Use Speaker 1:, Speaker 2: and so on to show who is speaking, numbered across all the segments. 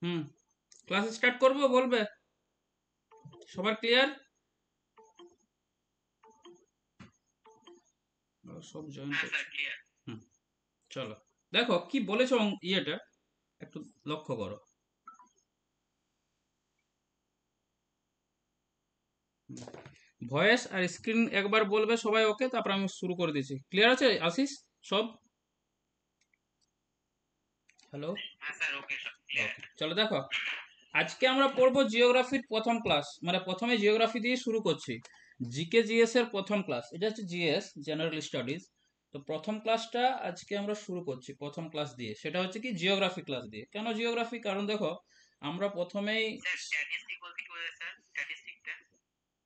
Speaker 1: হুম, class start করবো বলবে? সবার ক্লিয়ার? সব জয়েন করছে। হুম, চলো দেখো কি বলেছো ইয়েটা একটু লক্ষ্য করো। ভয়েস আর স্ক্রিন একবার বলবে সবাই, ওকে? তারপর আমি শুরু করে দিচ্ছি। ক্লিয়ার আছে আশিস? সব হ্যালো? ওকে, চলো দেখো, আজকে আমরা পড়বো জিওগ্রাফির প্রথম ক্লাস, মানে প্রথমে জিওগ্রাফি দিয়ে শুরু করছি। জিকে জিএস এর প্রথম ক্লাস, এটা হচ্ছে জিএস, জেনারেল স্টাডিজ। তো প্রথম ক্লাসটা আজকে আমরা শুরু করছি প্রথম ক্লাস দিয়ে, সেটা হচ্ছে কি জিওগ্রাফি ক্লাস দিয়ে। কেন জিওগ্রাফি? কারণ দেখো, আমরা প্রথমেই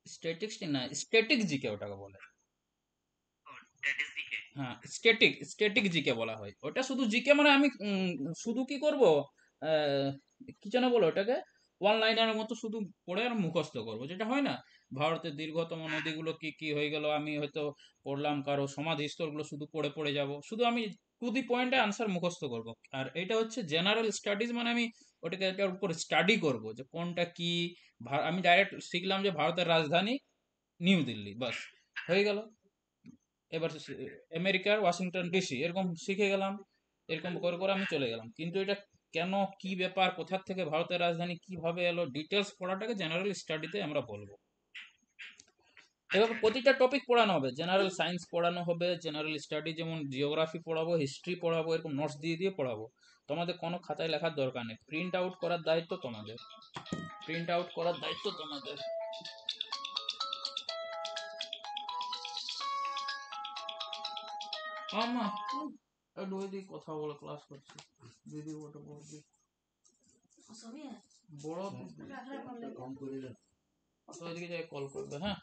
Speaker 1: স্ট্যাটিক্স না, স্ট্যাটিক জিকে ওটাকে বলে। হ্যাঁ, স্ট্যাটিক স্ট্যাটিক জিকে বলা হয় ওটা। শুধু জিকে মানে আমি শুধু কি করব, আহ, কি যেন বলো ওটাকে, ওয়ান লাইনারের মতো শুধু পড়ে আর মুখস্থ করব, যেটা হয় না। ভারতের দীর্ঘতম নদীগুলো কি কি হয়ে গেল, আমি হয়তো পড়লাম, কারো সমাধি স্থলগুলো শুধু পড়ে পড়ে যাব, শুধু আমি টু দি পয়েন্টে আনসার মুখস্থ করব। আর এটা হচ্ছে জেনারেল স্টাডিজ, মানে আমি ওটাকে এটার উপর স্টাডি করব যে কোনটা কি। আমি ডাইরেক্ট শিখলাম যে ভারতের রাজধানী নিউ দিল্লি, বাস হয়ে গেল। এবার আমেরিকার ওয়াশিংটন ডিসি, এরকম শিখে গেলাম। এরকম করে করে আমি চলে গেলাম, কিন্তু এটা কেন, কি ব্যাপার, কোথা থেকে ভারতের রাজধানী কিভাবে এলো, ডিটেলস পড়াটাকে জেনারেল স্টাডিতে আমরা বলবো। এভাবে প্রতিটা টপিক পড়ানো হবে, জেনারেল সায়েন্স পড়ানো হবে, জেনারেল স্টাডি যেমন জিওগ্রাফি পড়াবো, হিস্ট্রি পড়াবো, এরকম নোটস দিয়ে দিয়ে পড়াবো। তোমাদের কোনো খাতায় লেখার দরকার নেই, প্রিন্ট আউট করার দায়িত্ব তোমাদের। প্রিন্ট আউট করার দায়িত্ব তোমাদের। আমা একটু ওই দিকে কথা বলে ক্লাস করছি, দিদি ওটা বলছি বড়, তো ওইদিকে যাই কল করবে, হ্যাঁ।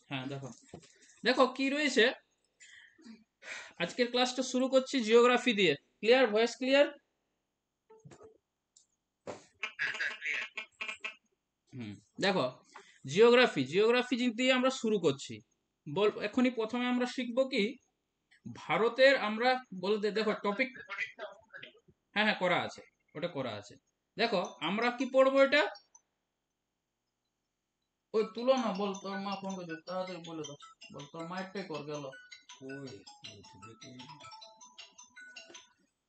Speaker 1: হ্যাঁ দেখো, দেখো কি রয়েছে। আজকের ক্লাসটা শুরু করছি জিওগ্রাফি দিয়ে। ক্লিয়ার? Voice clear? হুম, দেখো, জিওগ্রাফি জিওগ্রাফি দিয়ে আমরা শুরু করছি। এখনই প্রথমে আমরা শিখবো কি, ভারতের আমরা বলতে, দেখো টপিক, হ্যাঁ হ্যাঁ করা আছে, ওটা করা আছে। দেখো আমরা কি পড়বো এটা, ওই তুলো না, বল তোর মা ফোন করছে, তাড়াতাড়ি বলে দাও, বল তোর মায়েরটাই কর গেল।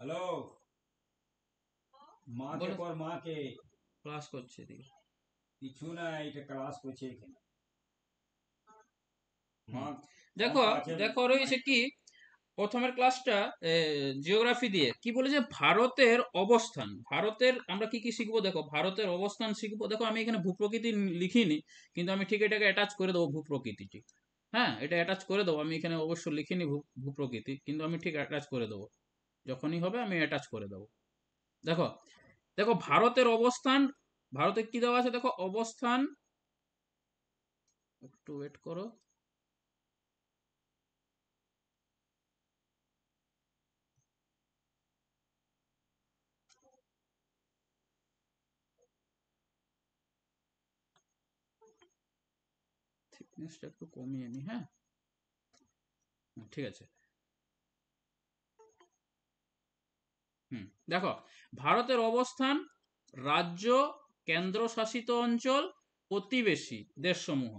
Speaker 2: হ্যালো, মাকে
Speaker 1: বলে
Speaker 2: কর, মাকে।
Speaker 1: ক্লাস করছে এদিকে।
Speaker 2: কিছু না, এটা ক্লাস করছে এখানে। মা
Speaker 1: হুম,
Speaker 2: ফোন
Speaker 1: দেখো,
Speaker 2: কাছে।
Speaker 1: দেখো রয়েছে কি, প্রথমের ক্লাসটা জিওগ্রাফি দিয়ে কি বলেছে, ভারতের অবস্থান। ভারতের আমরা কি কি শিখবো, দেখো ভারতের অবস্থান শিখবো। দেখো আমি এখানে ভূপ্রকৃতি লিখিনি, কিন্তু আমি ঠিক এটাকে অ্যাটাচ করে দেবো ভূপ্রকৃতিটি। হ্যাঁ, এটা অ্যাটাচ করে দেবো, আমি এখানে অবশ্য লিখিনি ভূপ্রকৃতি, কিন্তু আমি ঠিক অ্যাটাচ করে দেবো, যখনই হবে আমি অ্যাটাচ করে দেবো। দেখো, দেখো ভারতের অবস্থান, ভারতে কি দেওয়া আছে দেখো, অবস্থান, একটু ওয়েট করো। থিকনেসটা একটু কমিয়ে নি, হ্যাঁ। ঠিক আছে। হুম, দেখো ভারতের অবস্থান, রাজ্য, কেন্দ্রশাসিত অঞ্চল, প্রতিবেশী দেশসমূহ,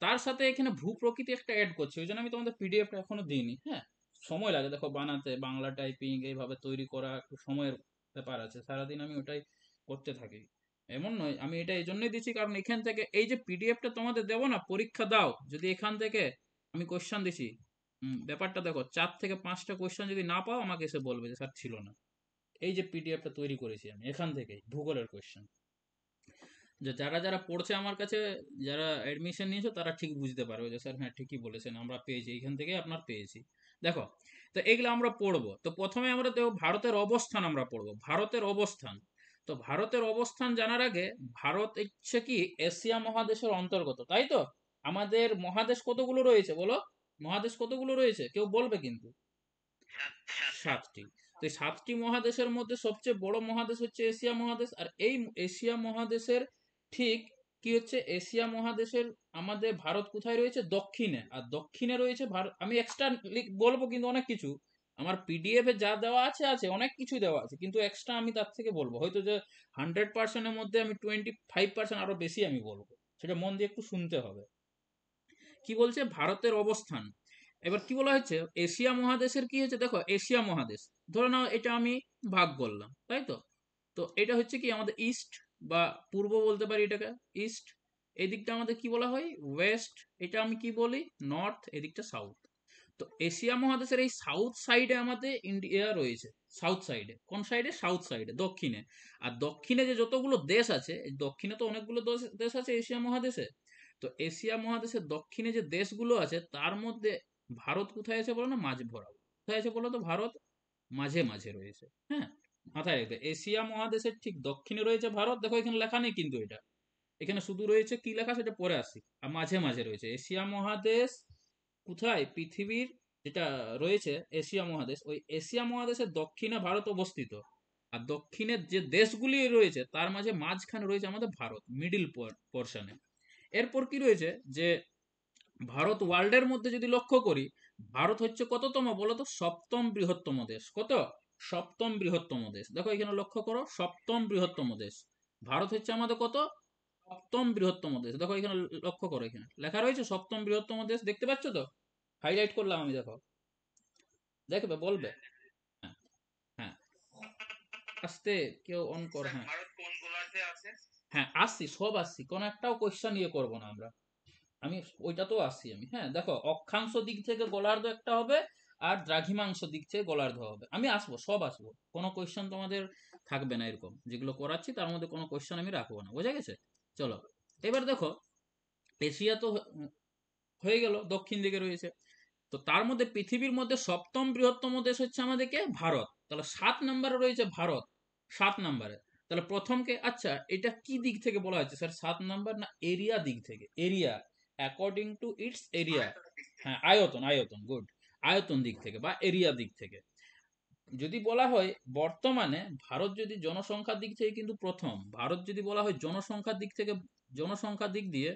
Speaker 1: তার সাথে এখানে ভূপ্রকৃতি একটা অ্যাড করছে, ওই জন্য আমি তোমাদের পিডিএফটা এখনো দিইনি, হ্যাঁ। সময় লাগে দেখো বানাতে, বাংলা টাইপিং এইভাবে তৈরি করা একটু সময়ের ব্যাপার আছে, সারাদিন আমি ওটাই করতে থাকি। এমন নয়, আমি এটা এই জন্যই দিচ্ছি কারণ এখান থেকে এই যে পিডিএফটা তোমাদের দেবো না, পরীক্ষা দাও যদি এখান থেকে আমি কোশ্চান দিছি, ব্যাপারটা দেখো, 4 থেকে 5টা কোশ্চান যদি না পাও আমাকে এসে বলবে যে স্যার ছিল না। এই যে পিডিএফটা তৈরি করেছি আমি, এখান থেকেই ভূগোলের কোয়েশ্চেন, যে যারা যারা পড়ছে আমার কাছে, যারা অ্যাডমিশন নিয়েছো তারা ঠিক বুঝতে পারবে যে স্যার হ্যাঁ ঠিকই বলেছেন, আমরা পেয়েছি এখান থেকে, আপনার পেয়েছি। দেখো, তো এগুলো আমরা পড়বো। তো প্রথমে আমরা দেখো ভারতের অবস্থান আমরা পড়বো, ভারতের অবস্থান। তো ভারতের অবস্থান জানার আগে, ভারত হচ্ছে কি এশিয়া মহাদেশের অন্তর্গত, তাই তো? আমাদের মহাদেশ কতগুলো রয়েছে বলো, মহাদেশ কতগুলো রয়েছে কেউ বলবে কিন্তু? 7টি। তো এই 7টি মহাদেশের মধ্যে সবচেয়ে বড় মহাদেশ হচ্ছে এশিয়া মহাদেশ, আর এই এশিয়া মহাদেশের ঠিক কি হচ্ছে, এশিয়া মহাদেশের আমাদের ভারত কোথায় রয়েছে, দক্ষিণে। আর দক্ষিণে রয়েছে ভারত। আমি এক্সট্রা বলবো কিন্তু অনেক কিছু, আমার পিডিএফ এ যা দেওয়া আছে আছে অনেক কিছু দেওয়া আছে, কিন্তু এক্সট্রা আমি তার থেকে বলবো, হয়তো যে 100%-এর মধ্যে আমি 25% আরো বেশি আমি বলবো, সেটা মন দিয়ে একটু শুনতে হবে। কি বলছে ভারতের অবস্থান, এবার কি বলা হচ্ছে এশিয়া মহাদেশের, কি হচ্ছে দেখো, এশিয়া মহাদেশ ধরে নাও, এটা আমি ভাগ করলাম, তাই তো। তো এটা হচ্ছে কি আমাদের ইস্ট বা পূর্ব বলতে পারি এটাকে, ইস্ট। এদিকটা আমাদের কি বলা হয়, ওয়েস্ট। এটা আমি কি বলি, নর্থ। এদিকটা সাউথ। তো এশিয়া মহাদেশের এই সাউথ সাইডে আমাদের ইন্ডিয়া রয়েছে। সাউথ সাইডে, কোন সাইডে, সাউথ সাইডে, দক্ষিণে। আর দক্ষিণে যে যতগুলো দেশ আছে, এই দক্ষিণে তো অনেকগুলো দেশ আছে এশিয়া মহাদেশে। তো এশিয়া মহাদেশের দক্ষিণে যে দেশগুলো আছে তার মধ্যে ভারত কোথায় আছে বলো না, মাঝ বরাবর। কোথায় আছে বলো তো, ভারত মাঝে মাঝে রয়েছে। হ্যাঁ, মাথায় রাখবে, এশিয়া মহাদেশের ঠিক দক্ষিণে রয়েছে ভারত। দেখো এখানে লেখা নেই কিন্তু এটা, এখানে শুধু রয়েছে কি লেখা সেটা পরে আসি। আর মাঝে মাঝে রয়েছে এশিয়া মহাদেশ। কোথায়, পৃথিবীর যেটা রয়েছে এশিয়া মহাদেশ, ওই এশিয়া মহাদেশের দক্ষিণে ভারত অবস্থিত। আর দক্ষিণের যে দেশগুলি রয়েছে তার মাঝে মাঝখানে রয়েছে আমাদের ভারত, মিডিল পোর্শনে। এরপর কি রয়েছে যে ভারত ওয়ার্ল্ডের মধ্যে যদি লক্ষ্য করি, ভারত হচ্ছে কততম বলো তো, সপ্তম বৃহত্তম দেশ। কত, সপ্তম বৃহত্তম দেশ। দেখো এখানে লক্ষ্য করো, সপ্তম বৃহত্তম দেশ ভারত হচ্ছে আমাদের কত, সপ্তম বৃহত্তম দেশ। দেখো এখানে লক্ষ্য করো, এখানে লেখা রয়েছে সপ্তম বৃহত্তম দেশ, দেখতে পাচ্ছ তো, হাইলাইট করলাম আমি, দেখো, দেখবে বলবে। হ্যাঁ, হ্যাঁ, আস্তে, কেউ অন কর। হ্যাঁ, হ্যাঁ আসছি, সব আসছি, কোন একটাও কোয়েশ্চেন নিয়ে করবো না আমরা। আমি ওইটাতেও আসছি আমি। হ্যাঁ দেখো, অক্ষাংশ দিক থেকে গোলার্ধ একটা হবে, আর দ্রাঘিমাংশ দিক থেকে গোলার্ধ হবে। আমি আসবো, সব আসবো, কোনো কোয়েশ্চেন তোমাদের থাকবে না এরকম, যেগুলো করাচ্ছি তার মধ্যে কোনো কোয়েশ্চেন আমি রাখবো না, বোঝা গেছে। চলো, এবার দেখো, এশিয়া তো হয়ে গেল, দক্ষিণ দিকে রয়েছে। তো তার মধ্যে পৃথিবীর মধ্যে সপ্তম বৃহত্তম দেশ হচ্ছে আমাদেরকে ভারত, তাহলে 7 নম্বরে রয়েছে ভারত, 7 নম্বরে। তাহলে প্রথমকে, আচ্ছা এটা কি দিক থেকে বলা হচ্ছে স্যার 7 নম্বর, না এরিয়া দিক থেকে, area, according to its area. হ্যাঁ, আয়তন, আয়তন, গুড। আয়তন দিক থেকে বা এরিয়া দিক থেকে যদি বলা হয়, বর্তমানে ভারত যদি জনসংখ্যার দিক থেকে কিন্তু প্রথম। ভারত যদি বলা হয় জনসংখ্যার দিক থেকে, জনসংখ্যার দিক দিয়ে,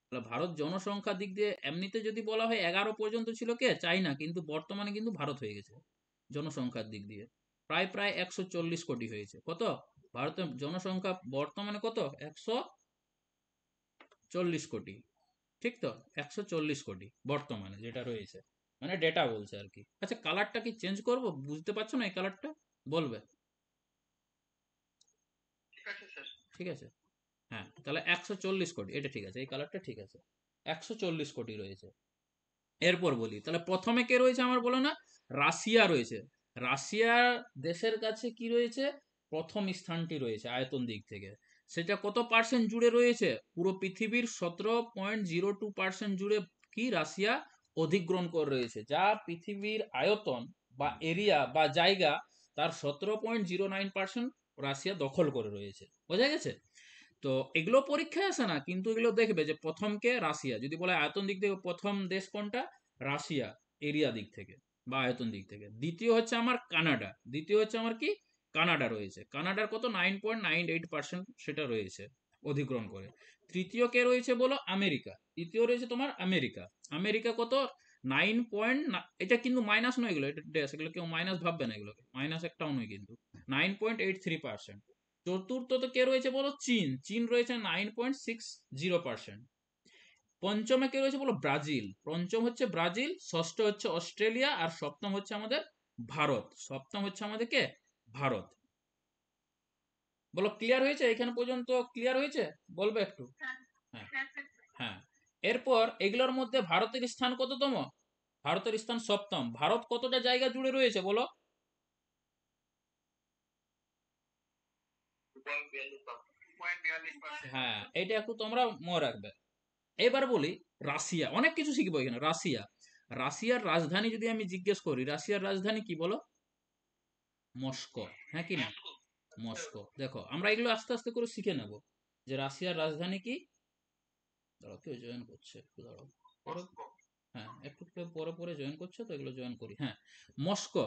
Speaker 1: তাহলে ভারত জনসংখ্যার দিক দিয়ে এমনিতে যদি বলা হয় 11 পর্যন্ত ছিল কে, চাইনা, কিন্তু বর্তমানে কিন্তু ভারত হয়ে গেছে জনসংখ্যার দিক দিয়ে, প্রায় প্রায় 140 কোটি হয়েছে। কত, ভারতের জনসংখ্যা বর্তমানে কত, 140 কোটি। ঠিক তো, 140 কোটি বর্তমানে যেটা রয়েছে, মানে ডেটা বলছে আর কি। আচ্ছা কালারটা কি চেঞ্জ করব, বুঝতে পারছো না এই কালারটা, বলবে। ঠিক আছে, হ্যাঁ তাহলে 140 কোটি, এটা ঠিক আছে, এই কালারটা ঠিক আছে, 140 কোটি রয়েছে। এরপর বলি, তাহলে প্রথমে কে রয়েছে আমার বলো না, রাশিয়া রয়েছে। রাশিয়া দেশের কাছে কি রয়েছে, প্রথম স্থানটি রয়েছে আয়তন দিক থেকে। সেটা কত পার্সেন্ট জুড়ে রয়েছে, পুরো পৃথিবীর 17.02% জুড়ে কি রাশিয়া অধিগ্রহণ করে রয়েছে, যা পৃথিবীর আয়তন বা এরিয়া বা জায়গা, তার 17.09% রাশিয়া দখল করে রয়েছে, বোঝা গেছে। তো এগুলো পরীক্ষায় আসে না, কিন্তু এগুলো দেখবে যে প্রথমকে রাশিয়া, যদি বলে আয়তন দিক থেকে প্রথম দেশ কোনটা, রাশিয়া, এরিয়া দিক থেকে বা আয়তন দিক থেকে। দ্বিতীয় হচ্ছে আমার কানাডা, দ্বিতীয় হচ্ছে আমার কি, কানাডা রয়েছে। কানাডার কত, 9.98% সেটা রয়েছে অধিগ্রহণ করে। তৃতীয় কে রয়েছে বলো, আমেরিকা। তৃতীয় রয়েছে তোমার আমেরিকা। আমেরিকা কত, 9. এটা কিন্তু মাইনাস নয়, এগুলো এটা ড্যাশ, এগুলো কেউ মাইনাস ভাববে না, এগুলোকে মাইনাস একটাও নয় কিন্তু। 9.83%। চতুর্থতে কে রয়েছে বলো, চীন। চীন রয়েছে 9.60%। পঞ্চমে কে রয়েছে বলো, ব্রাজিল। পঞ্চম হচ্ছে ব্রাজিল, ষষ্ঠ হচ্ছে অস্ট্রেলিয়া, আর সপ্তম হচ্ছে আমাদের ভারত। সপ্তম হচ্ছে আমাদের কে, ভারত। বলো ক্লিয়ার হয়েছে, এখানে পর্যন্ত ক্লিয়ার হয়েছে, বলবে একটু। হ্যাঁ, হ্যাঁ। এরপর এগুলোর মধ্যে ভারতের স্থান কততম, ভারতের স্থান সপ্তম। ভারত কতটা জায়গা জুড়ে রয়েছে বলো, হ্যাঁ এটা একটু তোমরা মনে রাখবে। এবার বলি রাশিয়া, অনেক কিছু শিখবো এখানে। রাশিয়া, রাশিয়ার রাজধানী যদি আমি জিজ্ঞেস করি, রাশিয়ার রাজধানী কি বলো, মস্কো, হ্যাঁ কি না, মস্কো। দেখো আমরা এগুলো আস্তে আস্তে করে শিখে নেব যে রাশিয়ার রাজধানী কি। দাঁড়াও, কেউ জয়েন করছে, একটু দাঁড়াও, পরে। হ্যাঁ একটু কেউ পরে পরে জয়েন করছে, তো এগুলো জয়েন করি। হ্যাঁ, মস্কো।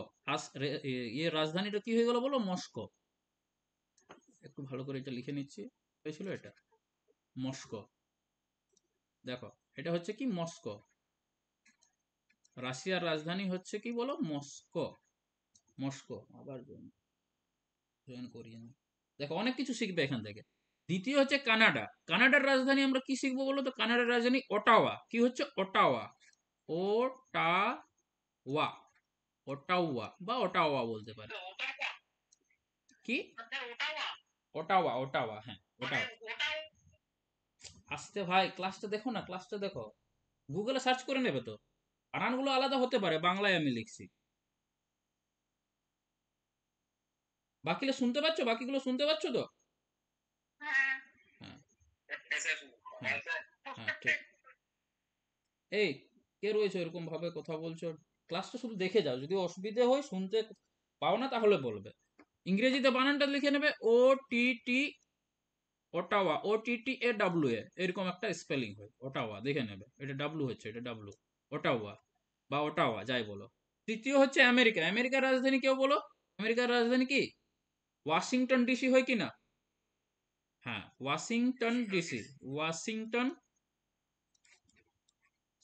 Speaker 1: ইয়ে রাজধানীটা কি হয়ে গেল বলো, মস্কো। একটু ভালো করে এটা লিখে নিচ্ছি, হয়েছিল এটা। মস্কো। দেখো এটা হচ্ছে কি মস্কো, রাশিয়ার রাজধানী হচ্ছে কি বলো, মস্কো। মস্কো আবার জয়েন করিয়ে নাও। দেখো অনেক কিছু শিখবে এখান থেকে। দ্বিতীয় হচ্ছে কানাডা। কানাডার রাজধানী আমরা কি শিখবো বলো তো? কানাডার রাজধানী ওটাওয়া। কি হচ্ছে? ওটাওয়া। ওটাওয়া। ওটাওয়া বা ওটাওয়া বলতে পারে। কি? ওটাওয়া, ওটাওয়া, হ্যাঁ ওটাওয়া। আসতে ভাই, ক্লাসটা দেখো না, ক্লাসটা দেখো। গুগলে সার্চ করে নেবে তো। বানানগুলো আলাদা হতে পারে, বাংলায় আমি লিখছি। বাকিগুলো শুনতে পাচ্ছ? বাকিগুলো শুনতে পাচ্ছ তো? হ্যাঁ। হ্যাঁ, হ্যাঁ, ঠিক। এই, কে রয়েছে এরকম ভাবে কথা বলছো? ক্লাসটা শুধু দেখে যাও, যদি অসুবিধে হয় শুনতে পাও না তাহলে বলবে। ইংরেজিতে বানানটা লিখে নেবে, ও টি টি, Ottawa, O T T A W A, এরকম একটা স্পেলিং হয়। ওটাওয়া দেখে নেবে, এটা ডাব্লিউ হচ্ছে, এটা ডাব্লিউ। ওটাওয়া বা ওটাওয়া যাই বলো। তৃতীয় হচ্ছে আমেরিকা। আমেরিকার রাজধানী কেউ বলো? আমেরিকার রাজধানী কি? ওয়াশিংটন ডিসি হয় কি না? হ্যাঁ, ওয়াশিংটন ডিসি। ওয়াশিংটন,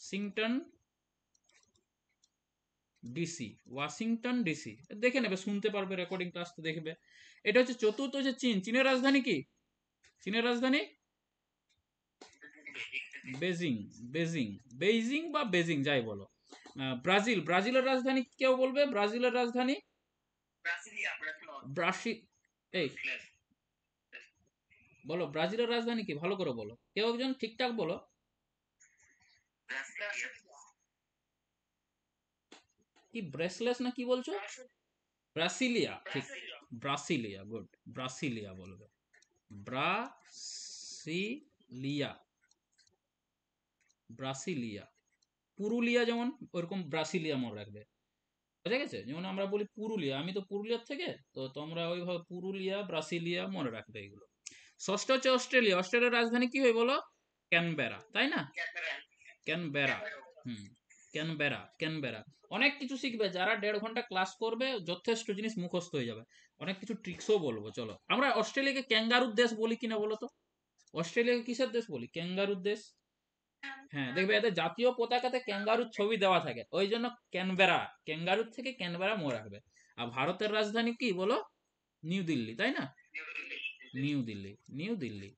Speaker 1: শিংটন ডিসি, ওয়াশিংটন ডিসি। দেখে নেবে, শুনতে পারবে, রেকর্ডিং ক্লাস তো দেখবে। এটা হচ্ছে চতুর্থ, হচ্ছে চীন। চীনের রাজধানী কি? চীনের রাজধানী বেজিং। বেজিং, বেইজিং বা বেজিং যাই বলো। ব্রাজিল। ব্রাজিলের রাজধানী কেউ বলবে? ব্রাজিলের রাজধানী ব্রাসি, এই বলো ব্রাজিলের রাজধানী কি, ভালো করে বলো, কেউ একজন ঠিকঠাক বলো। কি ব্রেসলেস না কি বলছো? ব্রাসিলিয়া, ঠিক। Brasilia, good. ব্রাসিলিয়া বলবে। Brasilia, Brasilia. পুরুলিয়া যেমন, ওরকম ব্রাসিলিয়া মনে রাখবে। বুঝা গেছে? যেমন আমরা বলি পুরুলিয়া, আমি তো পুরুলিয়ার থেকে, তো তোমরা ওইভাবে পুরুলিয়া, ব্রাসিলিয়া মনে রাখবে এগুলো। ষষ্ঠ হচ্ছে অস্ট্রেলিয়া। অস্ট্রেলিয়ার রাজধানী কি হয় বলো? ক্যানবেরা, তাই না? ক্যানবেরা। হুম, ক্যানবেরা, ক্যানবেরা। অনেক কিছু শিখবে, যারা 1.5 ঘন্টা ক্লাস করবে যথেষ্ট জিনিস মুখস্থ হয়ে যাবে। অনেক কিছু ট্রিক্সও বলবো। চলো, আমরা অস্ট্রেলিয়াকে ক্যাঙ্গারুর দেশ বলি কিনা বলো তো? অস্ট্রেলিয়াকে কিসের দেশ বলি? ক্যাঙ্গারুর দেশ। হ্যাঁ, দেখবে এদের জাতীয় পতাকাতে ক্যাঙ্গারুর ছবি দেওয়া থাকে, ওই জন্য ক্যানবেরা। ক্যাঙ্গারুর থেকে ক্যানবেরা মনে রাখবে। আর ভারতের রাজধানী কি বলো? নিউ দিল্লি, তাই না? New Delhi, new Delhi.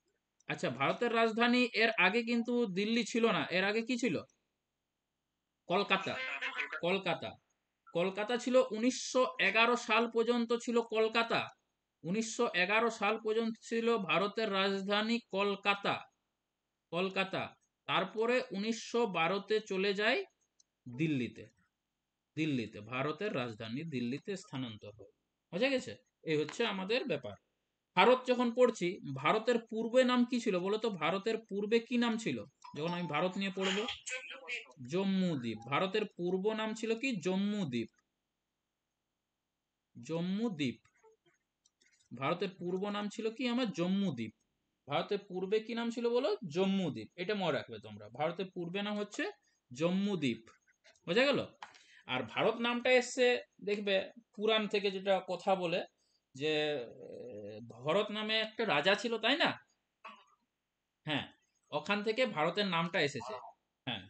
Speaker 1: আচ্ছা, ভারতের রাজধানী এর আগে কিন্তু দিল্লি ছিল না, এর আগে কি ছিল? কলকাতা। কলকাতা। কলকাতা ছিল 1911 সাল পর্যন্ত, ছিল কলকাতা। 1911 সাল পর্যন্ত ছিল ভারতের রাজধানী কলকাতা। কলকাতা। তারপরে 1912-তে চলে যায় দিল্লিতে। দিল্লিতে, ভারতের রাজধানী দিল্লিতে স্থানান্তর হয়। বোঝা গেছে? এই হচ্ছে আমাদের ব্যাপার। ভারত যখন পড়ছি, ভারতের পূর্বে নাম কি ছিল বলো তো? ভারতের পূর্বে কি নাম ছিল? যখন আমি ভারত নিয়ে পড়বো, জম্মু দ্বীপ। ভারতের পূর্ব নাম ছিল কি? জম্মু দ্বীপ। জম্মু দ্বীপ। ভারতের পূর্ব নাম ছিল কি আমার? জম্মু দ্বীপ। ভারতের পূর্বে কি নাম ছিল বলো? জম্মু দ্বীপ। এটা মনে রাখবে তোমরা, ভারতের পূর্বে নাম হচ্ছে জম্মু দ্বীপ। বোঝা গেল? আর ভারত নামটা এসছে, দেখবে পুরাণ থেকে, যেটা কথা বলে যে ভরত নামে একটা রাজা ছিল, তাই না? হ্যাঁ, ওখান থেকে ভারতের নামটা এসেছে। হ্যাঁ,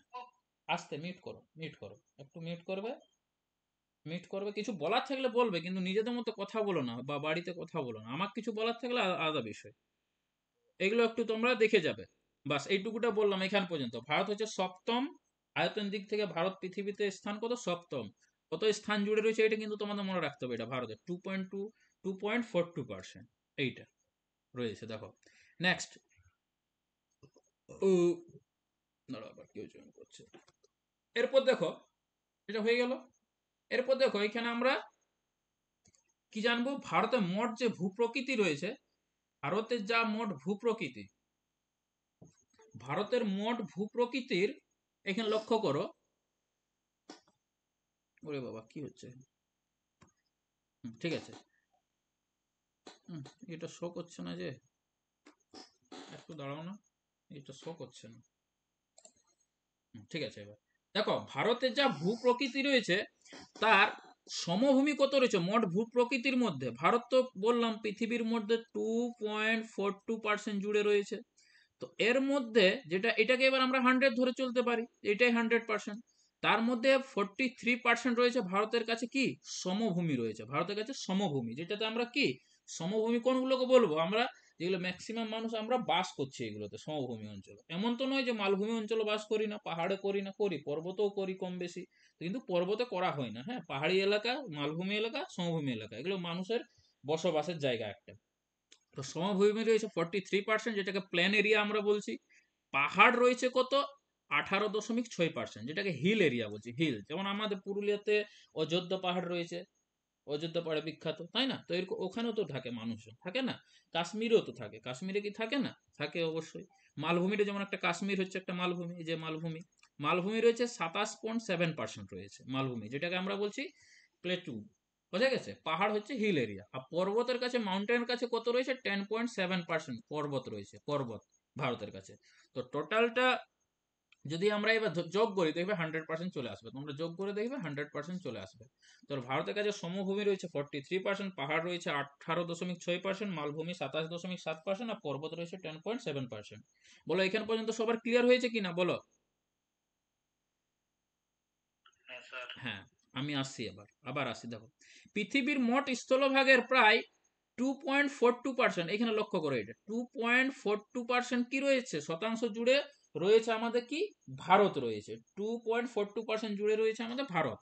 Speaker 1: আস্তে মিউট করো, মিউট করো, একটু মিউট করবে। মিউট করবে, কিছু বলার থাকলে বলবে, কিন্তু নিজেদের মতো কথা বলো না, বা বাড়িতে কথা বলো না। আমার কিছু বলার থাকলে আলাদা বিষয়। এগুলো একটু তোমরা দেখে যাবে। বাস এইটুকুটা বললাম এখান পর্যন্ত। ভারত হচ্ছে সপ্তম আয়তন দিক থেকে, ভারত পৃথিবীতে স্থান কত? সপ্তম। কত স্থান জুড়ে রয়েছে এটা কিন্তু তোমাদের মনে রাখতে হবে। এটা ভারতের 2.42%, এইটা রয়েছে। দেখো নেক্সট। ও, দাঁড়াও, আবার কেউ জয়েন করছে। এরপর দেখো, এটা হয়ে গেল। এরপর দেখো, এখানে আমরা কি জানবো? ভারতের মোট যে ভূপ্রকৃতি রয়েছে, ভারতের যা মোট ভূপ্রকৃতি, ভারতের মোট ভূপ্রকৃতির, এখানে লক্ষ্য করো। ওরে বাবা, কি হচ্ছে? ঠিক আছে। এটা শো করছে না যে, একটু দাঁড়াও না, এটা শো করছে না। ঠিক আছে, এবার দেখো ভারতের যা ভূপ্রকৃতি রয়েছে, তার সমভূমি কত রয়েছে মোট ভূপ্রকৃতির মধ্যে? ভারত তো বললাম পৃথিবীর মধ্যে 2.42% জুড়ে রয়েছে। তো এর মধ্যে যেটা, এটাকে এবার আমরা 100 ধরে চলতে পারি, এটাই 100%। তার মধ্যে 43% রয়েছে ভারতের কাছে কি, সমভূমি রয়েছে, ভারতের কাছে সমভূমি, যেটাতে আমরা কি, সমভূমি কোনগুলোকে বলবো আমরা, যেগুলো ম্যাক্সিমাম মানুষ আমরা বাস করছি এগুলোতে, সমভূমি অঞ্চল। এমন তো নয় যে মালভূমি অঞ্চলে বাস করি না, পাহাড়ে করি না, করি, পর্বতেও করি কম বেশি, কিন্তু পর্বতে করা হয় না। হ্যাঁ, পাহাড়ি এলাকা, মালভূমি এলাকা, সমভূমি এলাকা, এগুলো মানুষের বসবাসের জায়গা একটা। তো সমভূমি রয়েছে 43%, যেটাকে প্ল্যান এরিয়া আমরা বলছি। পাহাড় রয়েছে কত, 18.6%, যেটাকে হিল এরিয়া বলছি, হিল। যেমন আমাদের পুরুলিয়াতে অযোধ্যা পাহাড় রয়েছে, অযোধ্যা পাহাড়ে বিখ্যাত, তাই না? তো এরকম ওখানেও তো থাকে মানুষজন, থাকে না? কাশ্মীরেও তো থাকে, কাশ্মীরে কি থাকে না? থাকে অবশ্যই। মালভূমিটা যেমন একটা, কাশ্মীর হচ্ছে একটা মালভূমি, এই যে মালভূমি, মালভূমি রয়েছে 27.7% রয়েছে মালভূমি, যেটাকে আমরা বলছি প্লেটু। বোঝা গেছে? পাহাড় হচ্ছে হিল এরিয়া। আর পর্বতের কাছে, মাউন্টেনের কাছে কত রয়েছে, 10.7% পর্বত রয়েছে, পর্বত ভারতের কাছে। তো টোটালটা যদি আমরা এবার যোগ করি, দেখবে 100% চলে আসবে, তোমরা যোগ করে দেখবে 100% চলে আসবে। তো ভারতের কাছে সমভূমি রয়েছে 43%, পাহাড় রয়েছে 18.6%, মালভূমি 27.7%, আর পর্বত রয়েছে 10.7%। বলো এখান পর্যন্ত সবার ক্লিয়ার হয়েছে কিনা বলো? হ্যাঁ, আমি আসছি, আবার আসি, দেখো পৃথিবীর মোট স্থলভাগের প্রায় 2.42%, এখানে লক্ষ্য করো, এটা 2.42% কি রয়েছে শতাংশ জুড়ে রয়েছে আমাদের কি, ভারত রয়েছে, 2.42% জুড়ে রয়েছে আমাদের ভারত।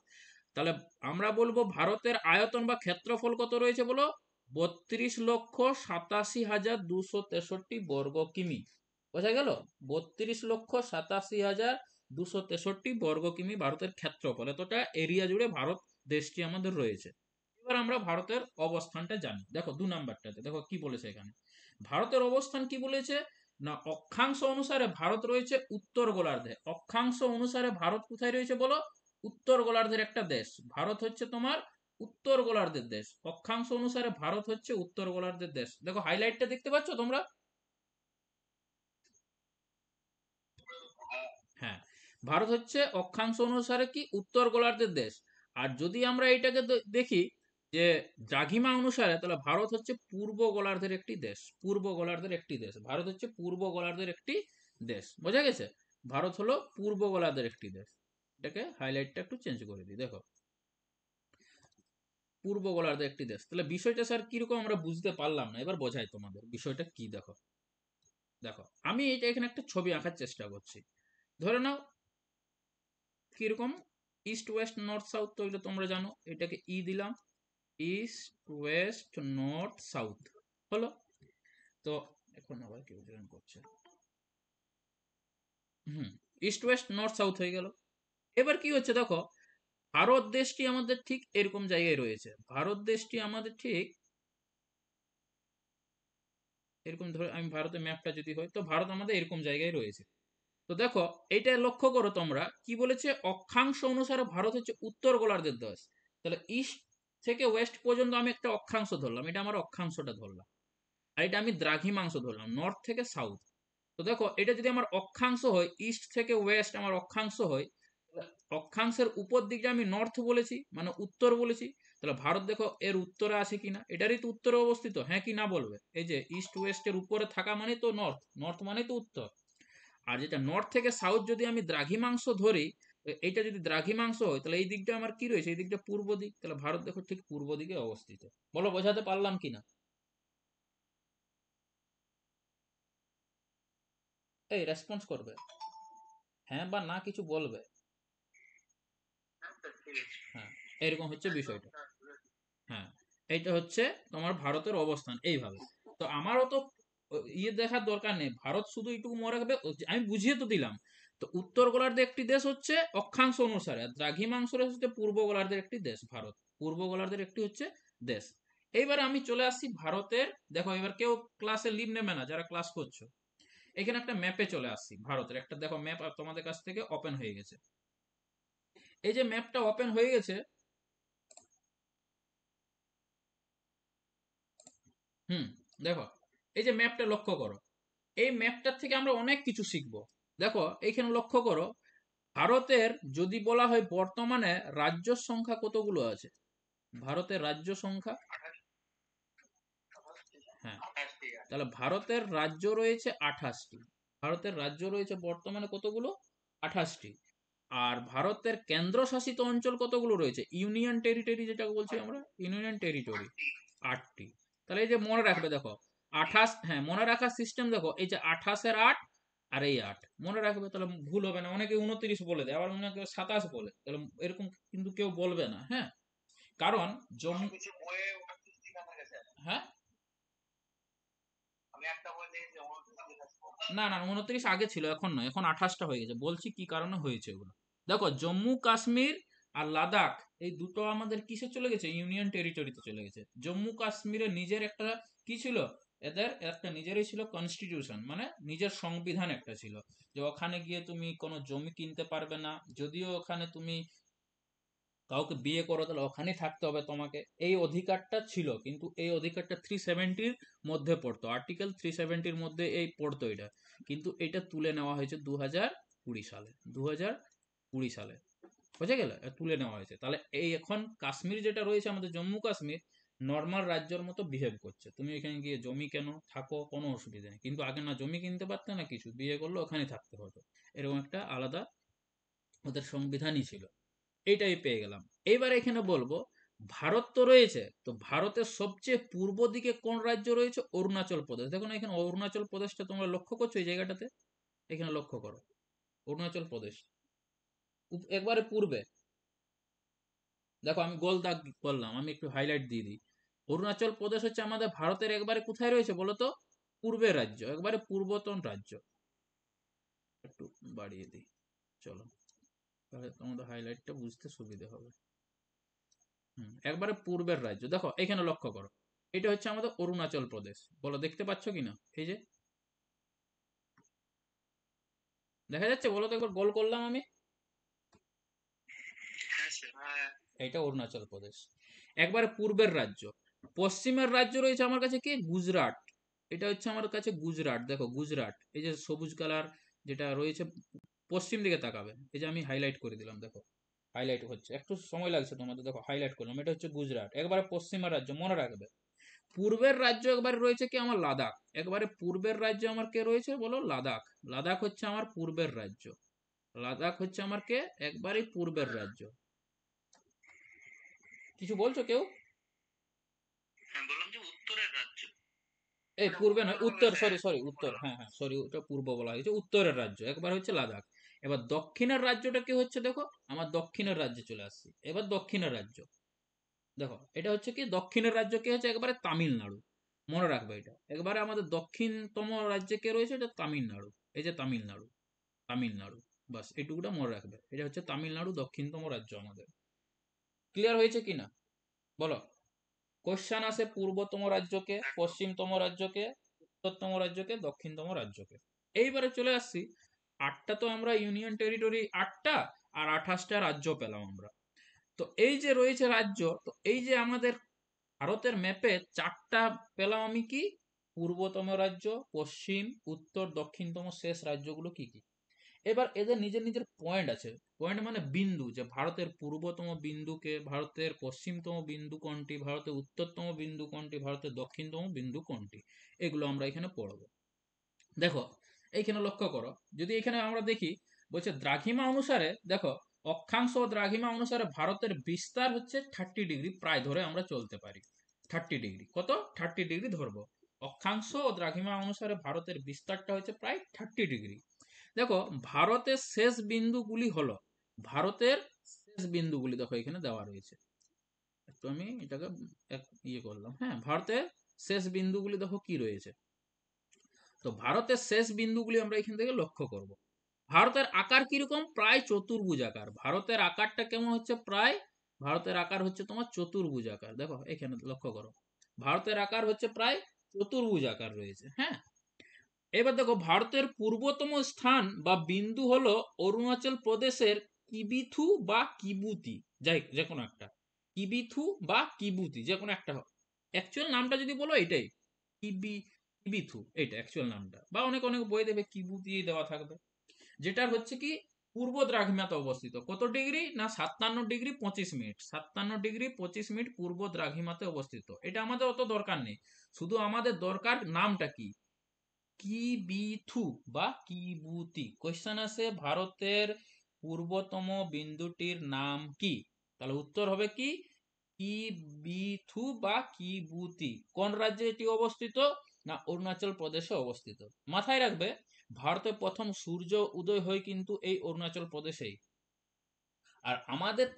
Speaker 1: তাহলে আমরা বলবো ভারতের আয়তন বা ক্ষেত্রফল কত রয়েছে বলো, 32,87,263 বর্গ কিমি। বোঝা গেল? 32,87,263 বর্গ কিমি ভারতের ক্ষেত্রফল, এতটা এরিয়া জুড়ে ভারত দেশটি আমাদের রয়েছে। এবার আমরা ভারতের অবস্থানটা জানি। দেখো 2 নাম্বারটাতে দেখো কি বলেছে এখানে, ভারতের অবস্থান কি বলেছে না, অক্ষাংশ অনুসারে ভারত রয়েছে উত্তর গোলার্ধে। অক্ষাংশ অনুসারে ভারত কোথায় রয়েছে বলো, উত্তর গোলার্ধের একটা দেশ। ভারত হচ্ছে তোমার উত্তর গোলার্ধের দেশ, অক্ষাংশ অনুসারে ভারত হচ্ছে উত্তর গোলার্ধের দেশ। দেখো হাইলাইটটা দেখতে পাচ্ছ তোমরা? হ্যাঁ, ভারত হচ্ছে অক্ষাংশ অনুসারে কি, উত্তর গোলার্ধের দেশ। আর যদি আমরা এটাকে দেখি যে দ্রাঘিমা অনুসারে, তাহলে ভারত হচ্ছে পূর্ব গোলার্ধের একটি দেশ, পূর্ব গোলার্ধের একটি দেশ, ভারত হচ্ছে পূর্ব গোলার্ধের একটি দেশ। বোঝা গেছে? ভারত হলো পূর্ব গোলার্ধের একটি দেশ। এটাকে হাইলাইটটা একটু চেঞ্জ করে দিই, দেখো পূর্ব গোলার্ধের একটি দেশ। তাহলে বিষয়টা স্যার কিরকম আমরা বুঝতে পারলাম না, এবার বোঝাই তোমাদের বিষয়টা কি। দেখো, দেখো আমি এটা এখানে একটা ছবি আঁকার চেষ্টা করছি। ধরে নাও কিরকম, ইস্ট ওয়েস্ট নর্থ সাউথ, তো এটা তোমরা জানো, এটাকে ই দিলাম, ইস্ট ওয়েস্ট নর্থ সাউথ হলো। তো এখন আবার কেউ জয়েন করছে, হুম, ইস্ট ওয়েস্ট নর্থ সাউথ হয়ে গেল। এবার কি হচ্ছে দেখো, ভারত দেশটি আমাদের ঠিক এরকম জায়গায় রয়েছে, ভারত দেশটি আমাদের ঠিক এরকম, ধরে আমি ভারতের ম্যাপটা যদি হয়, তো ভারত আমাদের এরকম জায়গায় রয়েছে। তো দেখো এইটা লক্ষ্য করো তোমরা, কি বলেছে, অক্ষাংশ অনুসারে ভারত হচ্ছে উত্তর গোলার্ধের দেশ। তাহলে ইস্ট থেকে ওয়েস্ট পর্যন্ত আমি একটা অক্ষাংশ ধরলাম, এটা আমার অক্ষাংশটা ধরলাম। আর এটা আমি দ্রাঘিমাংশ ধরলাম, নর্থ থেকে সাউথ। তো দেখো এটা যদি আমার অক্ষাংশ হয়, ইস্ট থেকে ওয়েস্ট আমার অক্ষাংশ হয়, অক্ষাংশের উপর দিকটা আমি নর্থ বলেছি, মানে উত্তর বলেছি। তাহলে ভারত দেখো এর উত্তরে আছে কিনা, এটারই তো উত্তরে অবস্থিত, হ্যাঁ কি না বলবে? এই যে ইস্ট ওয়েস্টের উপরে থাকা মানে তো নর্থ, নর্থ মানে তো উত্তর। আর যেটা নর্থ থেকে সাউথ যদি আমি দ্রাঘিমাংশ ধরি, এইটা যদি দ্রাঘিমাংশ হয়, তাহলে এই দিকটা আমার কি রয়েছে, এই দিকটা পূর্ব দিক, তাহলে ভারত দেখো ঠিক পূর্ব দিকে অবস্থিত। বলো বোঝাতে পারলাম কিনা? এই রেসপন্স করবে, হ্যাঁ বা না কিছু বলবে। হ্যাঁ, এরকম হচ্ছে বিষয়টা। হ্যাঁ, এইটা হচ্ছে তোমার ভারতের অবস্থান এইভাবে। তো আমারও তো ইয়ে দেখার দরকার নেই, ভারত শুধু এইটুকু মনে রাখবে, আমি বুঝিয়ে তো দিলাম। তো উত্তর গোলার্ধে একটি দেশ হচ্ছে অক্ষাংশ অনুসারে, আর দ্রাঘিমাংশ হচ্ছে পূর্ব গোলার্ধের একটি দেশ, ভারত পূর্ব গোলার্ধের একটি হচ্ছে দেশ। এইবারে আমি চলে আসছি ভারতের, দেখো এবার কেউ ক্লাসে লিভ নেবে না যারা ক্লাস করছো। এখানে একটা ম্যাপে চলে আসছি ভারতের একটা, দেখো ম্যাপ তোমাদের কাছ থেকে ওপেন হয়ে গেছে। এই যে ম্যাপটা ওপেন হয়ে গেছে, হুম, দেখো এই যে ম্যাপটা লক্ষ্য করো, এই ম্যাপটার থেকে আমরা অনেক কিছু শিখবো। দেখো এইখানে লক্ষ্য করো, ভারতের যদি বলা হয় বর্তমানে রাজ্য সংখ্যা কতগুলো আছে, ভারতের রাজ্য সংখ্যা, হ্যাঁ, তাহলে ভারতের রাজ্য রয়েছে 28টি। ভারতের রাজ্য রয়েছে বর্তমানে কতগুলো? 28টি। আর ভারতের কেন্দ্রশাসিত অঞ্চল কতগুলো রয়েছে? ইউনিয়ন টেরিটরি যেটা বলছি আমরা, ইউনিয়ন টেরিটরি 8টি। তাহলে এই যে মনে রাখবে দেখো 28, হ্যাঁ মনে রাখার সিস্টেম দেখো, এই যে 28-এর 8 আর এই 8 মনে রাখবে, তাহলে ভুল হবে না। অনেকে 29 বলে দেয়, আবার অনেকে 27 বলে, তাহলে এরকম কিন্তু কেউ বলবে না, হ্যাঁ। কারণ জম্মু, হ্যাঁ না না 29 আগে ছিল, এখন নয়, এখন 28টা হয়ে গেছে। বলছি কি কারণে হয়েছে ওগুলো। দেখো জম্মু কাশ্মীর আর লাদাখ এই দুটো আমাদের কিসে চলে গেছে? ইউনিয়ন টেরিটরিতে চলে গেছে। জম্মু কাশ্মীরের নিজের একটা কি ছিল? এদের একটা নিজেরই ছিল কনস্টিটিউশন, মানে নিজের সংবিধান একটা ছিল, যে ওখানে গিয়ে তুমি কোনো জমি কিনতে পারবে না, যদিও ওখানে তুমি কাউকে বিয়ে করো তাহলে ওখানেই থাকতে হবে তোমাকে, এই অধিকারটা ছিল। কিন্তু এই অধিকারটা 370-র মধ্যে পড়তো, আর্টিকেল 370-র মধ্যে এই পড়তো এটা। কিন্তু এটা তুলে নেওয়া হয়েছে 2020 সালে, 2020 সালে বুঝে গেলে, তুলে নেওয়া হয়েছে। তাহলে এই এখন কাশ্মীর যেটা রয়েছে আমাদের জম্মু কাশ্মীর, নর্মাল রাজ্যের মতো বিহেভ করছে। তুমি এখানে গিয়ে জমি কেন থাকো, কোনো অসুবিধা নেই। কিন্তু আগে না জমি কিনতে পারতে না কিছু, বিয়ে করলে ওখানে থাকতে হতো, এরকম একটা আলাদা ওদের সংবিধানই ছিল। এইটাই পেয়ে গেলাম। এইবার এখানে বলবো ভারত তো রয়েছে, তো ভারতের সবচেয়ে পূর্ব দিকে কোন রাজ্য রয়েছে? অরুণাচল প্রদেশ। দেখো না এখানে অরুণাচল প্রদেশটা তোমরা লক্ষ্য করছো এই জায়গাটাতে, এখানে লক্ষ্য করো অরুণাচল প্রদেশ একবারে পূর্বে। দেখো আমি গোল দাগ করলাম, আমি একটু হাইলাইট দিয়ে দিই। অরুণাচল প্রদেশ হচ্ছে আমাদের ভারতের একবারে কোথায় রয়েছে বলো তো? পূর্বের রাজ্য, একবারে পূর্বতন রাজ্য। একটু বাড়িয়ে দিই, চলো, তাহলে তোমাদের হাইলাইটটা বুঝতে সুবিধা হবে। একবারে পূর্বের রাজ্য। দেখো এখানে লক্ষ্য করো, এটা হচ্ছে আমাদের অরুণাচল প্রদেশ। বলো দেখতে পাচ্ছ কিনা? এই যে দেখা যাচ্ছে, বলো তো একবার, গোল করলাম আমি, এটা অরুণাচল প্রদেশ একবারে পূর্বের রাজ্য। পশ্চিমের রাজ্য রয়েছে আমার কাছে কি? গুজরাট। এটা হচ্ছে আমার কাছে গুজরাট। দেখো গুজরাট, এই যে সবুজ কালার যেটা রয়েছে, পশ্চিম দিকে তাকাবে, এই যে আমি হাইলাইট করে দিলাম, দেখো হাইলাইট হচ্ছে, একটু সময় লাগছে তোমাদের, দেখো হাইলাইট করলাম, এটা হচ্ছে গুজরাট, একবারে পশ্চিমের রাজ্য, মনে রাখবে। পূর্বের রাজ্য একবারে রয়েছে কি? আমার লাদাখ। একবারে পূর্বের রাজ্য আমার কে রয়েছে বলো? লাদাখ। লাদাখ হচ্ছে আমার পূর্বের রাজ্য। লাদাখ হচ্ছে আমার কে? একবারে পূর্বের রাজ্য। কিছু বলছো কেউ? এই পূর্বে নয়, উত্তর, সরি সরি উত্তর, হ্যাঁ হ্যাঁ সরি, ওটা পূর্ব বলা হয়েছে, উত্তরের রাজ্য একবার হচ্ছে লাদাখ। এবার দক্ষিণের রাজ্যটা কি হচ্ছে দেখো, আমার দক্ষিণের রাজ্যে চলে আসছি। এবার দক্ষিণের রাজ্য দেখো, এটা হচ্ছে কি? দক্ষিণের রাজ্য কে হচ্ছে? একবারে তামিলনাড়ু। মনে রাখবে এটা, একবারে আমাদের দক্ষিণতম রাজ্যে কে রয়েছে? এটা তামিলনাড়ু। এই যে তামিলনাড়ু, তামিলনাড়ু, বাস এইটুকুটা মনে রাখবে, এটা হচ্ছে তামিলনাড়ু, দক্ষিণতম রাজ্য আমাদের। ক্লিয়ার হয়েছে কিনা বলো? কোশ্চান আসে পূর্বতম রাজ্যকে, পশ্চিমতম রাজ্যকে, উত্তরতম রাজ্যকে, দক্ষিণতম রাজ্যকে। এইবারে চলে আসছি, 8টা তো আমরা ইউনিয়ন টেরিটরি 8টা, আর 28টা রাজ্য পেলাম আমরা। তো এই যে রয়েছে রাজ্য, তো এই যে আমাদের ভারতের ম্যাপে 4টা পেলাম আমি কি? পূর্বতম রাজ্য, পশ্চিম, উত্তর, দক্ষিণতম, শেষ রাজ্যগুলো কি কি। এবার এদের নিজের নিজের পয়েন্ট আছে। পয়েন্ট মানে বিন্দু, যে ভারতের পূর্বতম বিন্দুকে, ভারতের পশ্চিমতম বিন্দু কোনটি, ভারতের উত্তরতম বিন্দু কোনটি, ভারতের দক্ষিণতম বিন্দু কোনটি, এগুলো আমরা এখানে পড়বো। দেখো এইখানে লক্ষ্য করো, যদি এখানে আমরা দেখি, বলছে দ্রাঘিমা অনুসারে, দেখো অক্ষাংশ ও দ্রাঘিমা অনুসারে ভারতের বিস্তার হচ্ছে 30 ডিগ্রি, প্রায় ধরে আমরা চলতে পারি 30 ডিগ্রি। কত? 30 ডিগ্রি ধরবো। অক্ষাংশ ও দ্রাঘিমা অনুসারে ভারতের বিস্তারটা হচ্ছে প্রায় 30 ডিগ্রি। দেখো ভারতের শেষ বিন্দুগুলি হলো, ভারতের শেষ বিন্দুগুলি দেখো এখানে দেওয়া রয়েছে, একটু আমি এটাকে ইয়ে করলাম, হ্যাঁ ভারতের শেষ বিন্দুগুলি দেখো কি রয়েছে। তো ভারতের শেষ বিন্দুগুলি আমরা এখান থেকে লক্ষ্য করব। ভারতের আকার কিরকম? প্রায় চতুর্ভুজ আকার। ভারতের আকারটা কেমন হচ্ছে? প্রায়, ভারতের আকার হচ্ছে তোমার চতুর্ভুজ আকার। দেখো এখানে লক্ষ্য করো, ভারতের আকার হচ্ছে প্রায় চতুর্ভুজ আকার রয়েছে, হ্যাঁ। এবার দেখো ভারতের পূর্বতম স্থান বা বিন্দু হলো অরুণাচল প্রদেশের কিবিথু বা কিবুতি, যাই যে কোনো একটা, কিবিথু বা কিবুতি যে কোনো একটা। অ্যাকচুয়াল নামটা যদি বলো এটাই, কিবি, কিবিথু, এটা অ্যাকচুয়াল নামটা, বা অনেক অনেক বই দেবে কিবুতি দেওয়া থাকবে। যেটার হচ্ছে কি পূর্ব দ্রাঘিমাতে অবস্থিত। কত ডিগ্রি না? 57 ডিগ্রি 25 মিনিট, 57 ডিগ্রি 25 মিনিট পূর্ব দ্রাঘিমাতে অবস্থিত। এটা আমাদের অত দরকার নেই, শুধু আমাদের দরকার নামটা কি, কিবিথু বা কিবুতি। কোয়েশ্চেন আছে ভারতের পূর্বতম বিন্দুটির নাম কি? তাহলে উত্তর হবে কি কিবিথু বা কিবুতি। কোন রাজ্যে এটি অবস্থিত? না অরুণাচল প্রদেশে অবস্থিত। মাথায় রাখবে ভারতে প্রথম সূর্য উদয় হয় কিন্তু এই অরুণাচল প্রদেশেই। আর আমাদের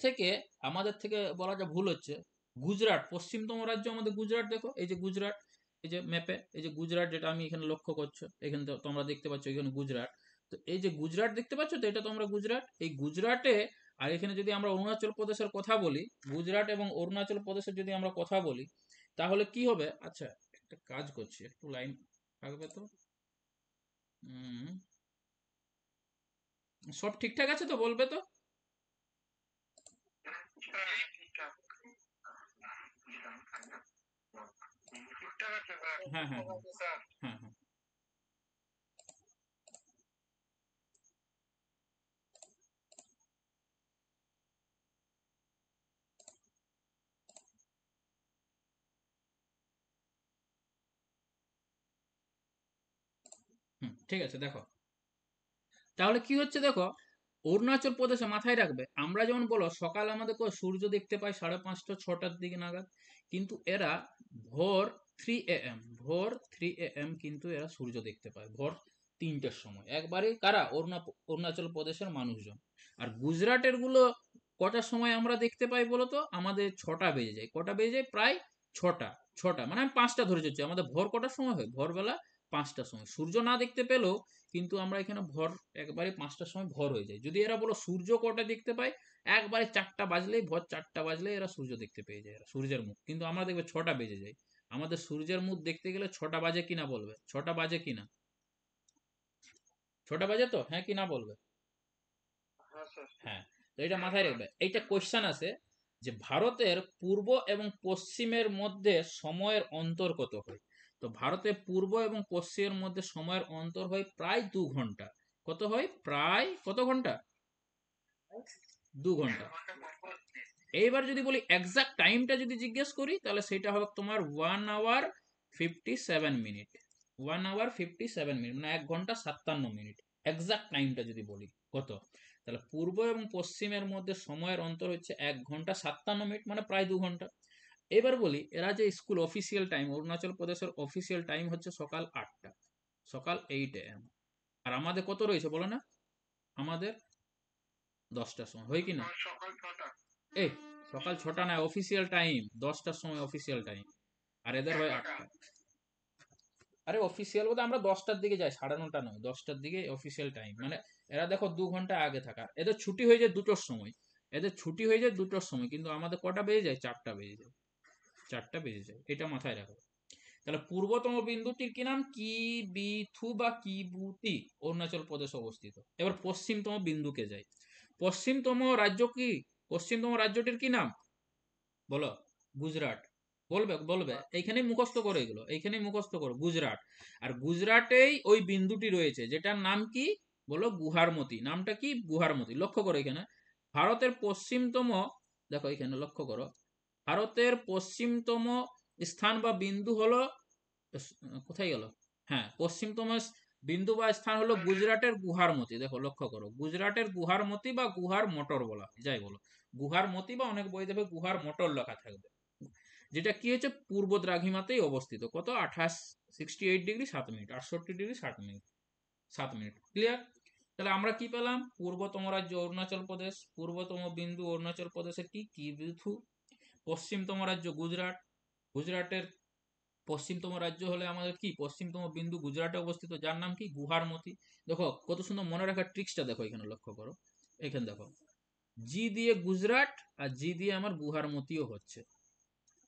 Speaker 1: থেকে বলা যা ভুল হচ্ছে, গুজরাট পশ্চিমতম রাজ্য আমাদের গুজরাট। দেখো এই যে গুজরাট, এই যে ম্যাপে এই যে গুজরাট যেটা আমি এখানে লক্ষ্য করছো, এখানে তো তোমরা দেখতে পাচ্ছ এখানে গুজরাট। তো এই যে গুজরাট দেখতে পাচ্ছ, তো এটা তোমরা গুজরাট, এই গুজরাটে। আর এখানে যদি আমরা অরুণাচল প্রদেশের কথা বলি, গুজরাট এবং অরুণাচল প্রদেশের যদি আমরা কথা বলি, তাহলে কি হবে? আচ্ছা, একটা কাজ করছি, একটু লাইন থাকবে তো। হুম, সব ঠিকঠাক আছে তো? বলবে তো। হ্যাঁ হ্যাঁ হ্যাঁ হ্যাঁ হ্যাঁ। হুম, ঠিক আছে। দেখো তাহলে কি হচ্ছে, দেখো অরুণাচল প্রদেশে মাথায় রাখবে, আমরা যেমন বলো সকাল আমাদের সূর্য দেখতে পাই 5:30 6টার দিকে নাগাদ, কিন্তু এরা ভোর 3 AM, ভোর 3 AM কিন্তু এরা সূর্য দেখতে পায়, ভোর 3টের সময় একবারে। কারা? অরুণাচল প্রদেশের মানুষজন। আর গুজরাটের গুলো কটার সময় আমরা দেখতে পাই বলো তো? আমাদের 6টা বেজে যায়। কটা বেজে যায়? প্রায় 6টা। 6টা মানে আমি 5টা ধরে যাচ্ছি, আমাদের ভোর কটার সময় হয়? ভোরবেলা 5টার সময়। সূর্য না দেখতে পেলেও কিন্তু আমরা এখানে ভোর একবারে 5টার সময় ভোর হয়ে যায়। যদি এরা বলো সূর্য কটা দেখতে পায়, একবারে 4টা বাজলেই, ভোর 4টা বাজলেই এরা সূর্য দেখতে পেয়ে যায়, এরা সূর্যের মুখ। কিন্তু আমরা দেখবে 6টা বেজে যায়। আমাদের সূর্যের মুখ দেখতে গেলে 6টা বাজে কিনা বলবে? 6টা বাজে কিনা? 6টা বাজে তো, হ্যাঁ কি না বলবে? হ্যাঁ। তো এটা মাথায় রাখবে, এইটা কোশ্চেন আছে যে ভারতের পূর্ব এবং পশ্চিমের মধ্যে সময়ের অন্তর কত হয়। তো ভারতের পূর্ব এবং পশ্চিমের মধ্যে সময়ের অন্তর হয় প্রায় 2 ঘন্টা। কত হয়? প্রায় কত ঘন্টা? 2 ঘন্টা। এইবার যদি বলি এক্সাক্ট টাইমটা যদি জিজ্ঞেস করি, তাহলে সেটা হবে তোমার 1 hour 57 মিনিট। 1 hour 57 মিনিট মানে 1 ঘন্টা 57 মিনিট। এক্সাক্ট টাইমটা যদি বলি কত, তাহলে পূর্ব এবং পশ্চিমের মধ্যে সময়ের অন্তর হচ্ছে 1 ঘন্টা 57 মিনিট মানে প্রায় 2 ঘন্টা। এবার বলি এরা যে স্কুল অফিসিয়াল টাইম, অরুণাচল প্রদেশের অফিসিয়াল টাইম হচ্ছে সকাল 8টা, সকাল 8 AM। আর আমাদের কত রয়েছে বলো না? আমাদের 10টার সময়, হয় কি না? এই সকাল 6টা না, অফিসিয়াল টাইম 10টার সময় অফিসিয়াল টাইম। আর এদের হয় 8টা। আরে অফিসিয়াল বলতে আমরা 10টার দিকে যাই, 9:30 নয়, 10টার দিকে অফিসিয়াল টাইম। মানে এরা দেখো 2 ঘন্টা আগে থাকা। এদের ছুটি হয়ে যায় 2টোর সময়, এদের ছুটি হয়ে যায় 2টোর সময়, কিন্তু আমাদের কটা বেজে যায়? 4টা বেজে যায়। 4টা বেজে যায়, এটা মাথায় রাখো। তাহলে পূর্বতম বিন্দুটির কি নাম? কি বিথু বা কিবুতি, অরুণাচল প্রদেশ অবস্থিত। এবার পশ্চিমতম বিন্দুকে যাই। পশ্চিমতম রাজ্য কি? পশ্চিমতম রাজ্যটির কি নাম বলো? গুজরাট। বলবে বলবে, এইখানেই মুখস্থ করো, এগুলো এইখানেই মুখস্থ করো, গুজরাট। আর গুজরাটেই ওই বিন্দুটি রয়েছে যেটার নাম কি বলো? গুহারমতি। নামটা কি? গুহারমতি। লক্ষ্য করো এখানে ভারতের পশ্চিমতম, দেখো এখানে লক্ষ্য করো, ভারতের পশ্চিমতম স্থান বা বিন্দু হলো, কোথায় গেল? হ্যাঁ, পশ্চিমতম বিন্দু বা স্থান হলো গুজরাটের গুহারমতি। দেখো লক্ষ্য করো, গুজরাটের গুহারমতি বা গুহার মটর বলা হয়, যাই বলো। গুহার মতি বা অনেক বই দেবে গুহার মটর লেখা থাকবে। যেটা কি হচ্ছে পূর্ব দ্রাঘিমাতেই অবস্থিত। কত? 68°7', 68°7', 7 মিনিট। ক্লিয়ার? তাহলে আমরা কি পেলাম? পূর্বতম রাজ্য অরুণাচল প্রদেশ, পূর্বতম বিন্দু অরুণাচল প্রদেশের কি কিবিথু। পশ্চিমতম রাজ্য গুজরাট, গুজরাটের পশ্চিমতম রাজ্য হলে আমাদের কি? পশ্চিমতম বিন্দু গুজরাটে অবস্থিত, যার নাম কি? গুহারমতি। দেখো কত সুন্দর মনে রাখার ট্রিক্সটা, দেখো এখানে লক্ষ্য করো। এখানে দেখো জি দিয়ে গুজরাট আর জি দিয়ে আমার গুহারমতিও হচ্ছে।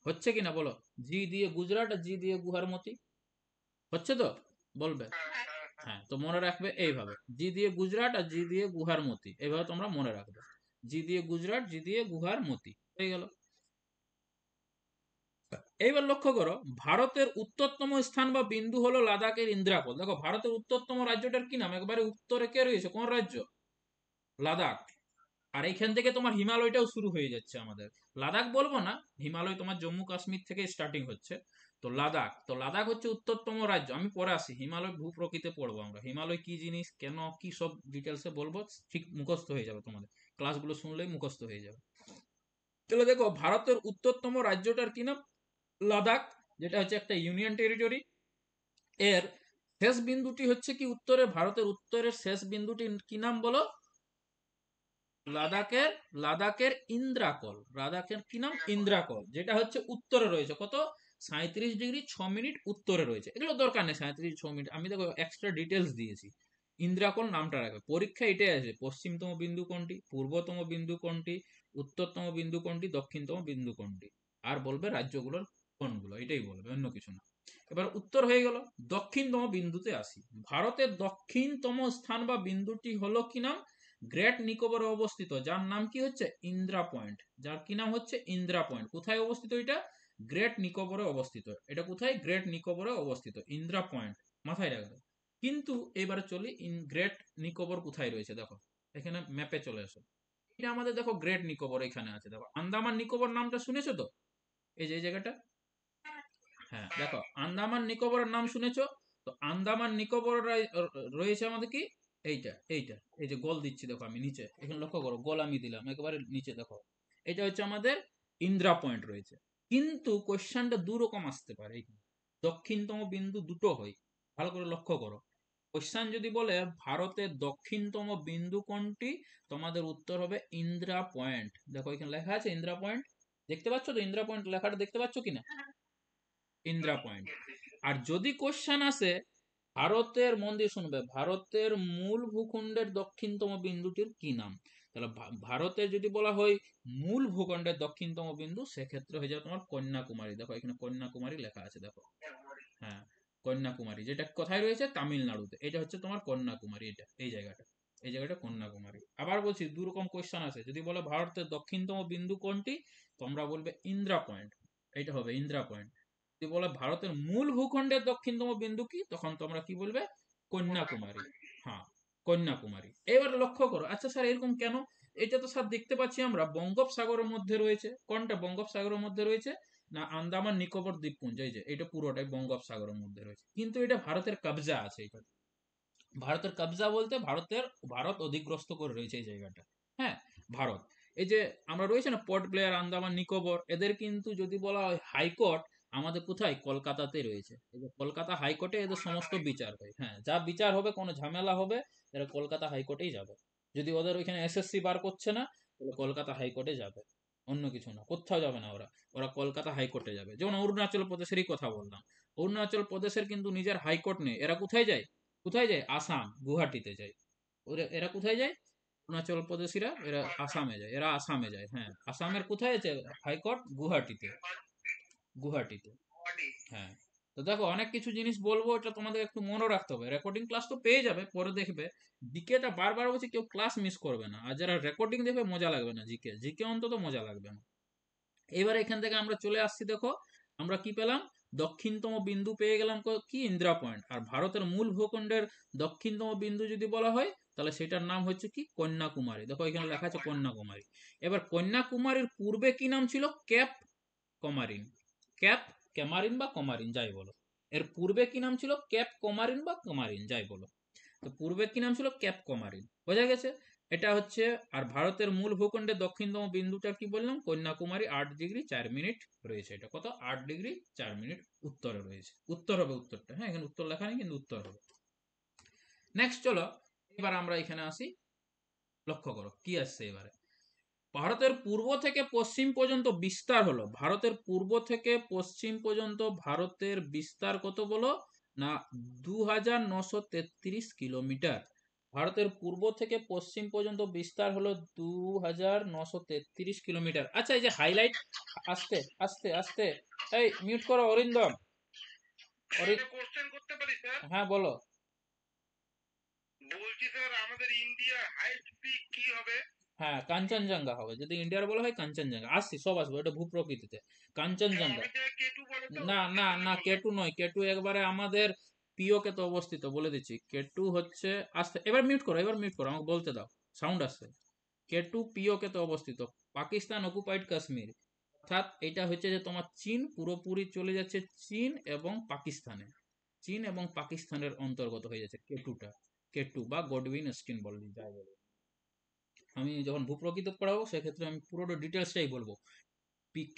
Speaker 1: হচ্ছে কিনা বলো? জি দিয়ে গুজরাট আর জি দিয়ে গুহারমতি হচ্ছে তো? বলবে। হ্যাঁ, তো মনে রাখবে এইভাবে, জি দিয়ে গুজরাট আর জি দিয়ে গুহারমতি, এইভাবে তোমরা মনে রাখবে। জি দিয়ে গুজরাট, জি দিয়ে গুহারমতি, হয়ে গেল। এইবার লক্ষ্য করো, ভারতের উত্তরতম স্থান বা বিন্দু হলো লাদাখের ইন্দ্রাপল। দেখো ভারতের উত্তরতম রাজ্যটার কি নাম? একবারে উত্তরে কে রয়েছে? কোন রাজ্য? লাদাখ। আর এইখান থেকে তোমার হিমালয়টাও শুরু হয়ে যাচ্ছে আমাদের। লাদাখ বলবো না, হিমালয় তোমার জম্মু কাশ্মীর থেকে স্টার্টিং হচ্ছে। তো লাদাখ হচ্ছে উত্তরতম রাজ্য। আমি পরে আসি, হিমালয় ভূপ্রকৃতি পড়বো আমরা, হিমালয় কি জিনিস, কেন, কি সব ডিটেলসে বলবো, ঠিক মুখস্থ হয়ে যাবে তোমাদের, ক্লাসগুলো শুনলেই মুখস্থ হয়ে যাবে। তাহলে দেখো, ভারতের উত্তরতম রাজ্যটার কি নাম? লাদাখ, যেটা হচ্ছে একটা ইউনিয়ন টেরিটরি। এর শেষ বিন্দুটি হচ্ছে কি উত্তরে, ভারতের উত্তরের শেষ বিন্দুটি কি নাম বলো? লাদাখের লাদাখের ইন্দ্রাকল। লাদাখের কি নাম? ইন্দ্রাকল, যেটা হচ্ছে উত্তরে রয়েছে কত? 37°6' উত্তরে রয়েছে। এগুলো দরকার নেই 37 6 মিনিট, আমি দেখো এক্সট্রা ডিটেলস দিয়েছি। ইন্দ্রাকল নামটা রাখবে, পরীক্ষা এটাই আছে, পশ্চিমতম বিন্দু কোনটি, পূর্বতম বিন্দু কোনটি, উত্তরতম বিন্দু কোনটি, দক্ষিণতম বিন্দু কোনটি, আর বলবে রাজ্যগুলোর কোনগুলো, এটাই বলবে, অন্য কিছু না। এবার উত্তর হয়ে গেল। দক্ষিণতম বিন্দুতে আসি। ভারতের দক্ষিণতম স্থান বা বিন্দুটি হলো কি নাম? গ্রেট নিকোবরে অবস্থিত, যার নাম কি হচ্ছে? ইন্দ্রা পয়েন্ট। যার কি নাম হচ্ছে? ইন্দ্রা পয়েন্ট। কোথায় অবস্থিত এটা? গ্রেট নিকোবরে অবস্থিত। এটা কোথায়? গ্রেট নিকোবরে অবস্থিত, ইন্দ্রা পয়েন্ট, মাথায় রাখবে। কিন্তু এবারে চলি, গ্রেট নিকোবর কোথায় রয়েছে দেখো, এখানে ম্যাপে চলে আসো। এটা আমাদের দেখো গ্রেট নিকোবর এখানে আছে, দেখো আন্দামান নিকোবর নামটা শুনেছো তো, এই যে এই জায়গাটা। হ্যাঁ দেখো, আন্দামান নিকোবরের নাম শুনেছো? তো আন্দামান নিকোবর রয়েছে আমাদের কি, এইটা এই যে গোল দিচ্ছি দেখো আমি নিচে, এখানে লক্ষ্য করো, গোল আমি দিলাম একেবারে নিচে দেখো, এটা হচ্ছে আমাদের ইন্দ্রা পয়েন্ট রয়েছে। কিন্তু কোশ্চেনটা দু রকম আসতে পারে এইখানে, দক্ষিণতম বিন্দু দুটো হয়, ভালো করে লক্ষ্য করো। কোশ্চেন যদি বলে ভারতের দক্ষিণতম বিন্দু কোনটি, তোমাদের উত্তর হবে ইন্দ্রা পয়েন্ট। দেখো এখানে লেখা আছে ইন্দ্রা পয়েন্ট, দেখতে পাচ্ছ তো? ইন্দ্রা পয়েন্ট লেখাটা দেখতে পাচ্ছ কিনা? ইন্দ্রা পয়েন্ট। আর যদি কোশ্চেন আসে ভারতের, মন দিয়ে শুনবে, ভারতের মূল ভূখণ্ডের দক্ষিণতম বিন্দুটির কি নাম, তাহলে ভারতের যদি বলা হয় মূল ভূখণ্ডের দক্ষিণতম বিন্দু, সেক্ষেত্রে হয়ে যাবে তোমার কন্যাকুমারী। দেখো এখানে কন্যাকুমারী লেখা আছে দেখো, হ্যাঁ কন্যাকুমারী, যেটা কোথায় রয়েছে? তামিলনাড়ুতে। এটা হচ্ছে তোমার কন্যাকুমারী, এটা এই জায়গাটা কন্যাকুমারী। আবার বলছি, দু রকম কোশ্চেন আছে, যদি বলে ভারতের দক্ষিণতম বিন্দু কোনটি, তোমরা বলবে ইন্দ্রা পয়েন্ট, এটা হবে ইন্দ্রা পয়েন্ট। যদি বলে ভারতের মূল ভূখণ্ডের দক্ষিণতম বিন্দু কি, তখন তোমরা কি বলবে? কন্যাকুমারী। হ্যাঁ, কন্যাকুমারী। এবার লক্ষ্য করো, আচ্ছা স্যার এরকম কেন? এটা তো স্যার দেখতে পাচ্ছি আমরা বঙ্গোপসাগরের মধ্যে রয়েছে। কোনটা বঙ্গোপসাগরের মধ্যে রয়েছে? না, আন্দামান নিকোবর দ্বীপপুঞ্জ, এই যে এটা পুরোটাই বঙ্গোপসাগরের মধ্যে রয়েছে, কিন্তু এটা ভারতের কবজা আছে। এটা ভারতের কবজা বলতে ভারত অধিগ্রস্ত করে রয়েছে এই জায়গাটা। হ্যাঁ, ভারত। এই যে আমরা রয়েছে না পোর্ট ব্লেয়ার, আন্দামান নিকোবর, এদের কিন্তু যদি বলা হয় হাইকোর্ট, আমাদের কোথায়? কলকাতাতে রয়েছে। এই যে কলকাতা হাইকোর্টে এদের সমস্ত বিচার হয়। হ্যাঁ, যা বিচার হবে, কোনো ঝামেলা হবে, এরা কলকাতা হাইকোর্টেই যাবে। যদি ওদের ওইখানে এসএসসি বার করছে না, তাহলে কলকাতা হাইকোর্টে যাবে, অন্য কিছু না, কোথাও যাবে না ওরা। ওরা কলকাতা হাইকোর্টে যাবে। যেমন অরুণাচল প্রদেশেরই কথা বললাম, অরুণাচল প্রদেশের কিন্তু নিজের হাইকোর্ট নেই, এরা কোথায় যায়? কোথায় যায়? আসাম, গুয়াহাটিতে যায়। এরা কোথায় যায়? অরুণাচল প্রদেশীরা, এরা আসামে যায়, এরা আসামে যায়। হ্যাঁ, আসামের কোথায় আছে হাইকোর্ট? গুয়াহাটিতে, গুয়াহাটিতে। হ্যাঁ, তো দেখো অনেক কিছু জিনিস বলবো, এটা তোমাদের একটু মনে রাখতে হবে। রেকর্ডিং ক্লাস তো পেয়ে যাবে, পরে দেখবে। জিকেটা বারবার বলছি, কেউ ক্লাস মিস করবে না, আর যারা রেকর্ডিং দেখবে মজা লাগবে না, জিকে জিকে অন্তত মজা লাগবে না। এবার এখান থেকে আমরা চলে আসছি, দেখো আমরা কি পেলাম? দক্ষিণতম বিন্দু পেয়ে গেলাম, কি? ইন্দিরা পয়েন্ট। আর ভারতের মূল ভূখণ্ডের দক্ষিণতম বিন্দু যদি বলা হয়, তাহলে সেটার নাম হচ্ছে কি? কন্যাকুমারী। দেখো এখানে লেখা আছে কন্যাকুমারী। এবার কন্যাকুমারীর পূর্বে কি নাম ছিল? ক্যাপ কমারিন। ক্যাপ ক্যামারিন বা কমারিন, যাই বলো। এর পূর্বে কি নাম ছিল? ক্যাপ কমারিন বা কমারিন, যাই বলো। তো পূর্বে কি নাম ছিল? ক্যাপ কমারিন, বোঝা গেছে। এটা হচ্ছে, আর ভারতের মূল ভূখণ্ডের দক্ষিণতম বিন্দুটা কি বললাম? কন্যাকুমারী, 8°4' রয়েছে। এটা কত? 8°4' উত্তরে রয়েছে। উত্তর হবে উত্তরটা, হ্যাঁ এখানে উত্তর লেখা নেই, কিন্তু উত্তর হবে। নেক্সট চলো, এবার আমরা এখানে আসি, লক্ষ্য করো কি আসছে এবারে। ভারতের পূর্ব থেকে পশ্চিম পর্যন্ত বিস্তার হলো, ভারতের পূর্ব থেকে পশ্চিম পর্যন্ত ভারতের বিস্তার কত বলো? না, 2933 কিলোমিটার। ভারতের পূর্ব থেকে পশ্চিম পর্যন্ত বিস্তার হলো 2933 কিলোমিটার। আচ্ছা, এই যে হাইলাইট, আস্তে আস্তে আস্তে, এই মিউট করো অরিন্দম।
Speaker 3: কোশ্চেন করতে পারি স্যার?
Speaker 1: হ্যাঁ বলো।
Speaker 3: বলছি স্যার, আমাদের ইন্ডিয়ার হাইস্ট পিক কি হবে?
Speaker 1: হ্যাঁ, কাঞ্চনজঙ্ঘা হবে, যদি ইন্ডিয়ার বলা হয় কাঞ্চনজঙ্ঘা। আসছি, সব আসবো, এটা ভূপ্রকৃতিতে কাঞ্চনজঙ্ঘা।
Speaker 3: অনেক জায়গায় কেটু বলে তো,
Speaker 1: না
Speaker 3: কেটু
Speaker 1: না
Speaker 3: যদি
Speaker 1: না,
Speaker 3: বলে।
Speaker 1: কেটু নয়, কেটু একবারে আমাদের পিওকে তো অবস্থিত, বলে দিচ্ছি। কেটু হচ্ছে, আস্তে, এবার মিউট করো, এবার মিউট করো, আমাকে বলতে দাও, সাউন্ড আসছে। কেটু পিওকে তো অবস্থিত, পাকিস্তান অকুপাইড কাশ্মীর, অর্থাৎ এটা হচ্ছে যে তোমার চীন পুরোপুরি চলে যাচ্ছে চীন এবং পাকিস্তানে, চীন এবং পাকিস্তানের অন্তর্গত হয়ে যাচ্ছে কেটুটা, কেটু বা গডউইন স্কিন বলি যাই বলে। আমি যখন ভূপ্রকৃত পড়াবো সেক্ষেত্রে আমি পুরোটা ডিটেলসটাই বলবো,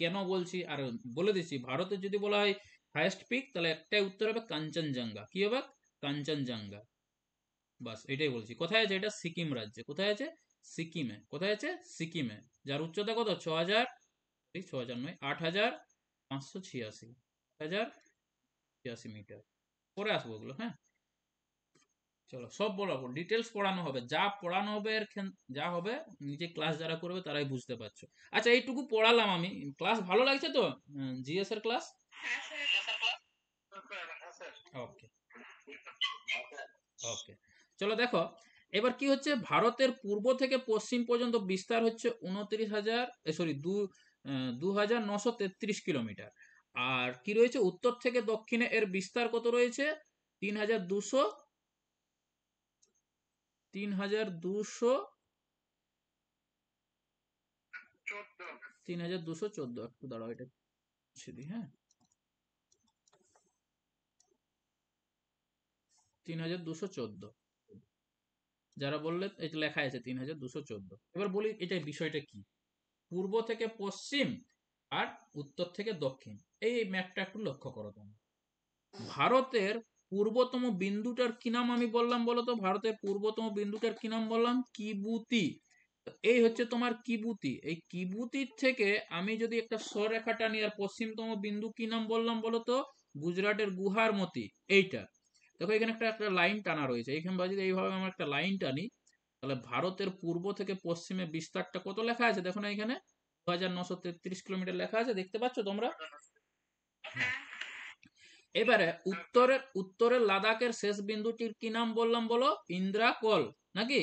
Speaker 1: কেন বলছি আর বলে দিচ্ছি। ভারতে যদি বলা হয় হাইয়েস্ট পিক, তাহলে একটাই উত্তর হবে কাঞ্চনজঙ্ঘা। কি হবে? কাঞ্চনজঙ্ঘা। বাস এটাই বলছি। কোথায় আছে এটা? সিকিম রাজ্যে। কোথায় আছে? সিকিমে। কোথায় আছে? সিকিমে। যার উচ্চতা কত? 6000, 6000 নয়, 8586, 8086 মিটার। পরে আসবো ওগুলো, হ্যাঁ। চলো সব বলাবো, ডিটেলস পড়ানো হবে, যা পড়ানো হবে যা হবে নিজে ক্লাস যারা করবে তারাই বুঝতে পারছো। আচ্ছা এইটুকু পড়ালাম আমি, ক্লাস ভালো লাগছে তো? জিএস এর ক্লাস? ওকে ওকে। চলো দেখো, এবার কি হচ্ছে, ভারতের পূর্ব থেকে পশ্চিম পর্যন্ত বিস্তার হচ্ছে 29,000, সরি 2,933 কিলোমিটার। আর কি রয়েছে, উত্তর থেকে দক্ষিণে এর বিস্তার কত রয়েছে? 3,200, 3,200, 3,214। একটু দাঁড়াও, এটা মুছে দিই, হ্যাঁ। 3,214, যারা বললে এটা লেখা আছে 3,214। এবার বলি এটা বিষয়টা কি। পূর্ব থেকে পশ্চিম আর উত্তর থেকে দক্ষিণ, এই ম্যাপটা একটু লক্ষ্য করো তোমরা। ভারতের পূর্বতম বিন্দুটার কি নাম আমি বললাম বলো তো? ভারতের পূর্বতম বিন্দুটার কি নাম বললাম? কিবুতি। এই হচ্ছে তোমার কিবুতি। এই কিবুতির থেকে আমি যদি একটা সরেখা টানি, আর পশ্চিমতম বিন্দু কি নাম বললাম বলো তো? গুজরাটের গুহারমতি। এইটা দেখো, এখানে একটা একটা লাইন টানা রয়েছে। এইখানে যদি এইভাবে আমরা একটা লাইন টানি, তাহলে ভারতের পূর্ব থেকে পশ্চিমে বিস্তারটা কত লেখা আছে দেখো না, এখানে 2,933 কিলোমিটার লেখা আছে, দেখতে পাচ্ছ তোমরা? হ্যাঁ। এবারে উত্তরের লাদাখের শেষ বিন্দুটির কি নাম বললাম বলো? ইন্দ্রাকল, নাকি?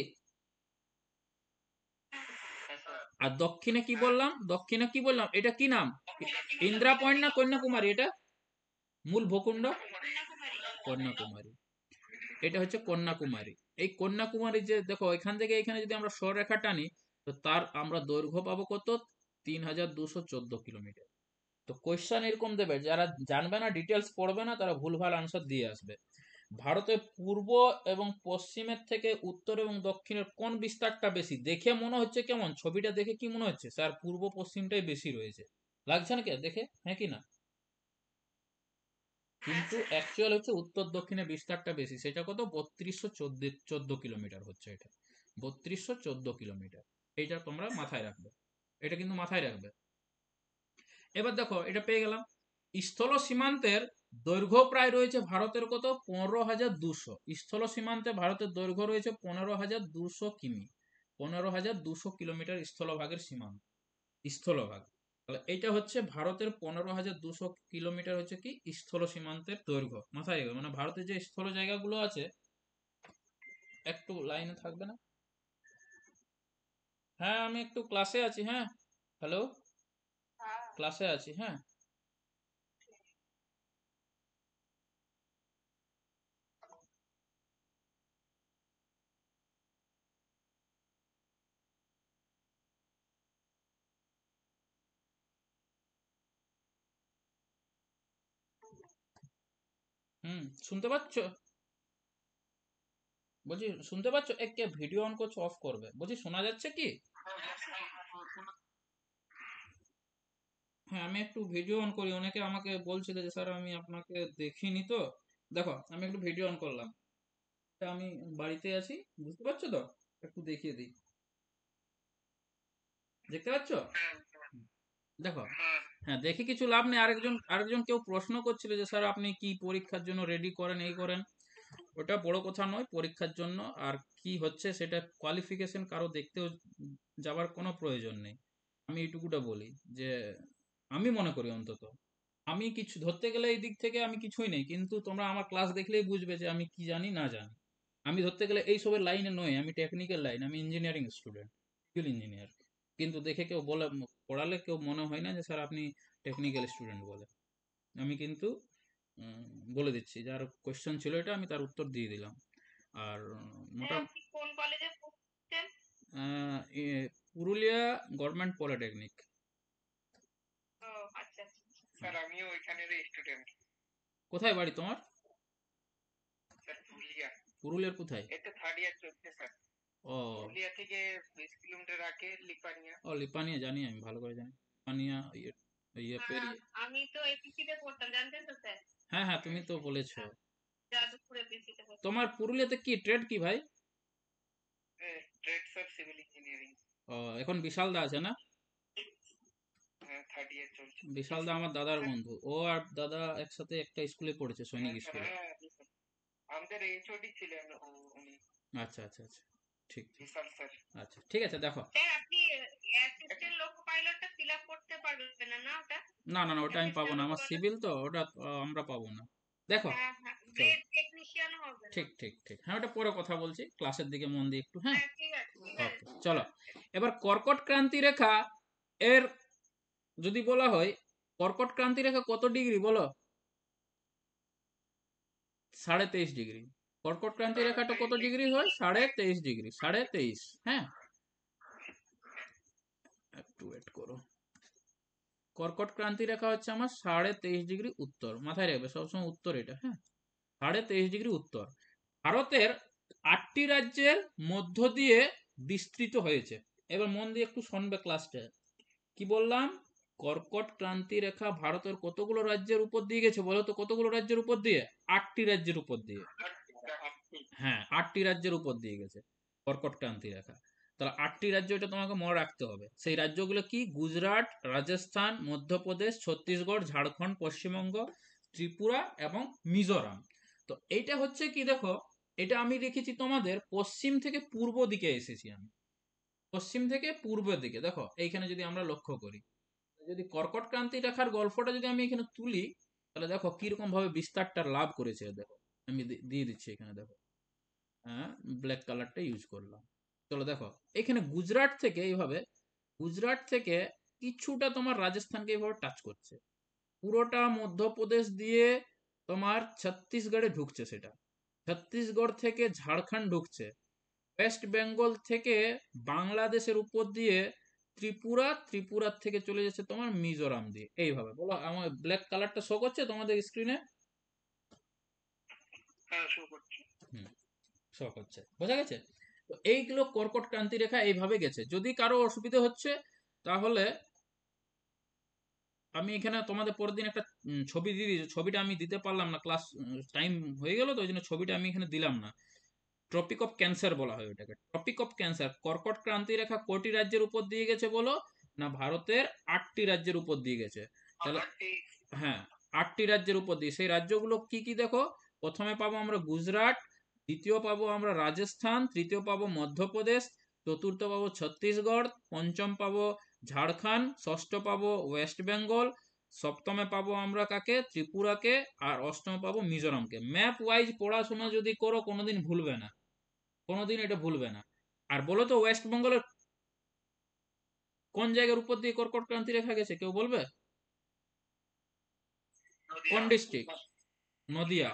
Speaker 1: আর দক্ষিণে কি বললাম? দক্ষিণে কি বললাম? এটা কি নাম? ইন্দ্রা পয়েন্ট না কন্যাকুমারী? এটা মূল ভূখণ্ড কন্যাকুমারী। এটা হচ্ছে কন্যাকুমারী। এই কন্যাকুমারী যে দেখো, এখান থেকে এখানে যদি আমরা সররেখা টানি, তো তার আমরা দৈর্ঘ্য পাবো কত? 3,214 কিলোমিটার। তো কোয়েশ্চেন এরকম দেবে, যারা জানবে না, ডিটেলস পড়বে না, তারা ভুলভাল আনসার দিয়ে আসবে। ভারতের পূর্ব এবং পশ্চিমের থেকে উত্তর এবং দক্ষিণের কোন বিস্তারটা বেশি? দেখে মনে হচ্ছে কেমন? ছবিটা দেখে কি মনে হচ্ছে? স্যার পূর্ব পশ্চিমটাই বেশি রয়েছে, লাগছে না কি দেখে? হ্যাঁ কি না? কিন্তু অ্যাকচুয়াল হচ্ছে উত্তর দক্ষিণে বিস্তারটা বেশি। সেটা কত? 3214 কিলোমিটার হচ্ছে এটা। 3214 কিলোমিটার। এইটা তোমরা মাথায় রাখবে, এটা কিন্তু মাথায় রাখবে। এবার দেখো, এটা পেয়ে গেলাম। স্থল সীমান্তের দৈর্ঘ্য প্রায় রয়েছে ভারতের কত? 15,200। স্থল সীমান্তে ভারতের দৈর্ঘ্য রয়েছে 15,200 কিমি, 15,200 কিলোমিটার স্থলভাগের সীমান্ত, স্থলভাগ। তাহলে এটা হচ্ছে ভারতের 15,200 কিলোমিটার হচ্ছে কি স্থল সীমান্তের দৈর্ঘ্য। মাথায় রাখবে, মানে ভারতের যে স্থল জায়গাগুলো আছে। একটু লাইনে থাকবে না? হ্যাঁ আমি একটু ক্লাসে আছি, হ্যাঁ। হ্যালো, ক্লাসে আছি, হ্যাঁ। শুনতে পাচ্ছ? বলছি শুনতে পাচ্ছ? কে ভিডিও অন করছো? অফ করবে। বলছি শোনা যাচ্ছে কি? হ্যাঁ আমি একটু ভিডিও অন করি। অনেকে আমাকে বলছিল যে স্যার আমি আপনাকে দেখিনি তো। দেখো আমি একটু ভিডিও অন করলাম। তা আমি বাড়িতে আছি, বুঝতে পারছো তো? একটু দেখিয়ে দিই, দেখতে পাচ্ছ? দেখো, হ্যাঁ দেখে কিছু লাভ নেই। আরেকজন কেউ প্রশ্ন করছিল যে স্যার আপনি কি পরীক্ষার জন্য রেডি করেন, এই করেন। ওটা বড় কথা নয় পরীক্ষার জন্য। আর কি হচ্ছে সেটা কোয়ালিফিকেশন কারো দেখতেও যাবার কোনো প্রয়োজন নেই। আমি এইটুকুটা বলি যে আমি মনে করি অন্তত, আমি কিছু ধরতে গেলে এই দিক থেকে আমি কিছুই নেই, কিন্তু তোমরা আমার ক্লাস দেখলেই বুঝবে যে আমি কি জানি না জানি। আমি ধরতে গেলে এই সবের লাইনে নয়, আমি টেকনিক্যাল লাইন, আমি ইঞ্জিনিয়ারিং স্টুডেন্ট, সিভিল ইঞ্জিনিয়ার। কিন্তু দেখে কেউ বলে, পড়ালে কেউ মনে হয় না যে স্যার আপনি টেকনিক্যাল স্টুডেন্ট বলে। আমি কিন্তু উম, বলে দিচ্ছি, যার কোয়েশ্চেন ছিল এটা আমি তার উত্তর দিয়ে দিলাম। আর মোটা
Speaker 4: কোন কলেজে পড়তেন?
Speaker 1: Purulia government polytechnic.
Speaker 3: স্যার আমিও ওইখানেরই স্টুডেন্ট।
Speaker 1: কোথায় বাড়ি তোমার?
Speaker 3: স্যার পুরুলিয়া।
Speaker 1: পুরুলিয়ার কোথায়?
Speaker 3: এটা থার্ড ইয়ার চলছে স্যার।
Speaker 1: ও
Speaker 3: পুরুলিয়া থেকে 20 কিলোমিটার আগে লিপানিয়া।
Speaker 1: ও লিপানিয়া জানি, আমি ভালো করে জানি লিপানিয়া ইয়ে ইয়ে পেরিয়ে।
Speaker 4: আমি তো এপিসি তে পড়তাম, জানতেন তো স্যার?
Speaker 1: হ্যাঁ হ্যাঁ, তুমি তো বলেছো।
Speaker 4: যাদবপুর এপিসি তে পড়তাম।
Speaker 1: তোমার পুরুলিয়াতে কি ট্রেড কি ভাই?
Speaker 3: Trade sir civil engineering.
Speaker 1: ও এখন বিশাল দা আছে না?
Speaker 3: হ্যাঁ থার্ড ইয়ার চলছে।
Speaker 1: বিশাল দা আমার দাদার বন্ধু, ও আর দাদা একসাথে একটা স্কুলে পড়েছে, সৈনিক স্কুলে।
Speaker 3: হ্যাঁ আমাদের এইচওডি ছিলেন উনি,
Speaker 1: আচ্ছা আচ্ছা আচ্ছা, ঠিক ঠিক।
Speaker 3: বিশাল স্যার।
Speaker 1: আচ্ছা ঠিক আছে, দেখো।
Speaker 4: স্যার আপনি অ্যাসিস্ট্যান্ট লোকো পাইলটটা ফিল আপ করতে পারবেন না, না ওটা?
Speaker 1: না না না, ওটা আমি পাবো না, আমার সিভিল তো, ওটা আমরা পাবো না। দেখো,
Speaker 4: হ্যাঁ হ্যাঁ,
Speaker 1: চলো।
Speaker 4: গ্রেড টেকনিশিয়ান হবে না।
Speaker 1: ঠিক ঠিক ঠিক, হ্যাঁ ওটা পরে কথা বলছি, ক্লাসের দিকে মন দিয়ে একটু। হ্যাঁ
Speaker 4: হ্যাঁ ঠিক আছে ঠিক আছে।
Speaker 1: ওকে, চলো। এবার কর্কট ক্রান্তি রেখা এর যদি বলা হয়, কর্কট ক্রান্তি রেখা কত ডিগ্রি বলো? 23.5 ডিগ্রি। কর্কট ক্রান্তি রেখাটা কত ডিগ্রি হয়? 23.5 ডিগ্রি, 23.5। হ্যাঁ, একটু ওয়েট করো। কর্কট ক্রান্তি রেখা হচ্ছে আমার 23.5 ডিগ্রি উত্তর, মাথায় রাখবে সবসময় উত্তর এটা। হ্যাঁ, 23.5 ডিগ্রি উত্তর। ভারতের 8টি রাজ্যের মধ্য দিয়ে বিস্তৃত হয়েছে। এবার মন দিয়ে একটু শুনবে ক্লাসটা। কি বললাম? কর্কট ক্রান্তি রেখা ভারতের কতগুলো রাজ্যের উপর দিয়ে গেছে বলো তো? কতগুলো রাজ্যের উপর দিয়ে? 8টি রাজ্যের উপর দিয়ে। হ্যাঁ, 8টি রাজ্যের উপর দিয়ে গেছে কর্কট ক্রান্তি রেখা। তাহলে 8টি রাজ্য, এটা তোমাকে মনে রাখতে হবে। সেই রাজ্যগুলো কি? গুজরাট, রাজস্থান, মধ্যপ্রদেশ, ছত্তিশগড়, ঝাড়খণ্ড, পশ্চিমবঙ্গ, ত্রিপুরা এবং মিজোরাম। তো এইটা হচ্ছে কি, দেখো এটা আমি রেখেছি তোমাদের পশ্চিম থেকে পূর্ব দিকে এসেছি আমি, পশ্চিম থেকে পূর্বের দিকে। দেখো এইখানে যদি আমরা লক্ষ্য করি, যদি কর্কট ক্রান্তি রেখার গল্পটা যদি আমি এখানে তুলি, তাহলে দেখো কিরকম ভাবে বিস্তারটা লাভ করেছে। দেখো আমি দিয়ে দিচ্ছি এখানে, দেখো হ্যাঁ, ব্ল্যাক কালারটা ইউজ করলাম। চলো দেখো, এখানে গুজরাট থেকে এইভাবে, গুজরাট থেকে কিছুটা তোমার রাজস্থানকে এইভাবে টাচ করছে, পুরোটা মধ্যপ্রদেশ দিয়ে তোমার ছত্তিশগড়ে ঢুকছে, সেটা ছত্তিশগড় থেকে ঝাড়খণ্ড ঢুকছে, ওয়েস্ট বেঙ্গল থেকে বাংলাদেশের উপর দিয়ে ত্রিপুরা, ত্রিপুরার থেকে চলে যাচ্ছে তোমার মিজোরাম দিয়ে। এইভাবে বলো, আমার ব্ল্যাক কালারটা শো করছে তোমাদের স্ক্রিনে?
Speaker 3: হ্যাঁ শো করছি।
Speaker 1: হুম, শো করছে, বোঝা গেছে? তো এইগুলো কর্কট ক্রান্তি রেখা এইভাবে গেছে। যদি কারো অসুবিধা হচ্ছে, তাহলে আমি এখানে তোমাদের পরের দিন একটা ছবি দিয়ে দিয়েছি, ছবিটা আমি দিতে পারলাম না, ক্লাস টাইম হয়ে গেল তো, ওই জন্য ছবিটা আমি এখানে দিলাম না। ট্রপিক অফ ক্যান্সার বলা হয় ওটাকে, ট্রপিক অফ ক্যান্সার। কর্কট ক্রান্তি রেখা কয়টি রাজ্যের উপর দিয়ে গেছে বলো? না, ভারতের 8টি রাজ্যের উপর দিয়ে গেছে। তাহলে হ্যাঁ, 8টি রাজ্যের উপর দিয়ে। সেই রাজ্যগুলো কি কি দেখো? প্রথমে পাবো আমরা গুজরাট, দ্বিতীয় পাবো আমরা রাজস্থান, তৃতীয় পাবো মধ্যপ্রদেশ, চতুর্থ পাবো ছত্তিশগড়, পঞ্চম পাবো ঝাড়খণ্ড, ষষ্ঠ পাবো ওয়েস্ট বেঙ্গল, সপ্তমে পাবো আমরা কাকে? ত্রিপুরাকে, আর অষ্টমে পাবো মিজোরামকে। ম্যাপ ওয়াইজ পড়াশোনা যদি করো, কোনোদিন ভুলবে না, কোনোদিন এটা ভুলবে না। আর বলো তো, ওয়েস্ট বেঙ্গলের কোন জায়গার উপর দিয়ে কর্কট ক্রান্তি রেখা গেছে, কেউ বলবে? কোন ডিস্ট্রিক্ট? নদিয়া,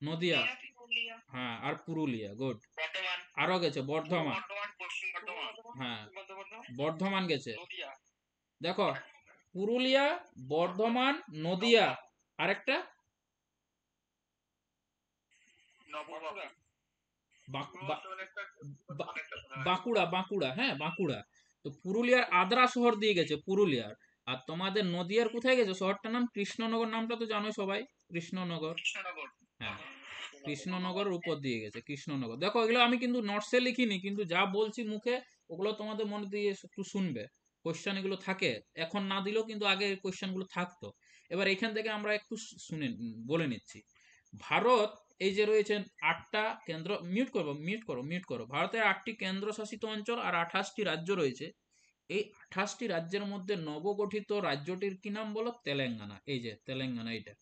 Speaker 1: নদিয়া।
Speaker 4: পুরুলিয়া।
Speaker 1: হ্যাঁ, আর পুরুলিয়া, গুড।
Speaker 3: বর্ধমান।
Speaker 1: আরো গেছে বর্ধমান।
Speaker 3: বর্ধমান, পশ্চিম বর্ধমান।
Speaker 1: হ্যাঁ,
Speaker 3: বর্ধমান,
Speaker 1: বর্ধমান গেছে।
Speaker 3: নদিয়া।
Speaker 1: দেখো, পুরুলিয়া, বর্ধমান, নদিয়া, আরেকটা
Speaker 3: নববাঁকুড়া।
Speaker 1: বাঁকুড়া, বাঁকুড়া, হ্যাঁ বাঁকুড়া। তো পুরুলিয়ার আদ্রা শহর দিয়ে গেছে, পুরুলিয়ার। আর তোমাদের নদিয়ার কোথায় গেছে? শহরটার নাম কৃষ্ণনগর, নামটা তো জানোই সবাই, কৃষ্ণনগর।
Speaker 3: কৃষ্ণনগর।
Speaker 1: হ্যাঁ, কৃষ্ণনগরের উপর দিয়ে গেছে, কৃষ্ণনগর। দেখো এগুলো আমি কিন্তু নোটসে লিখিনি, কিন্তু যা বলছি মুখে, ওগুলো তোমাদের মনে দিয়ে একটু শুনবে। কোশ্চেন এগুলো থাকে, এখন না দিলেও কিন্তু আগে কোশ্চেন গুলো থাকতো। এবার এখান থেকে আমরা একটু শুনে বলে নিচ্ছি। ভারত, এই যে রয়েছে 8টা কেন্দ্র, মিউট করবো, মিউট করো, মিউট করো। ভারতের 8টি কেন্দ্রশাসিত অঞ্চল আর 28টি রাজ্য রয়েছে। এই 28টি রাজ্যের মধ্যে নবগঠিত রাজ্যটির কি নাম বলো? তেলেঙ্গানা। এই যে তেলেঙ্গানা, এইটা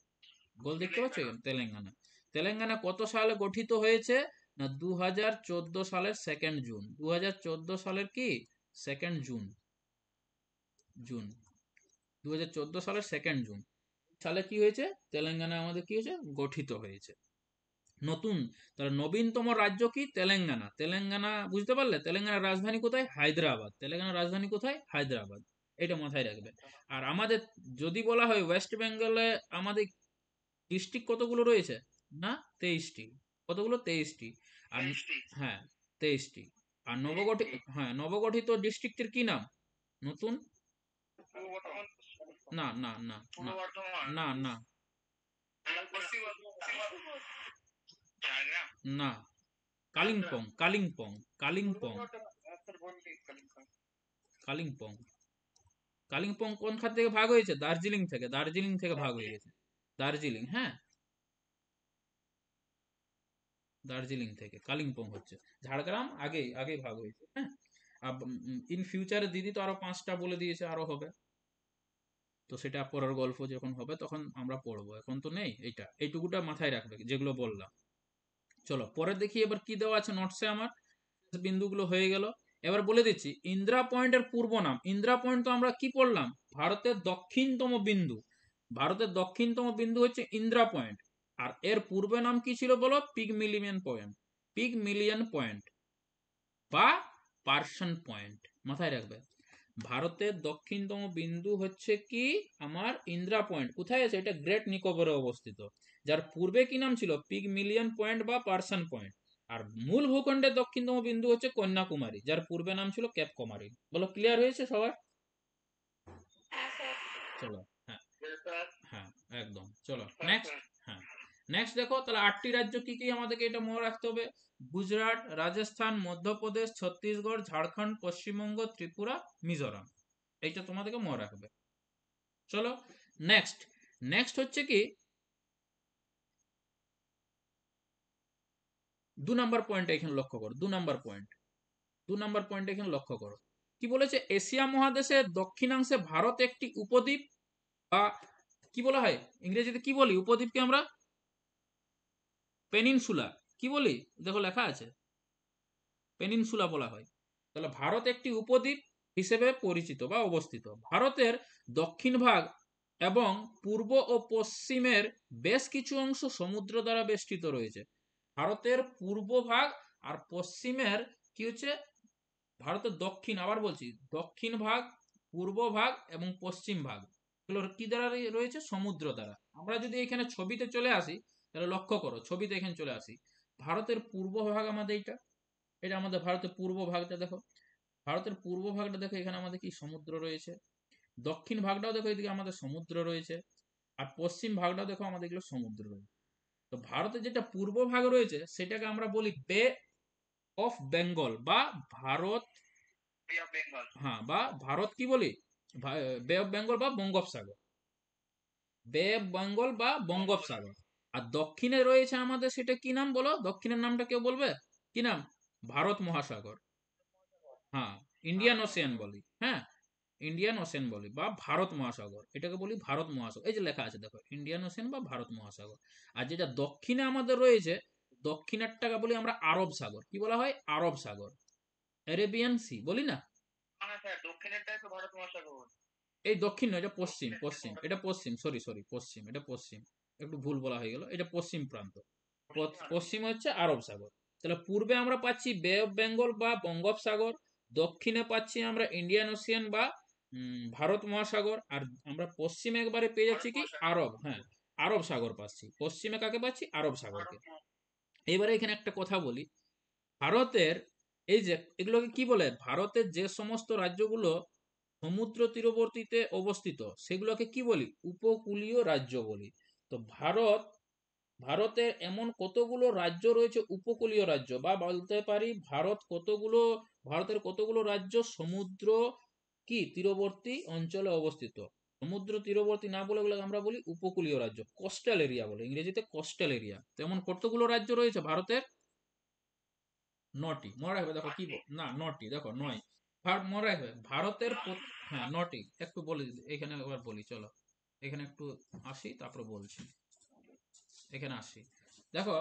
Speaker 1: গোল দেখতে পাচ্ছ, তেলেঙ্গানা। তেলেঙ্গানা কত সালে গঠিত হয়েছে? না, 2014 সালের 2 জুন। 2014 সালের কি 2 জুন, জুন 2014 সালের 2 জুন সালে কি হয়েছে? তেলেঙ্গানা আমাদের কি হয়েছে? গঠিত হয়েছে। নতুন, তাহলে নবীনতম রাজ্য কি? তেলেঙ্গানা। তেলেঙ্গানা বুঝতে পারলে? তেলেঙ্গানার রাজধানী কোথায়? হায়দ্রাবাদ। তেলেঙ্গানার রাজধানী কোথায়? হায়দ্রাবাদ। এটা মাথায় রাখবে। আর আমাদের যদি বলা হয় ওয়েস্ট বেঙ্গলে আমাদের ডিস্ট্রিক্ট কতগুলো রয়েছে, না 23টি। কতগুলো? 23টি। আর হ্যাঁ 23টি। আর নবগঠিত, হ্যাঁ নবগঠিত ডিস্ট্রিক্টের কি নাম নতুন?
Speaker 3: পূর্ব বর্ধমান,
Speaker 1: না না না
Speaker 3: পূর্ব
Speaker 1: না
Speaker 3: বর্ধমান,
Speaker 1: না না
Speaker 3: পশ্চিম বর্ধমান, ঝাড়গ্রাম,
Speaker 1: না কালিম্পং কালিম্পং কালিম্পং কালিম্পং কালিম্পং কোন খাত থেকে ভাগ হয়েছে? দার্জিলিং থেকে, দার্জিলিং থেকে ভাগ হয়ে গেছে। দার্জিলিং, হ্যাঁ দার্জিলিং থেকে কালিম্পং হচ্ছে। ঝাড়গ্রাম আগেই আগেই ভাগ হয়েছে, হ্যাঁ। আর ইন ফিউচারে দিদি তো আরো 5টা বলে দিয়েছে, আরো হবে। তো সেটা পরের গল্প যখন হবে তখন আমরা পড়বো, এখন তো নেই। এইটুকুটা মাথায় রাখবে যেগুলো বললাম। চলো পরে দেখি এবার কি দেওয়া আছে নোটসে আমার। বিন্দুগুলো হয়ে গেল। এবার বলে দিচ্ছি ইন্দিরা পয়েন্টের পূর্ব নাম। ইন্দিরা পয়েন্ট তো আমরা কি পড়লাম? ভারতের দক্ষিণতম বিন্দু। ভারতের দক্ষিণতম বিন্দু হচ্ছে ইন্দিরা পয়েন্ট। আর এর পূর্বে নাম কি ছিল বলো? পিগমিলিয়ন পয়েন্ট। পিগমিলিয়ন পয়েন্ট বা পার্সন পয়েন্ট, মাথায় রাখবে। ভারতের দক্ষিণতম বিন্দু হচ্ছে কি আমার ইন্দিরা পয়েন্ট। কোথায় আছে? এটা গ্রেট নিকোবরে অবস্থিত। যার পূর্বে কি নাম ছিল? পিগমিলিয়ন পয়েন্ট বা পার্সন পয়েন্ট। আর মূল ভূখণ্ডের দক্ষিণতম বিন্দু হচ্ছে কন্যাকুমারী, যার পূর্বে নাম ছিল ক্যাপ কমারি। বলো ক্লিয়ার হয়েছে সবার?
Speaker 4: হ্যাঁ স্যার।
Speaker 1: চলো, হ্যাঁ হ্যাঁ একদম। চলো নেক্সট। হ্যাঁ নেক্সট দেখো তাহলে 8টি রাজ্য কি কি আমাদেরকে এটা মনে রাখতে হবে। গুজরাট, রাজস্থান, মধ্যপ্রদেশ, ছত্তিশগড়, ঝাড়খণ্ড, পশ্চিমবঙ্গ, ত্রিপুরা, মিজোরাম। এইটা তোমাদেরকে মনে রাখবে। চলো নেক্সট। নেক্সট হচ্ছে কি 2 নাম্বার পয়েন্ট এখানে লক্ষ্য করো। 2 নাম্বার পয়েন্ট, 2 নাম্বার পয়েন্ট এখানে লক্ষ্য করো। কি বলেছে? এশিয়া মহাদেশের দক্ষিণাংশে ভারত একটি উপদ্বীপ, বা কি বলা হয় ইংরেজিতে কি বলি উপদ্বীপকে আমরা? পেনিনসুলা। কি বলি? দেখো লেখা আছে পেনিনসুলা বলা হয়। তাহলে ভারত একটি উপদ্বীপ হিসেবে পরিচিত বা অবস্থিত। ভারতের দক্ষিণ ভাগ এবং পূর্ব ও পশ্চিমের বেশ কিছু অংশ সমুদ্র দ্বারা বেষ্টিত রয়েছে। ভারতের পূর্ব ভাগ আর পশ্চিমের কি হচ্ছে? ভারতের দক্ষিণ, আবার বলছি দক্ষিণ ভাগ, পূর্ব ভাগ এবং পশ্চিম ভাগ এগুলো কি দ্বারা রয়েছে? সমুদ্র দ্বারা। আমরা যদি এখানে ছবিতে চলে আসি তাহলে লক্ষ্য করো, ছবিতে এখানে চলে আসি। ভারতের পূর্ব ভাগ আমাদের এটা, এটা আমাদের ভারতের পূর্ব ভাগটা দেখো। ভারতের পূর্ব ভাগটা দেখো, এখানে আমাদের কি সমুদ্র রয়েছে। দক্ষিণ ভাগটাও দেখো, এদিকে আমাদের সমুদ্র রয়েছে। আর পশ্চিম ভাগটাও দেখো, আমাদের এগুলো সমুদ্র রয়েছে। তো ভারতের যেটা পূর্ব ভাগ রয়েছে সেটাকে আমরা বলি বে অফ বেঙ্গল বা ভারত,
Speaker 3: বেঙ্গল,
Speaker 1: হ্যাঁ বা ভারত কি বলি? বে অফ বেঙ্গল বা বঙ্গোপসাগর। বে অফ বেঙ্গল বা বঙ্গোপসাগর। আর দক্ষিণে রয়েছে আমাদের সেটা কি নাম বলো? দক্ষিণের নামটা কেউ বলবে? কি নাম? ভারত মহাসাগর। হ্যাঁ ইন্ডিয়ান ওশিয়ান বলি, হ্যাঁ ইন্ডিয়ান ওশিয়ান বলি বা ভারত মহাসাগর, এটাকে বলি ভারত মহাসাগর। এই যে লেখা আছে দেখো, ইন্ডিয়ান ওশিয়ান বা ভারত মহাসাগর। আর যেটা দক্ষিণে আমাদের রয়েছে, দক্ষিণেরটাকে বলি আমরা আরব সাগর। কি বলা হয়? আরব সাগর, অ্যারেবিয়ান সি বলি না।
Speaker 3: না স্যার দক্ষিণেরটাই তো ভারত মহাসাগর।
Speaker 1: এই দক্ষিণ নয়, এটা পশ্চিম। পশ্চিম এটা পশ্চিম, সরি সরি পশ্চিম, এটা পশ্চিম। একটু ভুল বলা হয়ে গেল, এটা পশ্চিম প্রান্ত। পশ্চিমে হচ্ছে আরব সাগর। তাহলে পূর্বে আমরা পাচ্ছি বে অফ বেঙ্গল বা বঙ্গোপসাগর, দক্ষিণে পাচ্ছি আমরা ইন্ডিয়ান ওশিয়ান বা ভারত মহাসাগর, আর আমরা পশ্চিমে একবারে পেয়ে যাচ্ছি কি আরব, হ্যাঁ আরব সাগর পাচ্ছি। পশ্চিমে কাকে পাচ্ছি? আরব সাগরকে। এবারে এখানে একটা কথা বলি, ভারতের এই যে এগুলোকে কি বলে? ভারতের যে সমস্ত রাজ্যগুলো সমুদ্র তীরবর্তীতে অবস্থিত সেগুলোকে কি বলি? উপকূলীয় রাজ্য বলি। তো ভারতের এমন কতগুলো রাজ্য রয়েছে উপকূলীয় রাজ্য, বা বলতে পারি ভারতের কতগুলো রাজ্য সমুদ্র কি তীরবর্তী অঞ্চলে অবস্থিত। সমুদ্র তীরবর্তী না বলে ওগুলোকে আমরা বলি উপকূলীয় রাজ্য, কোস্টাল এরিয়া বলে ইংরেজিতে, কোস্টাল এরিয়া। তেমন কতগুলো রাজ্য রয়েছে ভারতের? 9টি। মনে রাখবে দেখো কি না 9টি, দেখো 9। মনে রাখবে ভারতের হ্যাঁ 9টি। একটু বলে এখানে এবার বলি, চলো এখানে একটু আসি তারপর বলছি। এখানে আসি দেখো,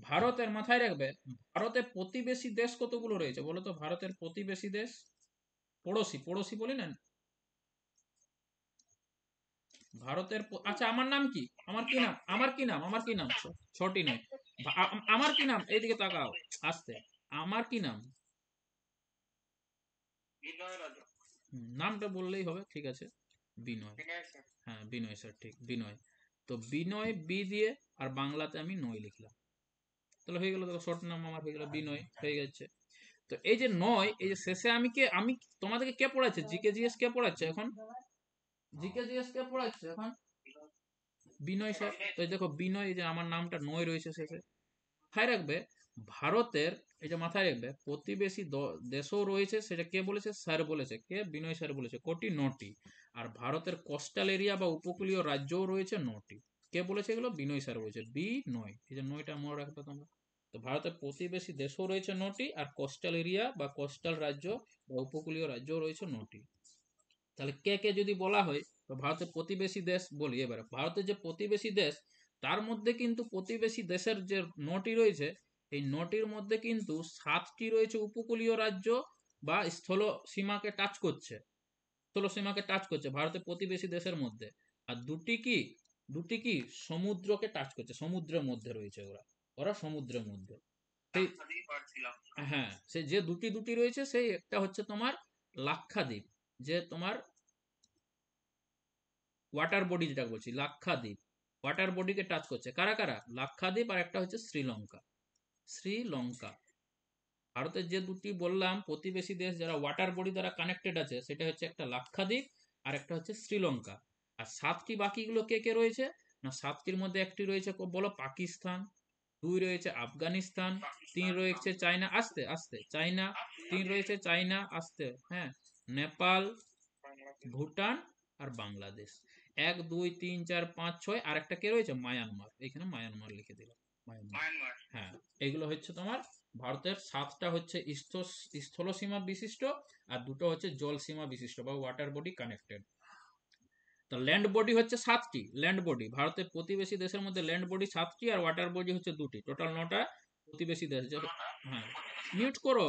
Speaker 1: ভারতের মাথায় রাখবে ভারতের প্রতিবেশী দেশ কতগুলো রয়েছে বলো তো? ভারতের প্রতিবেশী দেশ, পড়োশি, পড়োশি বলি না ভারতের আচ্ছা আমার নাম কি? আমার কি নাম? আমার কি নাম? আমার কি নাম? ছোটি নয়। আমার কি নাম? এইদিকে তাকাও আসতে। আমার কি নাম?
Speaker 3: বিনয় রাজা।
Speaker 1: নামটা বললেই হবে, ঠিক আছে। বিনয়।
Speaker 3: বিনয় স্যার।
Speaker 1: হ্যাঁ বিনয় স্যার, ঠিক বিনয়। তো বিনয় বি দিয়ে আর বাংলাতে আমি নয় লিখলাম, তাহলে হয়ে গেল, দেখো শর্ট নাম আমার হয়ে গেল বিনয়, হয়ে গেছে। তো এই যে নয়, এই যে শেষে আমি তোমাদেরকে কে পড়াচ্ছে, জিকে জিএস কে পড়াচ্ছে এখন, জিকে জিএস কে পড়াচ্ছে এখন, বিনয় স্যার। তো এই দেখো বিনয়, এই যে আমার নামটা নয় রয়েছে শেষে। মাথায় রাখবে ভারতের, এই যে মাথায় রাখবে প্রতিবেশী দেশও রয়েছে, সেটা কে বলেছে, স্যার বলেছে, কে, বিনয় স্যার বলেছে, কোটি, নটি। আর ভারতের কোস্টাল এরিয়া বা উপকূলীয় রাজ্যও রয়েছে নটি। কে বলেছে এগুলো, বিনয় স্যার বলেছে, বি নয়, এই যে নয়টা মনে রাখবে তোমরা। তো ভারতের প্রতিবেশী দেশও রয়েছে নটি, আর কোস্টাল এরিয়া বা কোস্টাল রাজ্য বা উপকূলীয় রাজ্যও রয়েছে নটি। তাহলে কে কে যদি বলা হয়, তো ভারতের প্রতিবেশী দেশ বলি। এবারে ভারতের যে প্রতিবেশী দেশ, তার মধ্যে কিন্তু প্রতিবেশী দেশের যে নটি রয়েছে, এই নটির মধ্যে কিন্তু 7টি রয়েছে উপকূলীয় রাজ্য বা স্থল সীমাকে টাচ করছে, স্থল সীমাকে টাচ করছে ভারতের প্রতিবেশী দেশের মধ্যে। আর দুটি কি সমুদ্রকে টাচ করছে, সমুদ্রের মধ্যে রয়েছে ওরা, ওরা সমুদ্রের মধ্যে। সেই, হ্যাঁ, সে যে দুটি দুটি রয়েছে, সেই একটা হচ্ছে তোমার লাক্ষাদ্বীপ, যে তোমার ওয়াটার বডি, যেটা বলছি লাক্ষাদ্বীপ, ওয়াটার বডিকে টাচ করছে। কারা কারা, লাক্ষাদ্বীপ আর একটা হচ্ছে শ্রীলঙ্কা, শ্রীলঙ্কা। ভারতের যে দুটি বললাম প্রতিবেশী দেশ যারা ওয়াটার বডি দ্বারা কানেক্টেড আছে, সেটা হচ্ছে একটা লাক্ষাদ্বীপ আর একটা হচ্ছে শ্রীলঙ্কা। আর 7টি বাকিগুলো কে কে রয়েছে, না 7টির মধ্যে একটি রয়েছে বলো পাকিস্তান, 2 রয়েছে আফগানিস্তান, 3 রয়েছে চায়না, আস্তে আস্তে চায়না, 3 রয়েছে চায়না, আস্তে, হ্যাঁ, নেপাল, ভুটান আর বাংলাদেশ। 1 2 3 4 5 6, আর একটা কে রয়েছে, মায়ানমার, এখানে মায়ানমার লিখে দিলাম, মায়ানমার। হ্যাঁ, এগুলো হচ্ছে তোমার ভারতের 7টা হচ্ছে স্থল সীমা বিশিষ্ট, আর দুটো হচ্ছে জল সীমা বিশিষ্ট বা ওয়াটার বডি কানেক্টেড। তো ল্যান্ড বডি হচ্ছে 7টি, ল্যান্ড বডি ভারতের প্রতিবেশী দেশের মধ্যে ল্যান্ড বডি 7টি, আর ওয়াটার বডি হচ্ছে 2টি, টোটাল 9টা প্রতিবেশী দেশ। হ্যাঁ, মিউট করো,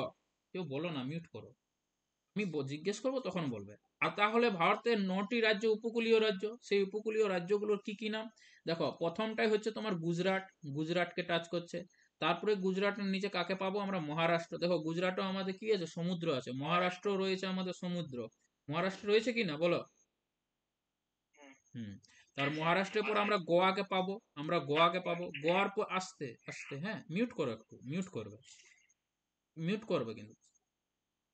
Speaker 1: কেউ বলো না, মিউট করো, আমি জিজ্ঞেস করবো তখন বলবে। আর তাহলে ভারতের 9টি রাজ্য উপকূলীয় রাজ্য, সেই উপকূলীয় রাজ্যগুলোর কি কি নাম, দেখো প্রথমটাই হচ্ছে তোমার গুজরাট, গুজরাটকে টাচ করছে। তারপরে গুজরাটের নিচে কাকে পাবো আমরা, মহারাষ্ট্র। দেখো গুজরাটও আমাদের কি আছে, সমুদ্র আছে। মহারাষ্ট্র রয়েছে আমাদের সমুদ্র, মহারাষ্ট্র রয়েছে কি না বলো। হুম। তার মহারাষ্ট্রের পর আমরা গোয়াকে পাবো, আমরা গোয়াকে পাবো, গোয়ার পর আস্তে আস্তে, হ্যাঁ মিউট করো, একটু মিউট করবে, মিউট করবে কিন্তু।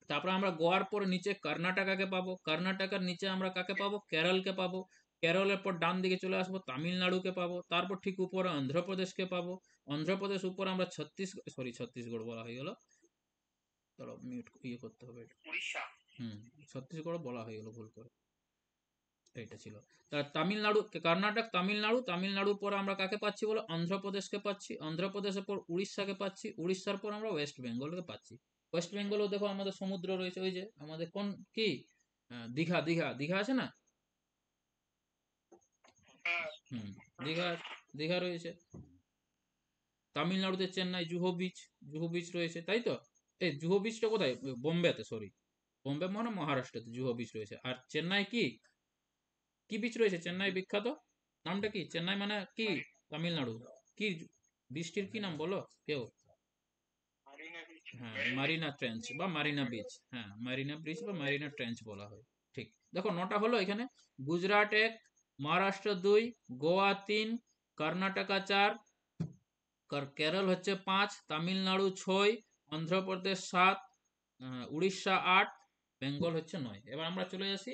Speaker 1: তারপর আমরা গোয়ার পর নিচে কর্ণাটকাকে পাবো, কর্ণাটকার নিচে আমরা কাকে পাবো, কেরলকে পাবো। কেরলের পর ডান দিকে চলে আসবো, তামিলনাড়ুকে পাবো। তারপর ঠিক উপরে অন্ধ্রপ্রদেশকে পাবো। অন্ধ্রপ্রদেশ উপর আমরা ছত্তিশগড় বলা হয়ে গেল, চলো মিউট ইয়ে করতে হবে এটা।
Speaker 3: উড়িষ্যা।
Speaker 1: ছত্তিশগড় বলা হয়ে গেল ভুল করে, এইটা ছিল। তাহলে তামিলনাড়ু, কর্ণাটক, তামিলনাড়ু, তামিলনাড়ুর পর আমরা কাকে পাচ্ছি বলো, অন্ধ্রপ্রদেশকে পাচ্ছি। অন্ধ্রপ্রদেশের পর উড়িষ্যাকে পাচ্ছি, উড়িষ্যার পর আমরা ওয়েস্ট বেঙ্গলকে পাচ্ছি। ওয়েস্ট বেঙ্গলেও দেখো আমাদের সমুদ্র রয়েছে, ওই যে আমাদের কোন কি, দীঘা, দীঘা, দীঘা আছে না, হুম, দীঘা, দীঘা রয়েছে। তামিলনাড়ুতে চেন্নাই, জুহু বিচ, জুহু বিচ রয়েছে, তাই তো। এই জুহু বিচটা কোথায়, বোম্বেতে, সরি, বোম্বে মানে মহারাষ্ট্রতে জুহু বিচ রয়েছে। আর চেন্নাই কি, কি বিচ রয়েছে চেন্নাই বিখ্যাত, নামটা কি, চেন্নাই মানে কি, তামিলনাড়ু, কি বৃষ্টির কি নাম বলো কেউ, হ্যাঁ মারিনা ট্রেঞ্চ বা মারিনা বিচ, হ্যাঁ মারিনা ব্রিজ বা মারিনা ট্রেঞ্চ বলা হয়। ঠিক, দেখো 9টা হলো এখানে। গুজরাট 1, মহারাষ্ট্র 2, গোয়া 3, কর্ণাটকা 4, কেরল হচ্ছে 5, তামিলনাড়ু 6, অন্ধ্রপ্রদেশ 7, উড়িষ্যা 8, বেঙ্গল হচ্ছে 9। এবার আমরা চলে আসি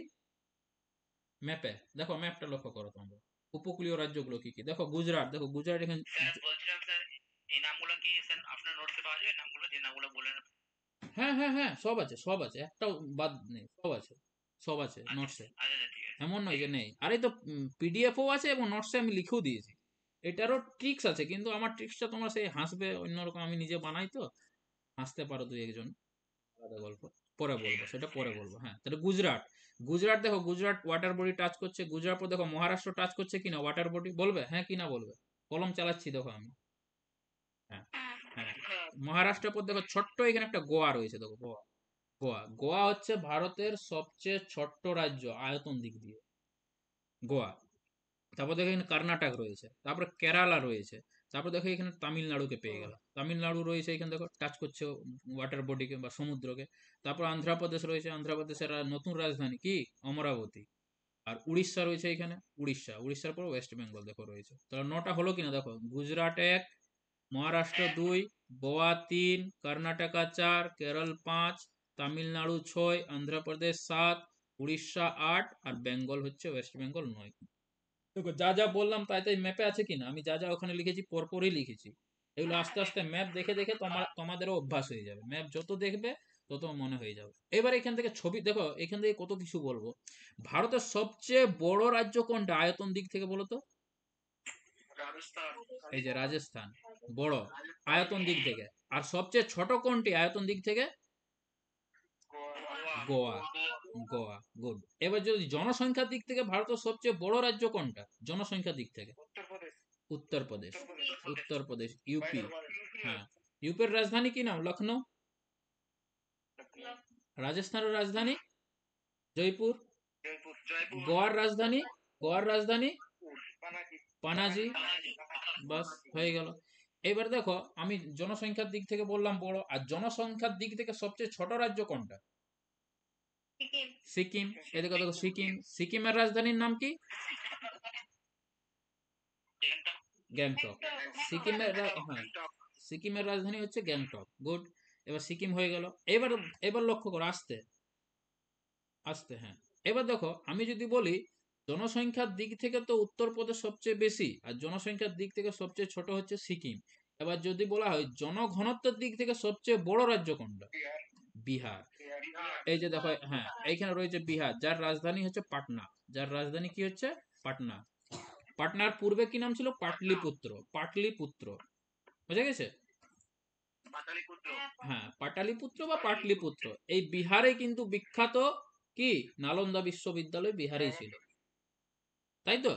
Speaker 1: ম্যাপে, দেখো ম্যাপটা লক্ষ্য করো তোমরা, উপকূলীয় রাজ্যগুলো কি কি, দেখো গুজরাট, দেখো গুজরাট এখানে,
Speaker 3: বলছিলাম স্যার, এই নামগুলো কি স্যার আপনার নোটসে পাওয়া যাবে, নামগুলো যে নামগুলো বললেন?
Speaker 1: হ্যাঁ হ্যাঁ হ্যাঁ, সব আছে, সব আছে, একটাও বাদ নেই, সব আছে, সব আছে নোটসে।
Speaker 3: আচ্ছা আচ্ছা, ঠিক আছে।
Speaker 1: এমন নয় যে নেই, আরে তো পিডিএফও আছে এবং নোটসে আমি লিখেও দিয়েছি। এটারও ট্রিক্স আছে, কিন্তু আমার ট্রিক্সটা তোমরা সেই হাসবে অন্যরকম, আমি নিজে বানাই তো, হাসতে পারো 2 1 জন, আলাদা গল্প, পরে বলবো, সেটা পরে বলবো। হ্যাঁ, তাহলে গুজরাট, গুজরাট দেখো, গুজরাট ওয়াটার বডি টাচ করছে। গুজরাট পর দেখো মহারাষ্ট্র টাচ করছে কিনা ওয়াটার বডি, বলবে হ্যাঁ কিনা বলবে, কলম চালাচ্ছি দেখো আমি, হ্যাঁ হ্যাঁ। মহারাষ্ট্রের পর দেখো ছোট্ট এখানে একটা গোয়া রয়েছে, দেখো গোয়া, গোয়া, গোয়া হচ্ছে ভারতের সবচেয়ে ছোট্ট রাজ্য আয়তন দিক দিয়ে, গোয়া। তারপর দেখো এখানে কর্ণাটক রয়েছে, তারপরে কেরালা রয়েছে, তারপর দেখো এখানে তামিলনাড়ুকে পেয়ে গেল, তামিলনাড়ু রয়েছে এখানে দেখো টাচ করছে ওয়াটার বডিকে বা সমুদ্রকে। তারপর আন্ধ্রপ্রদেশ রয়েছে, আন্ধ্রপ্রদেশের নতুন রাজধানী কি অমরাবতী। আর উড়িষ্যা রয়েছে এখানে, উড়িষ্যার পর ওয়েস্ট বেঙ্গল দেখো রয়েছে। তাহলে 9টা হলো কিনা দেখো, গুজরাট 1, মহারাষ্ট্র 2, গোয়া 3, কর্ণাটকা 4, কেরল 5, তামিলনাড়ু 6, অন্ধ্রপ্রদেশ 7, উড়িষ্যা 8, আর বেঙ্গল হচ্ছে ওয়েস্ট বেঙ্গল 9। দেখো যা যা বললাম তাই তাই ম্যাপে আছে কিনা, আমি যা যা ওখানে লিখেছি পরপরই লিখেছি। এগুলো আস্তে আস্তে ম্যাপ দেখে দেখে তোমাদেরও অভ্যাস হয়ে যাবে, ম্যাপ যত দেখবে তত মনে হয়ে যাবে। এবার এখান থেকে ছবি দেখো, এখান থেকে কত কিছু বলবো। ভারতের সবচেয়ে বড় রাজ্য কোনটা আয়তন দিক থেকে বলো তো?
Speaker 3: রাজস্থান।
Speaker 1: এই যে রাজস্থান বড় আয়তন দিক থেকে। আর সবচেয়ে ছোট কোনটি আয়তন দিক থেকে? গোয়া। গোয়া, গুড। এবার যদি জনসংখ্যার দিক থেকে ভারতের সবচেয়ে বড় রাজ্য কোনটা জনসংখ্যার দিক থেকে?
Speaker 3: উত্তরপ্রদেশ।
Speaker 1: উত্তরপ্রদেশ।
Speaker 3: উত্তরপ্রদেশ।
Speaker 1: উত্তরপ্রদেশ, ইউপি। হ্যাঁ, ইউপির রাজধানী কি নাম? লখনৌ। রাজস্থানের রাজধানী জয়পুর।
Speaker 3: জয়পুর। জয়পুর।
Speaker 1: গোয়ার রাজধানী, গোয়ার রাজধানী
Speaker 3: পানাজি।
Speaker 1: পানাজি। বাস হয়ে গেল। এবার দেখো আমি জনসংখ্যার দিক থেকে বললাম বড়, আর জনসংখ্যার দিক থেকে সবচেয়ে ছোট রাজ্য কোনটা?
Speaker 4: সিকিম।
Speaker 1: সিকিম। এদিকে দেখো সিকিম, সিকিমের রাজধানীর নাম কি? গ্যাংটক। সিকিমের হ্যাঁ, সিকিমের রাজধানী হচ্ছে গ্যাংটক, গুড। এবার সিকিম হয়ে গেল। এবার এবার লক্ষ্য করো, আস্তে আস্তে, হ্যাঁ। এবার দেখো আমি যদি বলি জনসংখ্যার দিক থেকে তো উত্তরপ্রদেশ সবচেয়ে বেশি, আর জনসংখ্যার দিক থেকে সবচেয়ে ছোট হচ্ছে সিকিম। এবার যদি বলা হয় জনঘনত্বের দিক থেকে সবচেয়ে বড় রাজ্য কোনটা? বিহার। এই যে দেখো, হ্যাঁ এইখানে রয়েছে বিহার, যার রাজধানী হচ্ছে পাটনা। যার রাজধানী কি হচ্ছে? পাটনা। পাটনার পূর্বে কি নাম ছিল? পাটলিপুত্র। পাটলিপুত্র, বুঝা গেছে?
Speaker 3: পাটালিপুত্র।
Speaker 1: হ্যাঁ, পাটালিপুত্র বা পাটলিপুত্র। এই বিহারে কিন্তু বিখ্যাত কি নালন্দা বিশ্ববিদ্যালয় বিহারেই ছিল, তাই তো?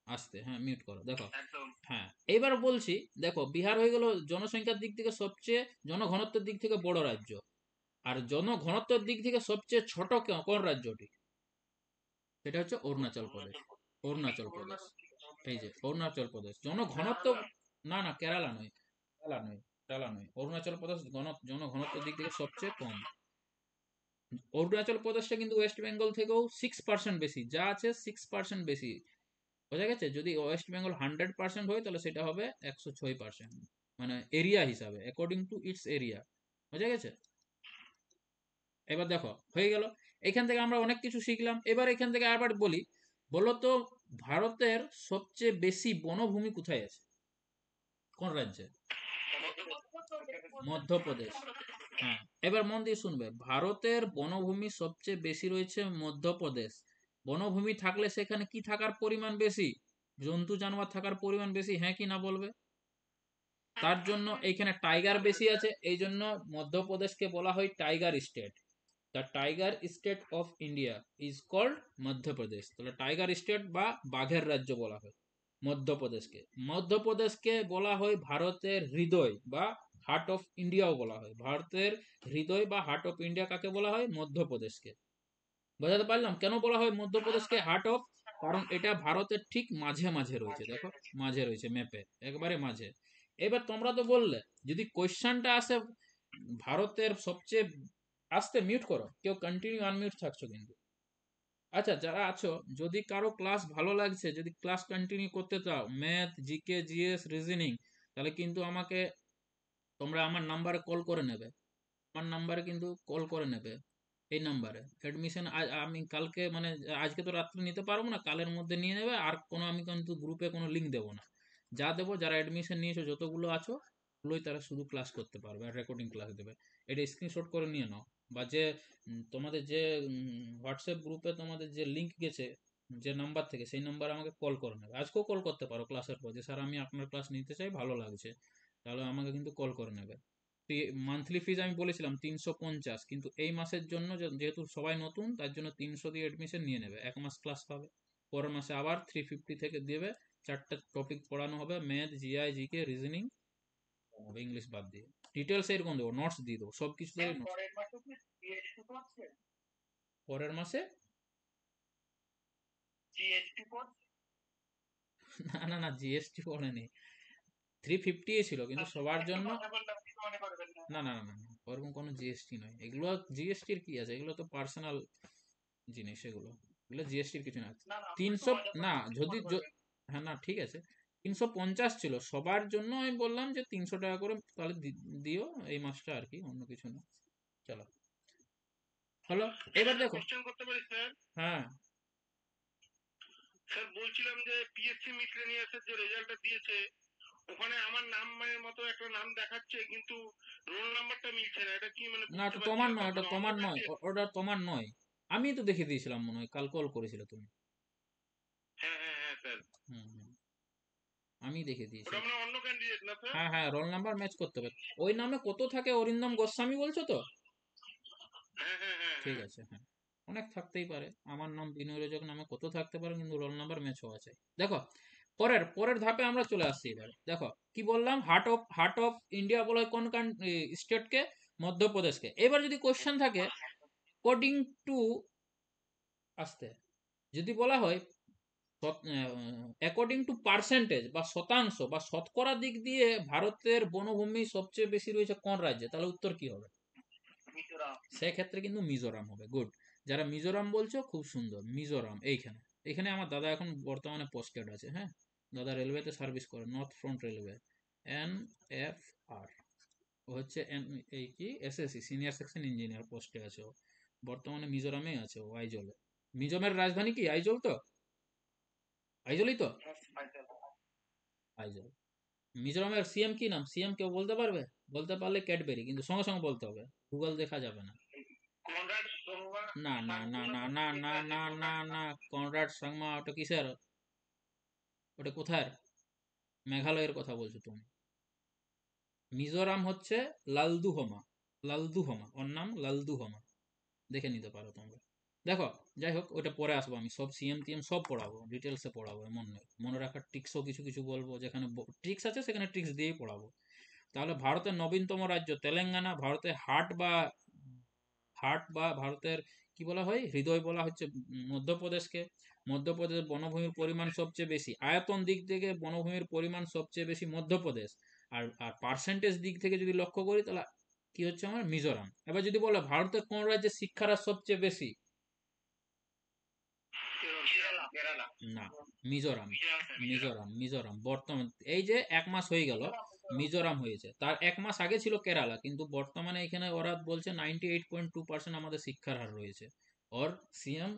Speaker 1: আস্তে, হ্যাঁ মিউট করো। দেখো,
Speaker 3: একদম।
Speaker 1: হ্যাঁ এবার বলছি, দেখো বিহার হয়ে গেল জনসংখ্যার দিক থেকে সবচেয়ে, জনঘনত্বের দিক থেকে বড় রাজ্য। আর জনঘনত্বের দিক থেকে সবচেয়ে ছোট কোন রাজ্যটি? সেটা হচ্ছে অরুণাচল প্রদেশ। অরুণাচল প্রদেশ, এই যে অরুণাচল প্রদেশ জনঘনত্ব, না না কেরালা নয়, কেরালা নয়, কেরালা নয়, অরুণাচল প্রদেশ জনঘনত্বের দিক থেকে সবচেয়ে কম। অরুণাচল প্রদেশটা কিন্তু ওয়েস্ট বেঙ্গল থেকেও 6% বেশি, যা আছে 6% বেশি, বোঝা গেছে? যদি ওয়েস্ট বেঙ্গল 100% হয় তাহলে সেটা হবে 106%, মানে এরিয়া হিসাবে, অ্যাকর্ডিং টু ইটস এরিয়া, বোঝা গেছে? এবার দেখো হয়ে গেল। এখান থেকে আমরা অনেক কিছু শিখলাম। এবার এখান থেকে আবার বলি, বলো তো ভারতের সবচেয়ে বেশি বনভূমি কোথায় আছে? কোন রাজ্যে? মধ্যপ্রদেশ। হ্যাঁ, এবার মন দিয়ে শুনবে, ভারতের বনভূমি সবচেয়ে বেশি রয়েছে মধ্যপ্রদেশ। বনভূমি থাকলে সেখানে কি থাকার পরিমাণ বেশি? জন্তু জানোয়ার থাকার পরিমাণ বেশি, হ্যাঁ কি না বলবে? তার জন্য এইখানে টাইগার বেশি আছে, এই জন্য মধ্যপ্রদেশকে বলা হয় tiger state. The tiger state of India is called Madhya Pradesh. তাহলে টাইগার স্টেট বা বাঘের রাজ্য বলা হয় মধ্যপ্রদেশকে। মধ্যপ্রদেশকে বলা হয় ভারতের হৃদয় বা হার্ট অফ ইন্ডিয়াও বলা হয়। ভারতের হৃদয় বা হার্ট অফ ইন্ডিয়া কাকে বলা হয়? মধ্যপ্রদেশকে। বোঝাতে পারলাম কেন বলা হয় মধ্যপ্রদেশকে হার্ট অফ? কারণ এটা ভারতের ঠিক মাঝে মাঝে রয়েছে, দেখো মাঝে রয়েছে ম্যাপে, একবারে মাঝে। এবার তোমরা তো বললে যদি কোয়েশ্চেনটা আসে ভারতের সবচেয়ে, আস্তে মিউট করো, কেউ কন্টিনিউ আনমিউট থাকছো কিন্তু। আচ্ছা যারা আছো, যদি কারো ক্লাস ভালো লাগছে, যদি ক্লাস কন্টিনিউ করতে চাও, ম্যাথ, জিকে, জিএস, রিজনিং, তাহলে কিন্তু আমাকে তোমরা আমার নাম্বারে কল করে নেবে। আমার নাম্বারে কিন্তু কল করে নেবে, এই নাম্বারে অ্যাডমিশন। আমি কালকে মানে আজকে তো রাত্রে নিতে পারবো না, কালের মধ্যে নিয়ে নেবে। আর কোনো আমি কিন্তু গ্রুপে কোনো লিঙ্ক দেবো না। যা দেবো, যারা অ্যাডমিশন নিয়েছো যতগুলো আছো, ওগুলোই তারা শুধু ক্লাস করতে পারবে আর রেকর্ডিং ক্লাস দেবে। এটা স্ক্রিনশট করে নিয়ে নাও। বা যে তোমাদের যে হোয়াটসঅ্যাপ গ্রুপে তোমাদের যে লিঙ্ক গেছে যে নাম্বার থেকে, সেই নাম্বারে আমাকে কল করে নেবে। আজকেও কল করতে পারো ক্লাসের পর, যে স্যার আমি আপনার ক্লাস নিতে চাই, ভালো লাগছে, তাহলে আমাকে কিন্তু কল করে নেবে। মান্থলি ফিজ আমি বলেছিলাম 350, কিন্তু এই মাসের জন্য যেহেতু সবাই নতুন, তার জন্য 300 দিয়ে এডমিশন নিয়ে নেবে, 1 মাস ক্লাস পাবে। পরের মাসে আবার 350 থেকে দেবে। 4টা টপিক পড়ানো হবে, math, GI, GK, reasoning, English বাদ দিয়ে। ডিটেলস এরকম দেবো, নোটস দিয়ে দেবো, সব কিছু দিয়ে নোটস। পরের মাসে
Speaker 3: জিএসটি পড়ছে।
Speaker 1: না না না, জিএসটি পড়েনি, 350 ছিল, কিন্তু সবার জন্য। না না না না না, ওরকম কোনো জিএসটি নয় এগুলো। জিএসটির কি আছে, এগুলো তো পার্সোনাল জিনিস, এগুলো এগুলো জিএসটির কিছু না। 300, না যদি হ্যাঁ না ঠিক আছে, 350 ছিল সবার জন্য, আমি বললাম যে 300 টাকা করে তাহলে দিও এই মাসটা আর কি, অন্য কিছু না। চলো, হলো, এবার দেখো।
Speaker 5: কোশ্চেন করতে পারি স্যার?
Speaker 1: হ্যাঁ
Speaker 5: স্যার বলছিলাম যে পিএসসি মিসলেনিয়াসের যে রেজাল্টটা দিয়েছে, ওখানে আমার নামের মতো একটা নাম দেখাচ্ছে, কিন্তু রোল নাম্বারটা মিলছে না। এটা কি মানে
Speaker 1: না,
Speaker 5: বুঝতে
Speaker 1: ওটা
Speaker 5: পারছি
Speaker 1: তোমার
Speaker 5: না,
Speaker 1: নয়, ওটা
Speaker 5: তারপরে
Speaker 1: তোমার
Speaker 5: অন্ধকার
Speaker 1: নয়,
Speaker 5: দিয়ে।
Speaker 1: ওটা তোমার নয়। আমি তো দেখে দিয়েছিলাম মনে হয়, কাল কল করেছিলে তুমি।
Speaker 5: হ্যাঁ হ্যাঁ হ্যাঁ স্যার,
Speaker 1: হুম হুম, আমি দেখে দিয়েছি।
Speaker 5: ওটা মানে অন্য ক্যান্ডিডেট না স্যার?
Speaker 1: হ্যাঁ হ্যাঁ, রোল নাম্বার ম্যাচ করতে হবে। ওই নামে কত থাকে, অরিন্দম গোস্বামী বলছো তো?
Speaker 5: হ্যাঁ হ্যাঁ হ্যাঁ
Speaker 1: ঠিক
Speaker 5: হ্যাঁ।
Speaker 1: আছে, হ্যাঁ, অনেক থাকতেই পারে। আমার নাম বিনয় রজক নামে কত থাকতে পারে, কিন্তু রোল নাম্বার ম্যাচ হওয়া চাই। দেখো, পরের পরের ধাপে আমরা চলে আসছি এবার। দেখো কি বললাম, হার্ট অফ ইন্ডিয়া বলা হয় কোন স্টেটকে? মধ্যপ্রদেশকে। এবার যদি কোশ্চেন থাকে অ্যাকর্ডিং টু, আসতে, যদি বলা হয় অ্যাকর্ডিং টু পার্সেন্টেজ বা শতাংশ বা শতকরা দিক দিয়ে ভারতের বনভূমি সবচেয়ে বেশি রয়েছে কোন রাজ্যে, তাহলে উত্তর কি হবে? সেক্ষেত্রে কিন্তু মিজোরাম হবে। গুড, যারা মিজোরাম বলছো খুব সুন্দর, মিজোরাম। এইখানে এখানে আমার দাদা এখন বর্তমানে পোস্টেড আছে। হ্যাঁ, দাদা রেলওয়েতে সার্ভিস করে, নর্থ ফ্রন্ট রেলওয়ে, NFR। ও হচ্ছে এই কি SSC সিনিয়র সেকশন ইঞ্জিনিয়ার পোস্টে আছে ও, বর্তমানে মিজোরামে আছে ও, আইজলে। মিজোরামের রাজধানী কি আইজল তো? আইজলই তো, আইজল। মিজোরামের সিএম কি নাম, সিএম কেউ বলতে পারবে? বলতে পারলে ক্যাডবেরি, কিন্তু সঙ্গে সঙ্গে বলতে হবে, গুগল দেখা যাবে না।
Speaker 5: কনরাড সোমবা
Speaker 1: না না না না না না না না না, কনরাড সাংমা ওটা কিসের, ওটা কোথায়? মেঘালয়ের কথা বলছো তুমি। মিজোরাম হচ্ছে লালদুহমা, লালদুহমা, ওর নাম লালদুহমা, দেখে নিতে পারো তোমরা। দেখো, যাই হোক, ওটা পরে আসবো, আমি সব সিএম টিএম সব পড়াবো, ডিটেলসে পড়াবো, এমন নয়। মনে রাখার ট্রিক্সও কিছু কিছু বলবো, যেখানে ট্রিক্স আছে সেখানে ট্রিক্স দিয়েই পড়াবো। তাহলে ভারতের নবীনতম রাজ্য তেলেঙ্গানা, ভারতের হার্ট বা ভারতের কি বলা হয়, হৃদয় বলা হচ্ছে মধ্যপ্রদেশকে। মধ্যপ্রদেশের বনভূমির পরিমাণ সবচেয়ে বেশি, আয়তন দিক থেকে বনভূমির পরিমাণ সবচেয়ে বেশি মধ্যপ্রদেশ। আর পার্সেন্টেজ দিক থেকে যদি লক্ষ্য করি, তাহলে কি হচ্ছে আমার মিজোরাম। এবার যদি বলে ভারতের কোন রাজ্যে শিক্ষার হার সবচেয়ে বেশি,
Speaker 5: কেরালা কেরালা।
Speaker 1: না, মিজোরাম।
Speaker 3: মিজোরাম স্যার, মিজোরাম।
Speaker 1: মিজোরাম, মিজোরাম বর্তমান, এই যে 1 মাস হয়ে গেল মিজোরাম হয়েছে, তার 1 মাস আগে ছিল কেরালা, কিন্তু বর্তমানে এখানে ওরা বলছে 98.2% আমাদের শিক্ষার হার রয়েছে। ওর সিএম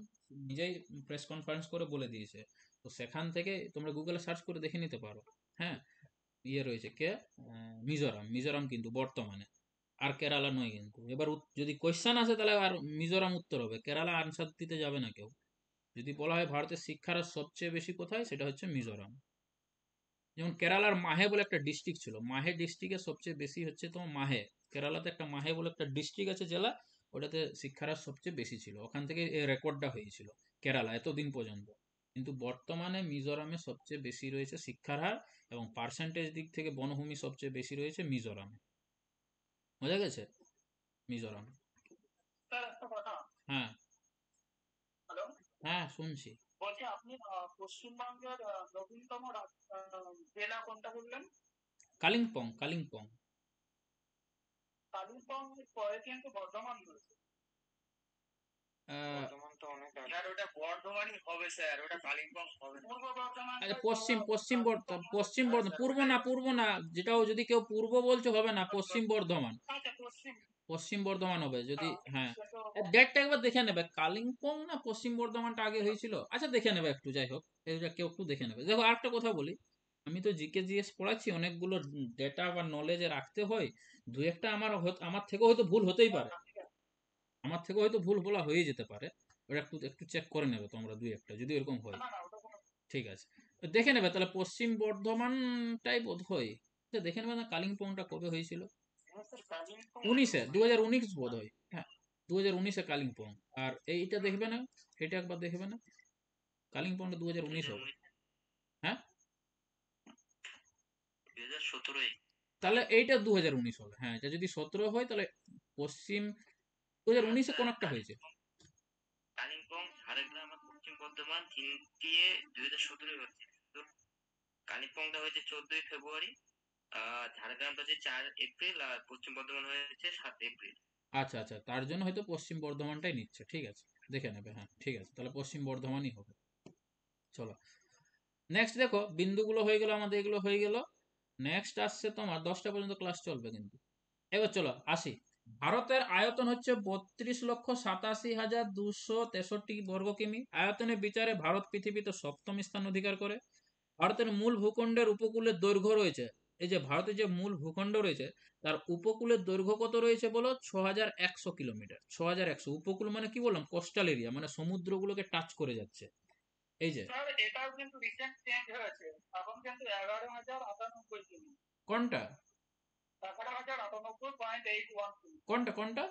Speaker 1: নিজেই প্রেস কনফারেন্স করে বলে দিয়েছে। তো সেখান থেকে তোমরা গুগলে সার্চ করে দেখে নিতে পারো। হ্যাঁ, ইয়ে রয়েছে কে, মিজোরাম। মিজোরাম কিন্তু বর্তমানে, আর কেরালা নয় কিন্তু। এবার যদি কোয়েশ্চেন আসে তাহলে আর মিজোরাম উত্তর হবে, কেরালা আনসার দিতে যাবে না কেউ। যদি বলা হয় ভারতের শিক্ষার হার সবচেয়ে বেশি কোথায়, সেটা হচ্ছে মিজোরাম। যেমন কেরালার মাহে বলে একটা ডিস্ট্রিক্ট ছিল, মাহে ডিস্ট্রিক্টে সবচেয়ে বেশি হচ্ছে তোমার মাহে, কেরালাতে একটা মাহে বলে একটা ডিস্ট্রিক্ট আছে, জেলা, ওটাতে শিক্ষার হার সবচেয়ে বেশি ছিল, ওখান থেকে এই রেকর্ডটা হয়েছিল কেরালা এতদিন পর্যন্ত। কিন্তু বর্তমানে মিজোরামে সবচেয়ে বেশি রয়েছে শিক্ষার হার, এবং পার্সেন্টেজ দিক থেকে বনভূমি সবচেয়ে বেশি রয়েছে মিজোরামে। বোঝা গেছে? মিজোরাম।
Speaker 5: স্যার একটা কথা।
Speaker 1: হ্যাঁ
Speaker 5: হ্যালো,
Speaker 1: হ্যাঁ, শুনছি।
Speaker 5: বলছি আপনি পশ্চিমবঙ্গের নবীনতম জেলা কোনটা বললেন?
Speaker 1: কালিম্পং, কালিম্পং।
Speaker 5: কালিম্পং পরে কিন্তু বর্ধমান রয়েছে।
Speaker 1: আহ,
Speaker 5: বর্ধমান তো অনেক আগে। স্যার ওটা বর্ধমানই হবে স্যার, ওটা কালিম্পং হবে না। পূর্ব বর্ধমান।
Speaker 1: আচ্ছা, পূর্ব না, পূর্ব না, যেটাও যদি কেউ পূর্ব বলছো হবে না, পশ্চিম বর্ধমান।
Speaker 5: আচ্ছা পশ্চিম।
Speaker 1: পশ্চিম বর্ধমান হবে যদি, হ্যাঁ। ডেটটা একবার দেখে নেবে, কালিম্পং না পশ্চিম বর্ধমানটা আগে হয়েছিল, আচ্ছা দেখে নেবে একটু, যাই হোক, এটা কেউ একটু দেখে নেবে। দেখো আরেকটা কথা বলি, আমি তো জিকে জিএস পড়াচ্ছি, অনেকগুলো ডেটা বা নলেজে রাখতে হয়। দু একটা আমার থেকে হয়তো ভুল হতেই পারে, আমার থেকে হয়তো ভুল বলা হয়ে যেতে পারে, ওটা একটু একটু চেক করে নেবে তোমরা, দুই একটা যদি এরকম হয়।
Speaker 5: না না ওটা কোনো।
Speaker 1: ঠিক আছে, তো দেখে নেবে তাহলে, পশ্চিম বর্ধমানটাই বোধ হয়। আচ্ছা, দেখে নেবে না কালিম্পংটা কবে হয়েছিল,
Speaker 5: হ্যাঁ স্যার কালিম্পং।
Speaker 1: 19-এ, 2019 বোধ হয়, হ্যাঁ, 2019-এ কালিম্পং। আর এইটা দেখবে না, এটা একবার দেখবে না, কালিম্পংটা 2019 হবে।
Speaker 3: 2019,
Speaker 1: হ্যাঁ,
Speaker 3: 2017-ই
Speaker 1: তাহলে এইটা 2019 হবে। হ্যাঁ, এটা যদি 17 হয় তাহলে পশ্চিম, 2019-এ কোন একটা হয়েছে।
Speaker 3: কালিম্পং, ঝাড়গ্রাম আর পশ্চিম বর্ধমান তিনটিয়ে 2017-ই হচ্ছে। কালিম্পংটা হয়েছে 14ই ফেব্রুয়ারি, ঝাড়গ্রামটা হচ্ছে 4 এপ্রিল, আর পশ্চিম বর্ধমান হয়েছে 7 এপ্রিল।
Speaker 1: আচ্ছা আচ্ছা, তার জন্য হয়তো পশ্চিম বর্ধমানটাই নিচ্ছে, ঠিক আছে, দেখে নেবে। হ্যাঁ ঠিক আছে, তাহলে পশ্চিম বর্ধমানই হবে। চলো নেক্সট দেখো, বিন্দুগুলো হয়ে গেল আমাদের, এগুলো হয়ে গেল। নেক্সট আসছে তোমার 10টা পর্যন্ত ক্লাস চলবে কিন্তু। এবার চলো আসি। ভারতের আয়তন হচ্ছে 32,87,263 বর্গ কিমি। আয়তনের বিচারে ভারত পৃথিবীতে সপ্তম স্থান অধিকার করে। ভারতের মূল ভূখণ্ডের উপকূলের দৈর্ঘ্য রয়েছে, এই যে ভারতের যে মূল ভূখণ্ড রয়েছে তার উপকূলের দৈর্ঘ্য কত রয়েছে বলো? 6,100 কিলোমিটার। 6,100, উপকূল মানে কি বললাম? কোস্টাল এরিয়া, মানে সমুদ্রগুলোকে টাচ করে যাচ্ছে। এই যে
Speaker 6: স্যার এটাও কিন্তু রিসেন্ট চেঞ্জ হয়েছে, এখন কিন্তু 11,098 কিমি।
Speaker 1: কোনটা
Speaker 6: 11,098.81 কিমি।
Speaker 1: কোনটা কোনটা?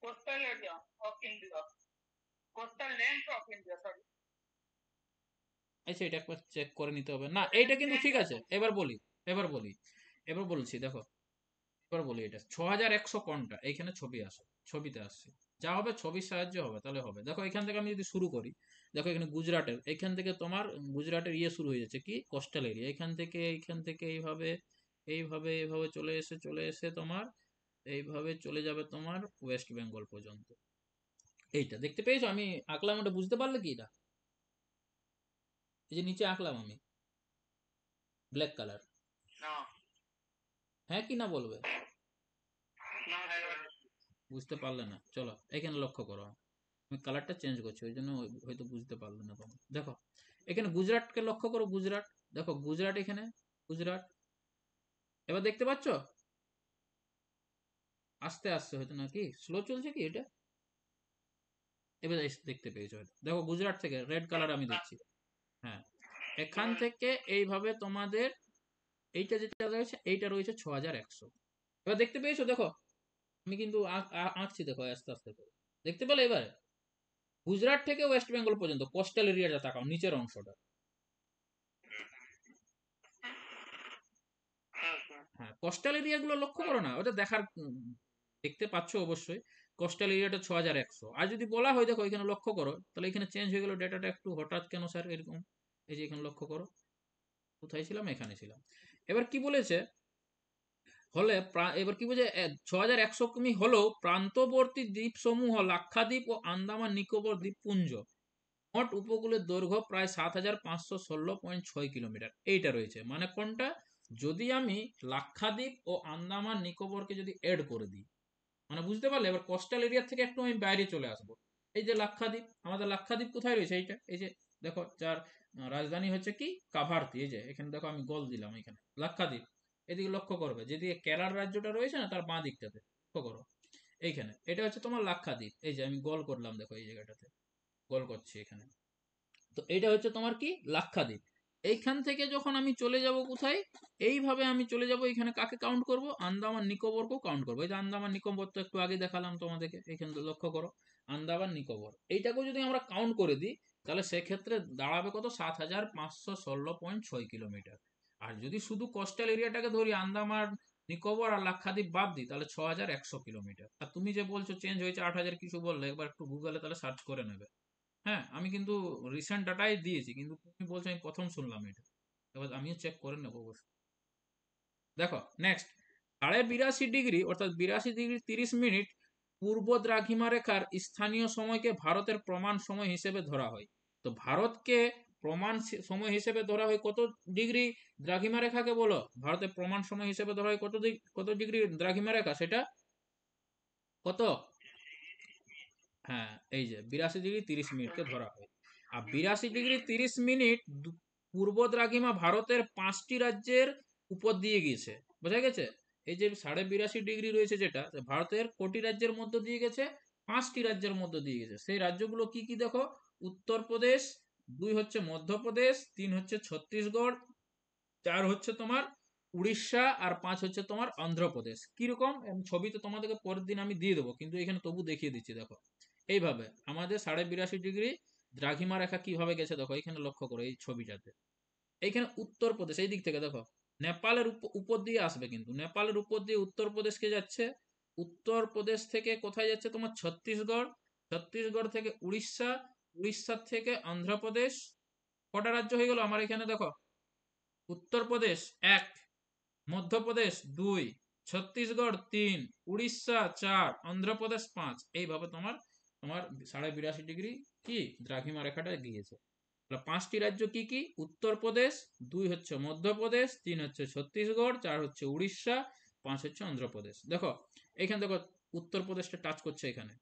Speaker 6: Coastal area of India, coastal length of India, sorry.
Speaker 1: আচ্ছা এটা একবার চেক করে নিতে হবে। না এইটা কিন্তু ঠিক আছে। এবার বলছি দেখো, এবার বলি এটা 6,100 কোনটা, এইখানে ছবি আসে, ছবিতে আসছে। যা হবে ছবির সাহায্যে হবে, তাহলে হবে। দেখো এখান থেকে আমি যদি শুরু করি, দেখো এখানে গুজরাটের, এখান থেকে তোমার গুজরাটের ইয়ে শুরু হয়ে যাচ্ছে কি, কোস্টাল এরিয়া। এইখান থেকে এইভাবে এইভাবে এইভাবে চলে এসে তোমার এইভাবে চলে যাবে তোমার ওয়েস্ট বেঙ্গল পর্যন্ত। এইটা দেখতে পেয়েছো আমি আঁকলাম, ওটা বুঝতে পারলে কি? এটা এই যে নিচে আঁকলাম আমি, ব্ল্যাক কালার।
Speaker 6: না
Speaker 1: হ্যাঁ কি না বলবে?
Speaker 6: না স্যার,
Speaker 1: বুঝতে পারলে না? চলো এখানে লক্ষ্য করো, আমি কালারটা চেঞ্জ করছি, ওই জন্য হয়তো বুঝতে পারলে না তোমরা। দেখো এখানে গুজরাটকে লক্ষ্য করো, গুজরাট, দেখো গুজরাট এখানে, গুজরাট। এবার দেখতে পাচ্ছ? আস্তে আস্তে হয়তো, নাকি স্লো চলছে কি এটা? এবার দেখতে পেয়েছো হয়তো। দেখো গুজরাট থেকে রেড কালার আমি দিচ্ছি। হ্যাঁ, এখান থেকে এইভাবে তোমাদের এইটা যেটা রয়েছে, এইটা রয়েছে 6,100। এবার দেখতে পেয়েছো? দেখো আমি কিন্তু আঁকছি, দেখো আস্তে আস্তে করে। দেখতে পেলে এবারে? গুজরাট থেকে ওয়েস্ট বেঙ্গল পর্যন্ত কোস্টাল এরিয়াটা তাকাও, নিচের অংশটা।
Speaker 6: হ্যাঁ স্যার।
Speaker 1: হ্যাঁ, কোস্টাল এরিয়াগুলো লক্ষ্য করো না, ওটা দেখার দেখতে পাচ্ছ অবশ্যই। কোস্টাল এরিয়াটা 6,100। আর যদি বলা হয় দেখো এখানে লক্ষ্য করো, তাহলে এখানে চেঞ্জ হয়ে গেল ডেটাটা একটু হঠাৎ কেন স্যার এরকম? এই যে এখানে লক্ষ্য করো, কোথায় ছিলাম? এখানে ছিলাম। এবার কি বলেছে? এবার কি বলছে? 6,100 কিমি হলো প্রান্তবর্তী দ্বীপ সমূহ লাক্ষাদ্বীপ ও আন্দামান নিকোবর দ্বীপপুঞ্জ। মোট উপকূলের দৈর্ঘ্য প্রায় 7,516.6 কিলোমিটার। এইটা রয়েছে, মানে কোনটা? যদি আমি লাক্ষাদ্বীপ ও আন্দামান নিকোবরকে যদি এড করে দিই, মানে বুঝতে পারলে? এবার কোস্টাল এরিয়া থেকে একটু আমি বাইরে চলে আসবো। এই যে লাক্ষাদ্বীপ, আমাদের লাক্ষাদ্বীপ কোথায় রয়েছে? এইটা, এই যে দেখো, যার রাজধানী হচ্ছে কি, কাভারতি। এই যে এখানে দেখো আমি গোল দিলাম, এখানে লাক্ষাদ্বীপ। এদিকে লক্ষ্য করবে, যেদিকে কেরালা রাজ্যটা রয়েছে না, তার বাঁ দিকটাতে লক্ষ্য করো, এইখানে এটা হচ্ছে তোমার লাক্ষাদ্বীপ। এই যে আমি গোল করলাম, দেখো এই জায়গাটাতে গোল করছি এখানে। তো এইটা হচ্ছে তোমার কি, লাক্ষাদ্বীপ। এইখান থেকে যখন আমি চলে যাব কোথায়, এইভাবে আমি চলে যাব এখানে, কাকে কাউন্ট করব? আন্দামান নিকোবরকেও কাউন্ট করবো। এই যে আন্দামান নিকোবর তো একটু আগে দেখালাম তোমাদেরকে, এখানে লক্ষ্য করো আন্দামান নিকোবর, এইটাকেও যদি আমরা কাউন্ট করে দিই, তাহলে সেক্ষেত্রে দাঁড়াবে কত? 7,516.6 কিলোমিটার। আর যদি শুধু কোস্টাল এরিয়াটাকে ধরি, আন্দামান নিকোবর আর লাক্ষাদ্বীপ বাদ দিই, তাহলে 6,100 কিলোমিটার। আর তুমি যে বলছো চেঞ্জ হয়েছে 8,000 কিছু বললে, একবার একটু গুগলে তাহলে সার্চ করে নেবে। হ্যাঁ আমি কিন্তু রিসেন্ট ডাটাই দিয়েছি, কিন্তু তুমি বলছো আমি প্রথম শুনলাম এটা। এবার আমিও চেক করে নেবো অবশ্যই। দেখো নেক্সট, 82.5 ডিগ্রি অর্থাৎ 82 ডিগ্রি 30 মিনিট পূর্ব দ্রাঘিমা রেখার স্থানীয় সময়কে ভারতের প্রমাণ সময় হিসেবে ধরা হয়। তো ভারতকে প্রমাণ সময় হিসেবে ধরা হয় কত ডিগ্রি দ্রাঘিমা রেখাকে? বলো, ভারতের প্রমাণ সময় হিসেবে ধরা হয় কত ডিগ্রি দ্রাঘিমা রেখা, সেটা কত? হ্যাঁ এই যে 82 ডিগ্রি 30 মিনিটকে ধরা হয়। আর 82 ডিগ্রি 30 মিনিট পূর্ব দ্রাঘিমা ভারতের 5টি রাজ্যের উপর দিয়ে গিয়েছে, বোঝা গেছে? এই যে 82.5 ডিগ্রি রয়েছে, যেটা ভারতের কোটি রাজ্যের মধ্য দিয়ে গেছে? 5টি রাজ্যের মধ্য দিয়ে গেছে। সেই রাজ্যগুলো কি কি দেখো, উত্তরপ্রদেশ, 2 হচ্ছে মধ্যপ্রদেশ, 3 হচ্ছে ছত্তিশগড়, 4 হচ্ছে তোমার উড়িষ্যা, আর 5 হচ্ছে তোমার অন্ধ্রপ্রদেশ। কিরকম ছবি তো তোমাদেরকে পরের দিন আমি দিয়ে দেবো, কিন্তু এখানে তবু দেখিয়ে দিচ্ছি। দেখো এইভাবে আমাদের 82.5 ডিগ্রি দ্রাঘিমা রেখা কিভাবে গেছে, দেখো এখানে লক্ষ্য করো এই ছবিটাতে। এইখানে উত্তরপ্রদেশ এই দিক থেকে দেখো, নেপালের উপর দিয়ে আসবে, কিন্তু নেপালের উপর দিয়ে উত্তরপ্রদেশকে যাচ্ছে। উত্তরপ্রদেশ থেকে কোথায় যাচ্ছে? তোমার ছত্তিশগড়, ছত্তিশগড় থেকে উড়িষ্যা, উড়িষ্যা থেকে অন্ধ্রপ্রদেশ, কটা রাজ্য হয়ে গেল আমার এখানে? দেখো, উত্তরপ্রদেশ 1, মধ্যপ্রদেশ 2, ছত্তিশগড় 3, উড়িষ্যা 4, অন্ধ্রপ্রদেশ 5। এইভাবে তোমার তোমার 82.5 ডিগ্রি কি দ্রাঘিমা রেখাটা গিয়েছে। তাহলে 5টি রাজ্য কি কি? উত্তরপ্রদেশ, 2 হচ্ছে মধ্যপ্রদেশ, 3 হচ্ছে ছত্তিশগড়, 4 হচ্ছে উড়িষ্যা, 5 হচ্ছে অন্ধ্রপ্রদেশ। দেখো এখানে দেখো উত্তরপ্রদেশটা টাচ করছে এখানে,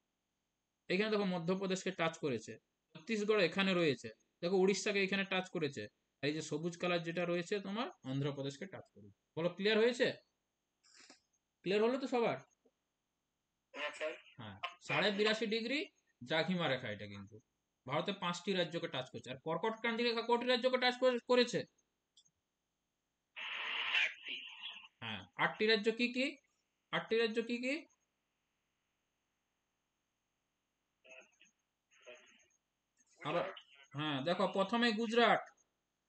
Speaker 1: এখানে দেখো মধ্যপ্রদেশকে টাচ করেছে, ছত্তিশগড় এখানে রয়েছে, দেখো উড়িষ্যাকে এখানে টাচ করেছে, আর এই যে সবুজ কালার যেটা রয়েছে তোমার অন্ধ্রপ্রদেশকে টাচ করেছে। বলো ক্লিয়ার হয়েছে? ক্লিয়ার হলো তো সবার?
Speaker 3: হ্যাঁ স্যার।
Speaker 1: হ্যাঁ, 82.5 ডিগ্রি দ্রাঘিমা রেখা এটা কিন্তু ভারতের 5টি রাজ্যকে টাচ করছে। আর কর্কট ক্রান্তি রেখা কটি রাজ্যকে টাচ করেছে? হ্যাঁ, 8টি রাজ্য কি কি? 8টি রাজ্য কি কি? আবার হ্যাঁ দেখো, প্রথমে গুজরাট,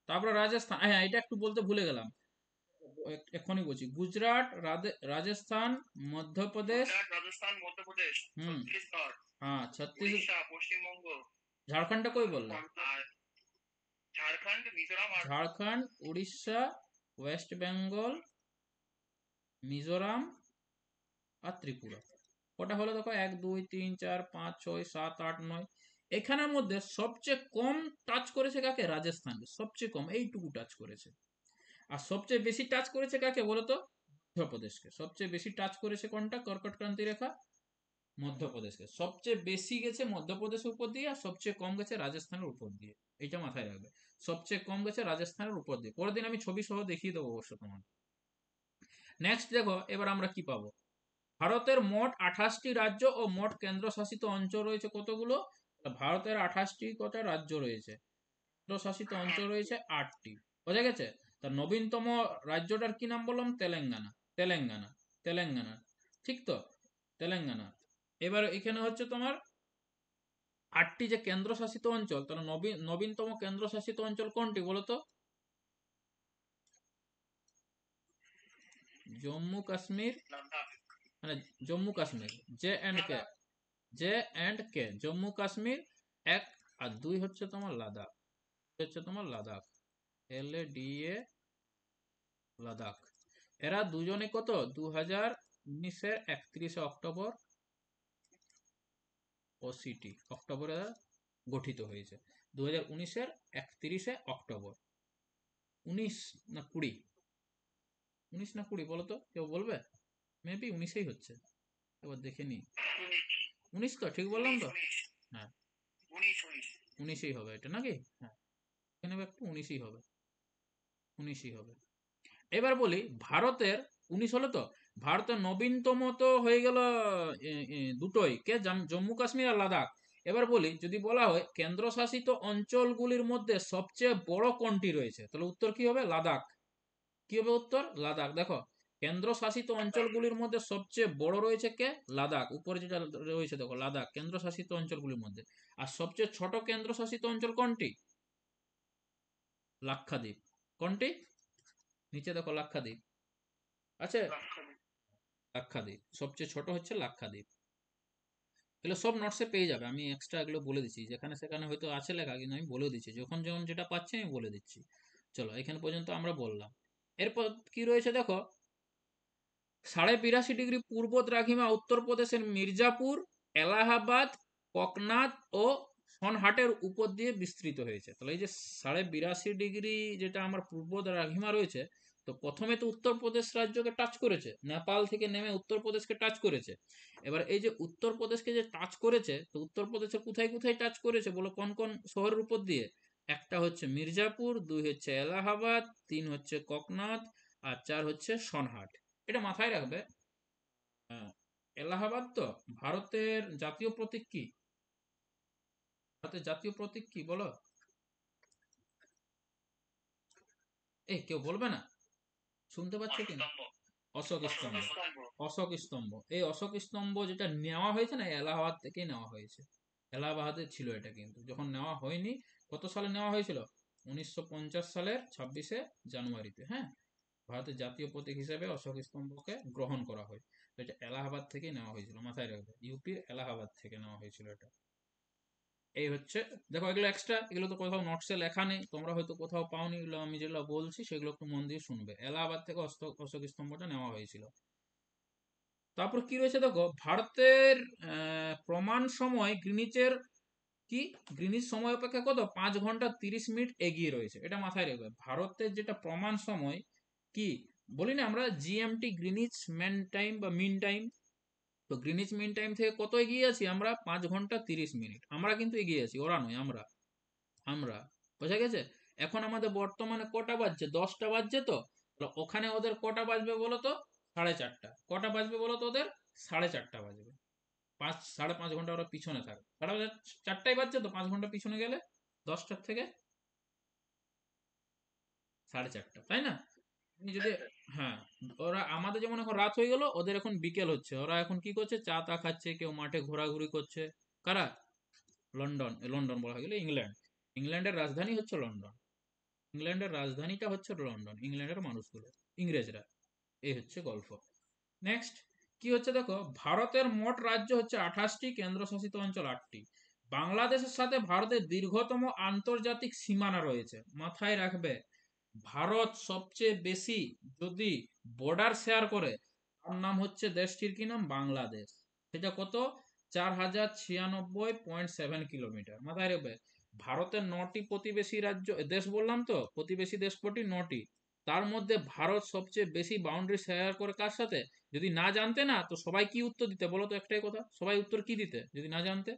Speaker 1: তারপরে রাজস্থান। হ্যাঁ, এটা একটু বলতে ভুলে গেলাম, এক্ষুনি বলছি। গুজরাট, রাজস্থান, মধ্যপ্রদেশ,
Speaker 3: রাজস্থান, মধ্যপ্রদেশ,
Speaker 1: হুম,
Speaker 3: ছত্তিশগড়,
Speaker 1: হ্যাঁ ছত্তিশগড়,
Speaker 3: উড়িষ্যা, পশ্চিমবঙ্গ,
Speaker 1: ঝাড়খণ্ডটা কই বললাম?
Speaker 3: আর ঝাড়খণ্ড, মিজোরাম আর
Speaker 1: ঝাড়খণ্ড, উড়িষ্যা, ওয়েস্ট বেঙ্গল, মিজোরাম আর ত্রিপুরা। কটা হলো দেখো? 1 2 3 4 5 6 7 8 9। এখানের মধ্যে সবচেয়ে কম টাচ করেছে কাকে? রাজস্থানকে সবচেয়ে কম, এইটুকু টাচ করেছে। আর সবচেয়ে বেশি টাচ করেছে কাকে বলতো? মধ্যপ্রদেশকে। সবচেয়ে বেশি টাচ করেছে কোনটা? কর্কট ক্রান্তি রেখা মধ্যপ্রদেশকে। সবচেয়ে বেশি গেছে মধ্যপ্রদেশের উপর দিয়ে, আর সবচেয়ে কম গেছে রাজস্থানের উপর দিয়ে। এইটা মাথায় রাখবে, সবচেয়ে কম গেছে রাজস্থানের উপর দিয়ে। পরের দিন আমি ছবি সহ দেখিয়ে দেবো অবশ্য তোমার। নেক্সট দেখো, এবার আমরা কি পাবো? ভারতের মোট 28টি রাজ্য ও মোট কেন্দ্রশাসিত অঞ্চল রয়েছে কতগুলো? ভারতের 28টি কটা রাজ্য রয়েছে, কেন্দ্রশাসিত অঞ্চল রয়েছে 8টি। বোঝা গেছে? তার নবীনতম রাজ্যটার কি নাম বললাম? তেলেঙ্গানা। তেলেঙ্গানা, তেলেঙ্গানা, ঠিক তো? তেলেঙ্গানা। এবার এখানে হচ্ছে তোমার 8টি যে কেন্দ্রশাসিত অঞ্চল, তাহলে নবীনতম কেন্দ্রশাসিত অঞ্চল কোনটি বলতো? জম্মু কাশ্মীর, মানে জম্মু কাশ্মীর, J&K, J&K, জম্মু কাশ্মীর 1, আর 2 হচ্ছে তোমার লাদাখ, হচ্ছে তোমার লাদাখ, LADA, লাদাখ। এরা দুজনে কত 2019-এর 31শে অক্টোবর ওসিটি অক্টোবরে গঠিত হয়েছে। 2019-এর 31শে অক্টোবর। 19 না 20? 19 না 20 বলো তো, কেউ বলবে? মেবি 19ই হচ্ছে, এবার দেখে নি। 19 তো ঠিক বললাম তো? হ্যাঁ 19ই হবে এটা নাকি? হ্যাঁ, এখানে একটু 19ই হবে, 19ই হবে। এবার বলি ভারতের 19 হলো তো, ভারতের নবীনতম তো হয়ে গেল দুটোই, কে? জম্মু কাশ্মীর আর লাদাখ। এবার বলি, যদি বলা হয় কেন্দ্রশাসিত অঞ্চলগুলির মধ্যে সবচেয়ে বড় কোনটি রয়েছে, তাহলে উত্তর কি হবে? লাদাখ। কি হবে উত্তর? লাদাখ। দেখো, কেন্দ্রশাসিত অঞ্চলগুলির মধ্যে সবচেয়ে বড় রয়েছে কে? লাদাখ। উপরে যেটা রয়েছে দেখো, লাদাখ কেন্দ্রশাসিত অঞ্চলগুলির মধ্যে। আর সবচেয়ে ছোট কেন্দ্রশাসিত অঞ্চল কোনটি? লাক্ষাদ্বীপ। কোনটি? নিচে দেখো লাক্ষাদ্বীপ আছে, লাক্ষাদ্বীপ সবচেয়ে ছোট হচ্ছে লাক্ষাদ্বীপ। এগুলো সব নোটসে পেয়ে যাবে, আমি এক্সট্রা এগুলো বলে দিচ্ছি, যেখানে সেখানে হয়তো আছে লেখা, কিন্তু আমি বলে দিচ্ছি, যখন যখন যেটা পাচ্ছি আমি বলে দিচ্ছি। চলো এখানে পর্যন্ত আমরা বললাম। এরপর কি রয়েছে দেখো, 82.5 ডিগ্রি পূর্ব দ্রাঘিমা উত্তরপ্রদেশের মির্জাপুর, এলাহাবাদ, কোকনাথ ও সোনহাটের উপর দিয়ে বিস্তৃত হয়েছে। তাহলে এই যে 82.5 ডিগ্রি যেটা আমার পূর্ব দ্রাঘিমা রয়েছে, তো প্রথমে তো উত্তরপ্রদেশ রাজ্যকে টাচ করেছে, নেপাল থেকে নেমে উত্তরপ্রদেশকে টাচ করেছে। এবার এই যে উত্তরপ্রদেশকে যে টাচ করেছে, তো উত্তরপ্রদেশের কোথায় কোথায় টাচ করেছে বলো, কোন কোন শহরের উপর দিয়ে? একটা হচ্ছে মির্জাপুর, 2 হচ্ছে এলাহাবাদ, 3 হচ্ছে কোকনাথ, আর 4 হচ্ছে সোনহাট। এটা মাথায় রাখবে। এলাহাবাদ তো ভারতের জাতীয় প্রতীক কি? ভারতের জাতীয় প্রতীক কি বলো? এই কেউ বলবে না? শুনতে পাচ্ছ কিনা? অশোক স্তম্ভ। অশোক স্তম্ভ, এই অশোক স্তম্ভ যেটা নেওয়া হয়েছে না, এলাহাবাদ থেকেই নেওয়া হয়েছে। এলাহাবাদে ছিল এটা, কিন্তু যখন নেওয়া হয়নি, কত সালে নেওয়া হয়েছিল? 1950 সালের 26শে জানুয়ারিতে। হ্যাঁ, ভারতের জাতীয় প্রতীক হিসেবে অশোক স্তম্ভকে গ্রহণ করা হয়। তো এটা এলাহাবাদ থেকে নেওয়া হয়েছিল, মাথায় রাখবে, ইউপির এলাহাবাদ থেকে নেওয়া হয়েছিল এটা। এই হচ্ছে, দেখো এগুলো এক্সট্রা, এগুলো তো কোথাও নোটসে লেখা নেই, তোমরা হয়তো কোথাও পাওনি, এগুলো আমি যেগুলো বলছি সেগুলো একটু মন দিয়ে শুনবে। এলাহাবাদ থেকে অশোক স্তম্ভটা নেওয়া হয়েছিল। তারপর কি রয়েছে দেখো, ভারতের প্রমাণ সময় গ্রিনিচের কি, গ্রিনিচ সময় অপেক্ষা কত 5 ঘন্টা 30 মিনিট এগিয়ে রয়েছে, এটা মাথায় রাখবে। ভারতের যেটা প্রমাণ সময় কি বলি না আমরা, জিএমটি গ্রিনিচ মেন টাইম বা মিন টাইম, তো গ্রিনিচ মিন টাইম থেকে কত এগিয়ে আছি আমরা, 5 ঘন্টা 30 মিনিট। আমরা কিন্তু এগিয়ে আছি, ওরা নয়, আমরা আমরা বোঝা গেছে। এখন আমাদের বর্তমানে কটা বাজছে, 10টা বাজছে, তো ওখানে ওদের কটা বাজবে বলো তো, 4:30। কটা বাজবে বলো তো ওদের, 4:30 বাজবে। 5.5 ঘন্টা ওরা পিছনে থাকে, 4টাই বাজছে, তো 5 ঘন্টা পিছনে গেলে 10টার থেকে 4:30, তাই না? তুমি যদি, হ্যাঁ, ওরা আমাদের যেমন এখন রাত হয়ে গেল, ওদের এখন বিকেল হচ্ছে, ওরা এখন কি করছে, চা তা খাচ্ছে, কেউ মাঠে ঘোরাঘুরি করছে। কারা, লন্ডন, লন্ডন বলা হয়ে গেলে ইংল্যান্ড, ইংল্যান্ডের রাজধানী হচ্ছে লন্ডন, ইংল্যান্ডের রাজধানীটা হচ্ছে লন্ডন, ইংল্যান্ডের মানুষগুলো, ইংরেজরা। এই হচ্ছে গল্প। নেক্সট কি হচ্ছে দেখো, ভারতের মোট রাজ্য হচ্ছে 28টি, কেন্দ্রশাসিত অঞ্চল 8টি। বাংলাদেশের সাথে ভারতের দীর্ঘতম আন্তর্জাতিক সীমানা রয়েছে, মাথায় রাখবে। ভারত সবচেয়ে বেশি যদি বর্ডার শেয়ার করে, তার নাম হচ্ছে দেশটির কি নাম, বাংলাদেশ। সেটা কত, 4096.7 কিলোমিটার, মাথায় রাখবে। ভারতের 9টি প্রতিবেশী রাজ্য, দেশ বললাম তো, প্রতিবেশী দেশ কটি, 9টি। তার মধ্যে ভারত সবচেয়ে বেশি বাউন্ডারি শেয়ার করে কার সাথে, যদি না জানতে না, তো সবাই কি উত্তর দিতে বলো তো, একটাই কথা, সবাই উত্তর কি দিতে যদি না জানতে,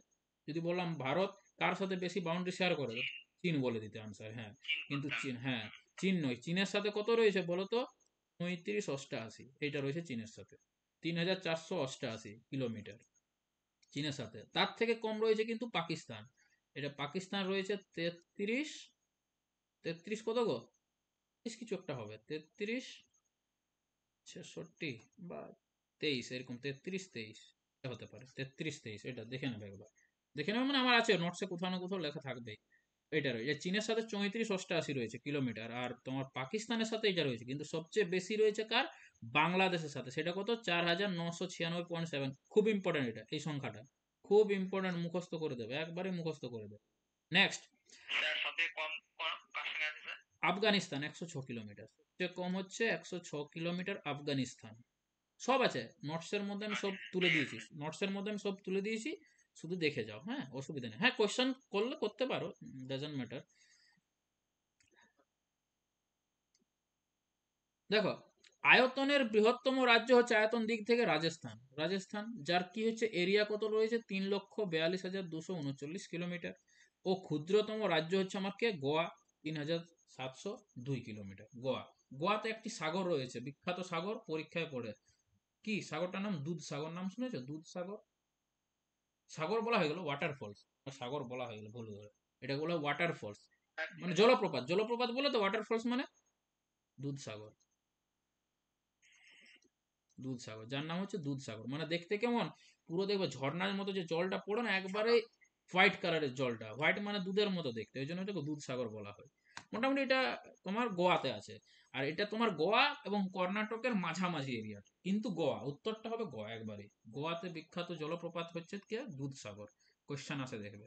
Speaker 1: যদি বললাম ভারত কার সাথে বেশি বাউন্ডারি শেয়ার করে, চীন বলে দিতে আনসার, হ্যাঁ। কিন্তু চীন, হ্যাঁ, চীন নয়, চীনের সাথে কত রয়েছে বলো তো, 3588, এইটা রয়েছে চীনের সাথে, 3488 কিলোমিটার চীনের সাথে। তার থেকে কম রয়েছে কিন্তু পাকিস্তান, এটা পাকিস্তান রয়েছে 33, 33 কত গো, 33 কিছু একটা হবে, 33 ছেষট্টি বা 23, এরকম 33 23 হতে পারে, 33 23, এটা দেখে নেবে একবার, দেখে নেবে মানে আমার আছে নোটসে কোথাও না কোথাও লেখা থাকবে। এটা রয়েছে চীনের সাথে 3488 রয়েছে কিলোমিটার, আর তোমার পাকিস্তানের সাথে এটা রয়েছে, কিন্তু সবচেয়ে বেশি রয়েছে কার, বাংলাদেশের সাথে, সেটা কত, 4996.7। খুব ইম্পর্টেন্ট এটা, এই সংখ্যাটা খুব ইম্পর্টেন্ট, মুখস্থ করে দেবে, একবারে মুখস্থ করে দেবে। নেক্সট,
Speaker 3: স্যার সবথেকে কম কার সঙ্গে আছে স্যার?
Speaker 1: আফগানিস্তান 106 কিলোমিটার, সবচেয়ে কম হচ্ছে 106 কিলোমিটার আফগানিস্তান। সব আছে নোটসের মধ্যে, আমি সব তুলে দিয়েছি, নোটসের মধ্যে আমি সব তুলে দিয়েছি, শুধু দেখে যাও, হ্যাঁ, অসুবিধা নেই। হ্যাঁ, কোয়েশ্চেন করলে করতে পারো, ডাজন্ট ম্যাটার। দেখো, আয়তনের বৃহত্তম রাজ্য হচ্ছে আয়তন দিক থেকে রাজস্থান, রাজস্থান যার কি হচ্ছে এরিয়া কত রয়েছে, 3,42,239 কিলোমিটার। ও ক্ষুদ্রতম রাজ্য হচ্ছে আমার কে, গোয়া, 3,702 কিলোমিটার। গোয়া, গোয়াতে একটি সাগর রয়েছে, বিখ্যাত সাগর, পরীক্ষায় পড়ে, কি সাগরটার নাম, দুধ সাগর, নাম শুনেছো, দুধ সাগর। সাগর বলা হয়ে গেল ওয়াটারফলস, সাগর বলা হয়ে গেল ভুল করে, এটা বলা ওয়াটারফলস, মানে জলপ্রপাত, জলপ্রপাত বলে তো ওয়াটারফলস মানে দুধসাগর, দুধসাগর, যার নাম হচ্ছে দুধসাগর। মানে দেখতে কেমন, পুরো দেখবে ঝর্ণার মতো যে জলটা পড়ে না, একবারে হোয়াইট কালারের জলটা, হোয়াইট মানে দুধের মতো দেখতে, ওই জন্য এটাকে দুধসাগর বলা হয়। মোটামুটি এটা তোমার গোয়াতে আছে, আর এটা তোমার গোয়া এবং কর্ণাটকের মাঝামাঝি এরিয়া, কিন্তু গোয়া, উত্তরটা হবে গোয়া একবারে। গোয়াতে বিখ্যাত জলপ্রপাত হচ্ছে কে, দুধসাগর, কোশ্চেন আসে দেখবে।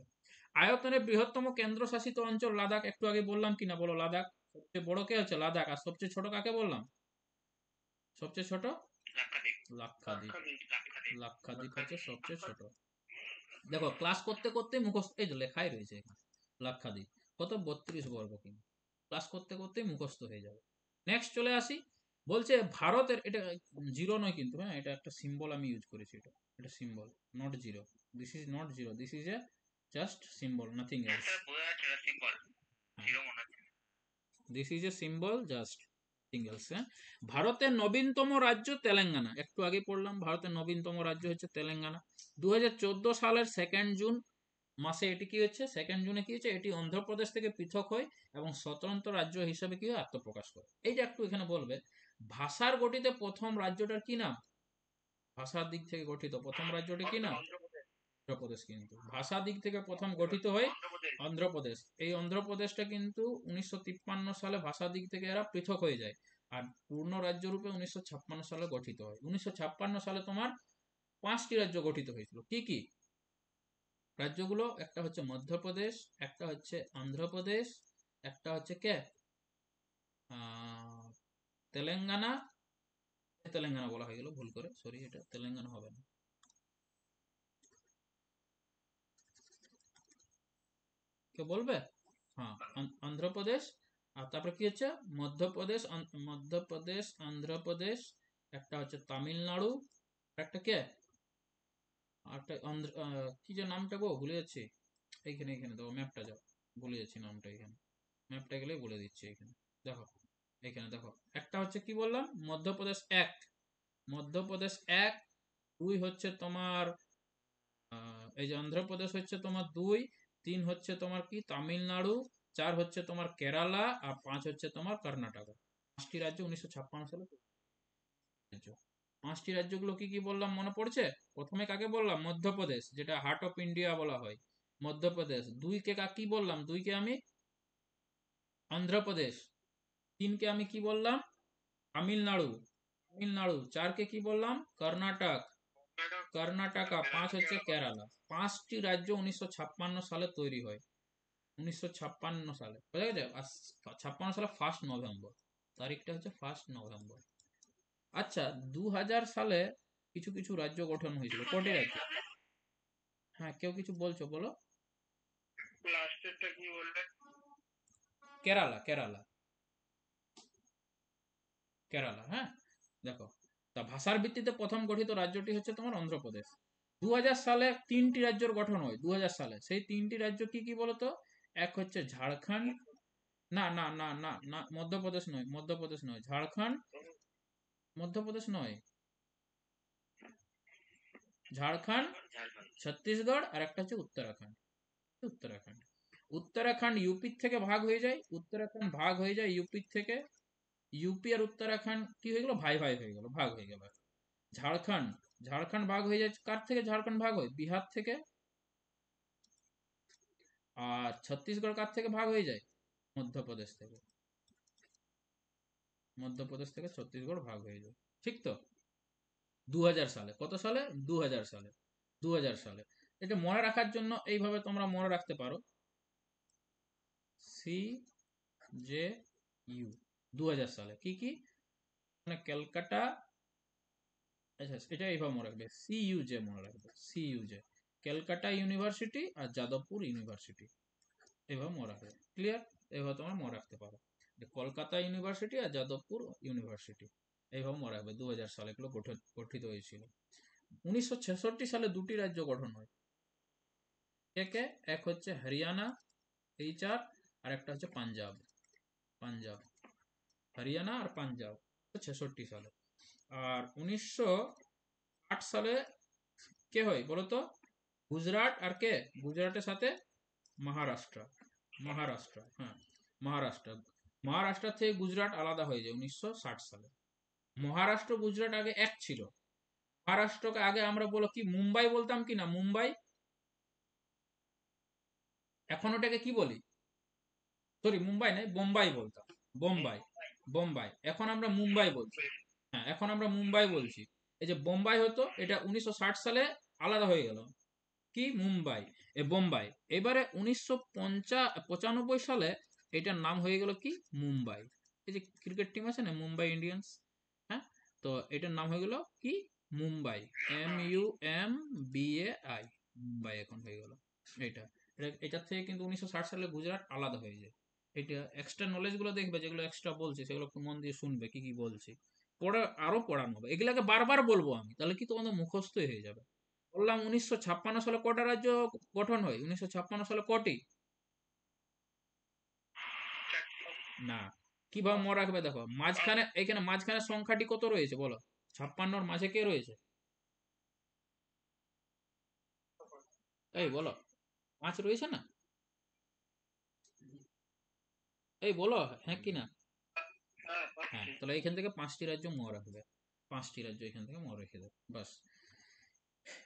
Speaker 1: আয়তনে বৃহত্তম কেন্দ্রশাসিত অঞ্চল লাদাখ, একটু আগে বললাম কিনা বলো, লাদাখ সবচেয়ে বড় কে হচ্ছে লাদাখ, আর সবচেয়ে ছোট কাকে বললাম, সবচেয়ে ছোট
Speaker 3: লাক্ষাদ্বীপ।
Speaker 1: লাক্ষাদ্বীপ,
Speaker 3: লাক্ষাদ্বীপ।
Speaker 1: লাক্ষাদ্বীপ হচ্ছে সবচেয়ে ছোট। দেখো ক্লাস করতে করতে মুখস্থ, এই তো লেখাই রয়েছে এখানে, লাক্ষাদ্বীপ কত, 32 বর্গ কিমি, ক্লাস করতে করতেই মুখস্থ হয়ে যাবে। নেক্সট চলে আসি, বলছে ভারতের, এটা জিরো নয় কিন্তু, হ্যাঁ, এটা একটা সিম্বল আমি ইউজ করেছি, এটা এটা symbol, not zero, this is not zero, this is a just symbol, nothing else.
Speaker 3: Sir বোঝা যাচ্ছে না, সিম্বল জিরো মনে হচ্ছে।
Speaker 1: This is a symbol, just singles. হ্যাঁ, ভারতের নবীনতম রাজ্য তেলেঙ্গানা, একটু আগে পড়লাম, ভারতের নবীনতম রাজ্য হচ্ছে তেলেঙ্গানা। 2014 সালের 2 জুন মাসে এটি কি হচ্ছে, 2 জুনে কি হচ্ছে, এটি অন্ধ্রপ্রদেশ থেকে পৃথক হয় এবং স্বতন্ত্র রাজ্য হিসেবে কি হয়, আত্মপ্রকাশ করে। এই যে একটু এখানে বলবে, ভাষার গঠিতে প্রথম রাজ্যটার কি নাম, ভাষার দিক থেকে গঠিত প্রথম রাজ্যটি কি নাম, অন্ধ্রপ্রদেশ। কিন্তু ভাষা দিক থেকে প্রথম গঠিত হয়
Speaker 3: অন্ধ্রপ্রদেশ।
Speaker 1: অন্ধ্রপ্রদেশ। এই অন্ধ্রপ্রদেশটা কিন্তু 1953 সালে ভাষা দিক থেকে এরা পৃথক হয়ে যায়, আর পূর্ণ রাজ্য রূপে 1956 সালে গঠিত হয়। 1956 সালে তোমার 5টি রাজ্য গঠিত হয়েছিল, কি কি, রাজ্যগুলো একটা হচ্ছে মধ্যপ্রদেশ, একটা হচ্ছে অন্ধ্রপ্রদেশ, একটা হচ্ছে কে আহ, তেলেঙ্গানা। তেলেঙ্গানা বলা হয়ে গেল ভুল করে, সরি, এটা তেলেঙ্গানা হবে না। কে বলবে? হ্যাঁ, অন্ধ্রপ্রদেশ। আর তারপরে কি হচ্ছে মধ্যপ্রদেশ, মধ্যপ্রদেশ, অন্ধ্রপ্রদেশ, একটা হচ্ছে তামিলনাড়ু, আর একটা কে আর একটা কি যে নামটা গো ভুলে যাচ্ছি। এইখানে এইখানে দেখো ম্যাপটা, যাও, ভুলে যাচ্ছি নামটা। এখানে ম্যাপটা গেলে বলে দিচ্ছি। এখানে দেখো, এখানে দেখো, একটা হচ্ছে কি বললাম মধ্যপ্রদেশ এক, মধ্যপ্রদেশ এক। দুই হচ্ছে তোমার এই যে অন্ধ্রপ্রদেশ হচ্ছে তোমার দুই। তিন হচ্ছে তোমার কি তামিলনাড়ু। চার হচ্ছে তোমার কেরালা। আর পাঁচ হচ্ছে তোমার কর্ণাটক। পাঁচটি রাজ্য 1956 সালে রাজ্য। পাঁচটি রাজ্যগুলো কি কি বললাম মনে পড়ছে? প্রথমে কাকে বললাম? মধ্যপ্রদেশ, যেটা হার্ট অফ ইন্ডিয়া বলা হয়, মধ্যপ্রদেশ। দুইকে কি বললাম? দুইকে আমি অন্ধ্রপ্রদেশ। তিনকে আমি কি বললাম? তামিলনাড়ু, তামিলনাড়ু। চারকে কি বললাম? কর্ণাটক, কর্ণাটকা। পাঁচ হচ্ছে কেরালা। পাঁচটি রাজ্য 1956 সালে তৈরি হয়। 1956 সালে, বুঝা গেছে? আর 56 সালে 1 নভেম্বর, তারিখটা হচ্ছে 1 নভেম্বর। আচ্ছা, 2000 সালে কিছু কিছু রাজ্য গঠন হয়েছিল। কটি রাজ্য? হ্যাঁ, কেউ কিছু বলছো, বলো।
Speaker 5: লাস্টেরটা কি বললে?
Speaker 1: কেরালা, কেরালা, কেরালা। হ্যাঁ, দেখো, তা ভাষার ভিত্তিতে প্রথম গঠিত রাজ্যটি হচ্ছে তোমার অন্ধ্রপ্রদেশ। 2000 সালে 3টি রাজ্যের গঠন হয়। 2000 সালে সেই 3টি রাজ্য কি কি বলতো? এক হচ্ছে ঝাড়খণ্ড। না না না না না, মধ্যপ্রদেশ নয়, মধ্যপ্রদেশ নয়, ঝাড়খণ্ড। মধ্যপ্রদেশ নয়, ঝাড়খণ্ড,
Speaker 3: ঝাড়খণ্ড।
Speaker 1: ছত্তিশগড়, আর একটা হচ্ছে উত্তরাখণ্ড। উত্তরাখণ্ড, উত্তরাখণ্ড ইউপির থেকে ভাগ হয়ে যায়। উত্তরাখণ্ড ভাগ হয়ে যায় ইউপির থেকে। ইউপি আর উত্তরাখণ্ড কি হয়ে গেল? ভাই ভাই হয়ে গেল, ভাগ হয়ে গেল। ঝাড়খণ্ড, ঝাড়খণ্ড ভাগ হয়ে যায় কার থেকে? ঝাড়খণ্ড ভাগ হয় বিহার থেকে। আর ছত্তিশগড় কার থেকে ভাগ হয়ে যায়? মধ্যপ্রদেশ থেকে। মধ্যপ্রদেশ থেকে ছত্তিশগড় ভাগ হয়ে যায়, ঠিক তো? 2000 সালে, কত সালে? 2000 সালে, 2000 সালে। এটা মনে রাখার জন্য এইভাবে তোমরা মনে রাখতে পারো, সি জে ইউ। 2000 সালে কি কি, মানে ক্যালকাটা। আচ্ছা, এটা এইভাবে মনে রাখবে, সি ইউ জে মনে রাখবে, C U J. Calcutta University আর যাদবপুর ইউনিভার্সিটি, এইভাবে মনে রাখবে। ক্লিয়ার? এইভাবে তোমরা মনে রাখতে পারো যে কলকাতা ইউনিভার্সিটি আর যাদবপুর ইউনিভার্সিটি, এইভাবে মনে রাখবে। 2000 সালে এগুলো গঠিত হয়েছিল। 1966 সালে দুটি রাজ্য গঠন হয়। কে? এক হচ্ছে হরিয়ানা, HR, আর একটা হচ্ছে পাঞ্জাব। পাঞ্জাব, হরিয়ানা আর পাঞ্জাব, 1966 সালে। আর 1908 সালে কে হয় বলতো? গুজরাট আর কে? গুজরাটের সাথে মহারাষ্ট্র। মহারাষ্ট্র, হ্যাঁ, মহারাষ্ট্র। মহারাষ্ট্র থেকে গুজরাট আলাদা হয়ে যায় 1960 সালে। মহারাষ্ট্র গুজরাট আগে এক ছিল। মহারাষ্ট্রকে আগে আমরা বলো কি মুম্বাই বলতাম কি না? মুম্বাই। এখন ওটাকে কি বলি? সরি, মুম্বাই নয়, বোম্বাই বলতাম। বোম্বাই, বোম্বাই। এখন আমরা মুম্বাই বলছি। হ্যাঁ, এখন আমরা মুম্বাই বলছি। এই যে বোম্বাই হতো, এটা 1960 সালে আলাদা হয়ে গেল। কি? মুম্বাই, এ বোম্বাই। এবারে 1995 সালে এটার নাম হয়ে গেল কি? মুম্বাই। এই যে ক্রিকেট টিম আছে না, মুম্বাই ইন্ডিয়ান্স, হ্যাঁ, তো এটার নাম হয়ে গেল কি? মুম্বাই, MUMBAI, মুম্বাই এখন হয়ে গেল। এটা এটার থেকে কিন্তু 1960 সালে গুজরাট আলাদা হয়ে যায়। এটা এক্সট্রা নলেজ গুলো দেখবে, যেগুলো এক্সট্রা বলছে সেগুলো একটু মন দিয়ে শুনবে, কি কি বলছি। পরে আরো পড়ানো হবে, এগুলাকে বারবার বলবো আমি, তাহলে কি তোমাদের মুখস্থই হয়ে যাবে। বললাম 1956 সালে কটা রাজ্য গঠন হয়? 1956 সালে কটি? না, কিভাবে মনে রাখবে? দেখো মাঝখানে, এখানে মাঝখানে সংখ্যাটি কত রয়েছে বলো? 56-র মাঝে কে রয়েছে? এই বলো, 5 রয়েছে না? এই বলো, হ্যাঁ কি না? হ্যাঁ, তাহলে এখান থেকে 5টি রাজ্য মনে রাখবে। 5টি রাজ্য এখান থেকে মনে রেখে দেবে, বাস।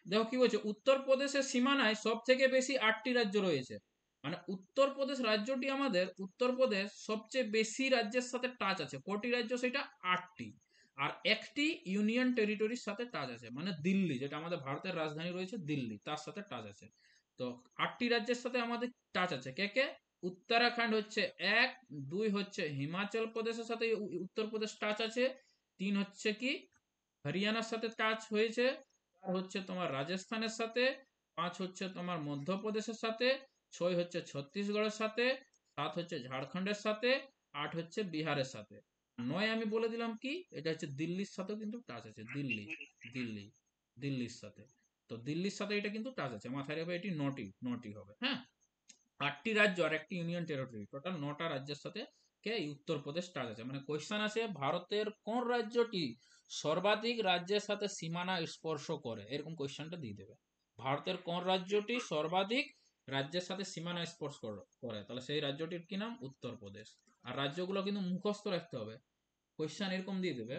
Speaker 1: দেখো কি বলছে, উত্তরপ্রদেশের সীমানায় সব থেকে বেশি 8টি রাজ্য রয়েছে। মানে উত্তরপ্রদেশ রাজ্যটি, আমাদের উত্তরপ্রদেশ সবচেয়ে বেশি রাজ্যের সাথে টাচ আছে। কটি রাজ্য? সেটা 8টি। আর একটি ইউনিয়ন টেরিটরির সাথে টাচ আছে, মানে দিল্লি, যেটা আমাদের ভারতের রাজধানী রয়েছে দিল্লি, তার সাথে টাচ আছে। তো 8টি রাজ্যের সাথে আমাদের টাচ আছে। কে কে? উত্তরাখণ্ড হচ্ছে 1, 2 হচ্ছে হিমাচল প্রদেশের সাথে উত্তরপ্রদেশ টাচ আছে, 3 হচ্ছে কি হরিয়ানার সাথে টাচ হয়েছে, 4 হচ্ছে তোমার রাজস্থানের সাথে, 5 হচ্ছে তোমার মধ্যপ্রদেশের সাথে, 6 হচ্ছে ছত্তিশগড়ের সাথে, 7 হচ্ছে ঝাড়খণ্ডের সাথে, 8 হচ্ছে বিহারের সাথে, 9 আমি বলে দিলাম কি এটা হচ্ছে দিল্লির সাথেও কিন্তু টাচ আছে। দিল্লি দিল্লি দিল্লির সাথে। তো দিল্লির সাথে এটা কিন্তু টাচ আছে, মাথায় রাখবে এটি 9টি হবে। হ্যাঁ, 8টি রাজ্য আর একটি ইউনিয়ন টেরিটরি, টোটাল 9টা রাজ্যের সাথে কে উত্তরপ্রদেশ টাচ আছে। মানে কোয়েশ্চেন আছে ভারতের কোন রাজ্যটি সর্বাধিক রাজ্যের সাথে সীমানা স্পর্শ করে, এরকম কোয়েশ্চেনটা দিয়ে দেবে। ভারতের কোন রাজ্যটি সর্বাধিক রাজ্যের সাথে সীমানা স্পর্শ করে, তাহলে সেই রাজ্যটির কি নাম? উত্তরপ্রদেশ। আর রাজ্যগুলো কিন্তু মুখস্থ রাখতে হবে, কোয়েশ্চেন এরকম দিয়ে দেবে।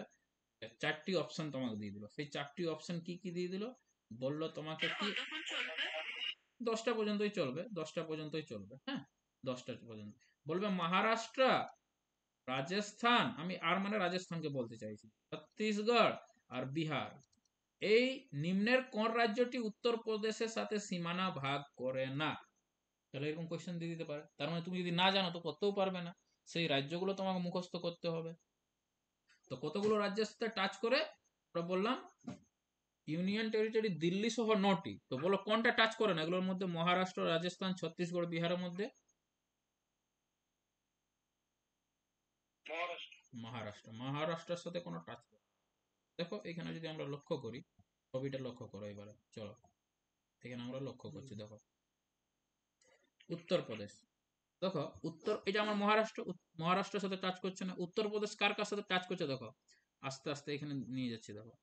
Speaker 1: 4টি অপশন তোমাকে দিয়ে দিল, সেই 4টি অপশন কি কি দিয়ে দিল বললো তোমাকে কি?
Speaker 3: কতক্ষণ চলবে?
Speaker 1: 10টা পর্যন্তই চলবে, 10টা পর্যন্তই চলবে। হ্যাঁ, 10টা পর্যন্ত বলবে মহারাষ্ট্র, রাজস্থান, আমি আর মানে রাজস্থানকে বলতে চাইছি, ছত্তিশগড় আর বিহার, এই নিম্নের কোন রাজ্যটি উত্তরপ্রদেশের সাথে সীমানা ভাগ করে না? তাহলে এরকম কোয়েশ্চেন দিয়ে দিতে পারে। তার মানে তুমি যদি না জানো তো করতেও পারবে না, সেই রাজ্যগুলো তোমাকে মুখস্থ করতে হবে। তো কতগুলো রাজ্যের সাথে টাচ করে? আমরা বললাম ইউনিয়ন টেরিটরি দিল্লি সহ 9টি। তো বলো কোনটা টাচ করে না এগুলোর মধ্যে? মহারাষ্ট্র, রাজস্থান, ছত্তিশগড়, বিহারের মধ্যে মহারাষ্ট্রের সাথে কোনো টাচ করে। দেখো এখানে যদি আমরা লক্ষ্য করি, ছবিটা লক্ষ্য করো এবারে, চলো এখানে আমরা লক্ষ্য করছি। দেখো উত্তরপ্রদেশ, দেখো এটা আমার মহারাষ্ট্রের সাথে টাচ করছে না। উত্তরপ্রদেশ কার কার সাথে টাচ করছে দেখো, আস্তে আস্তে এখানে নিয়ে যাচ্ছি। দেখো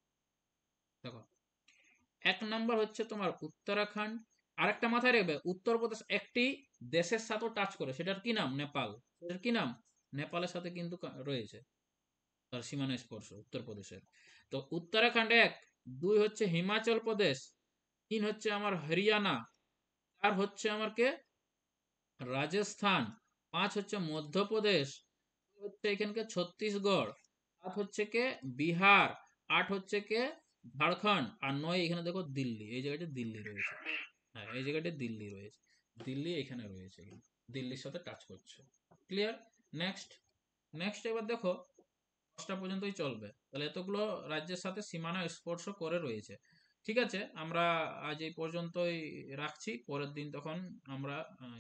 Speaker 1: দেখো 1 নাম্বার হচ্ছে তোমার উত্তরাখণ্ড। আরেকটা মাথায় রাখবে, উত্তরপ্রদেশ একটি দেশের সাথেও টাচ করে, সেটার কি নাম? নেপাল। সেটার কি নাম? নেপালের সাথে কিন্তু রয়েছে তার সীমানা স্পর্শ উত্তরপ্রদেশের। তো উত্তরাখণ্ড 1, 2 হচ্ছে হিমাচল প্রদেশ, 3 হচ্ছে আমার হরিয়ানা, 4 হচ্ছে আমার কে রাজস্থান, 5 হচ্ছে মধ্যপ্রদেশ, হচ্ছে এখানকে ছত্তিশগড়, 7 হচ্ছে কে বিহার, 8 হচ্ছে কে ঝাড়খণ্ড, আর 9 এখানে দেখো দিল্লি, এই জায়গাটা দিল্লি রয়েছে। হ্যাঁ, এই জায়গাটা দিল্লি রয়েছে, দিল্লি এখানে রয়েছে, দিল্লির সাথে টাচ করছে। ক্লিয়ার? নেক্সট নেক্সট এবার দেখো 10টা পর্যন্তই চলবে। তাহলে এতগুলো রাজ্যের সাথে সীমানা স্পর্শ করে রয়েছে। ঠিক আছে, আমরা আজ এই পর্যন্তই রাখছি, পরের দিন তখন আমরা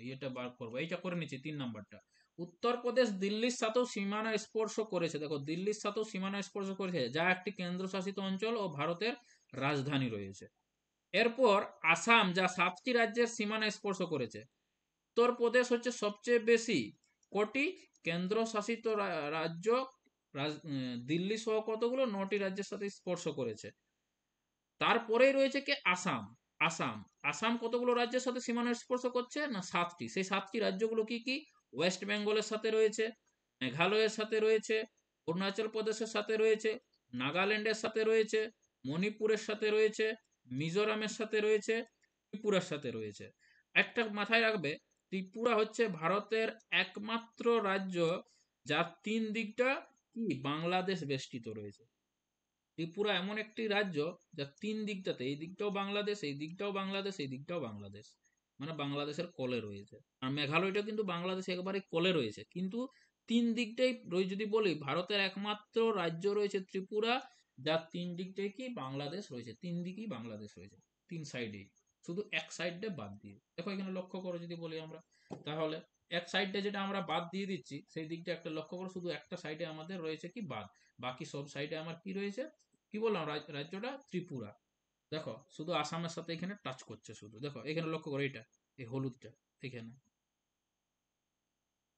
Speaker 1: ইয়েটা বার করবো। এইটা করে নিচ্ছি 3 নাম্বারটা। উত্তরপ্রদেশ দিল্লির সাথেও সীমানা স্পর্শ করেছে। দেখো দিল্লির সাথেও সীমানা স্পর্শ করেছে, যা একটি কেন্দ্রশাসিত অঞ্চল ও ভারতের রাজধানী রয়েছে। এরপর আসাম, যা 7টি রাজ্যের সীমানা স্পর্শ করেছে। উত্তরপ্রদেশ হচ্ছে সবচেয়ে বেশি, কোটি কেন্দ্রশাসিত রাজ্য, দিল্লি সহ কতগুলো? 9টি রাজ্যের সাথে স্পর্শ করেছে। তারপরেই রয়েছে কি আসাম। আসাম আসাম কতগুলো রাজ্যের সাথে সীমানা স্পর্শ করছে না? 7টি। সেই 7টি রাজ্যগুলো কি কি? ওয়েস্ট বেঙ্গলের সাথে রয়েছে, মেঘালয়ের সাথে রয়েছে, অরুণাচল প্রদেশের সাথে রয়েছে, নাগাল্যান্ডের সাথে রয়েছে, মণিপুরের সাথে রয়েছে, মিজোরামের সাথে রয়েছে, ত্রিপুরার সাথে রয়েছে। একটা মাথায় রাখবে, ত্রিপুরা হচ্ছে ভারতের একমাত্র রাজ্য যার 3 দিকটা কি বাংলাদেশ বেষ্টিত রয়েছে। ত্রিপুরা এমন একটি রাজ্য যার 3 দিকটাতে, এই দিকটাও বাংলাদেশ, এই দিকটাও বাংলাদেশ, এই দিকটাও বাংলাদেশ, মানে বাংলাদেশের কোলে রয়েছে। আর মেঘালয়টা কিন্তু বাংলাদেশ একেবারে কোলে রয়েছে, কিন্তু 3 দিকটাই যদি বলি ভারতের একমাত্র রাজ্য রয়েছে ত্রিপুরা, যার 3 দিকটাই কি বাংলাদেশ রয়েছে, 3 দিকেই বাংলাদেশ রয়েছে, 3 সাইডেই, শুধু এক সাইডে বাদ দিয়ে। দেখো এখানে লক্ষ্য করো, যদি বলি আমরা, তাহলে এক সাইডে যেটা আমরা বাদ দিয়ে দিচ্ছি, সেই দিকটা একটা লক্ষ্য করো, শুধু একটা সাইডে আমাদের রয়েছে কি বাদ, বাকি সব সাইডে আমার কি রয়েছে? কি বললাম? রাজ্যটা ত্রিপুরা। দেখো শুধু আসামের সাথে এখানে টাচ করছে, শুধু দেখো এখানে লক্ষ্য করো, এইটা এই হলুদটা এখানে,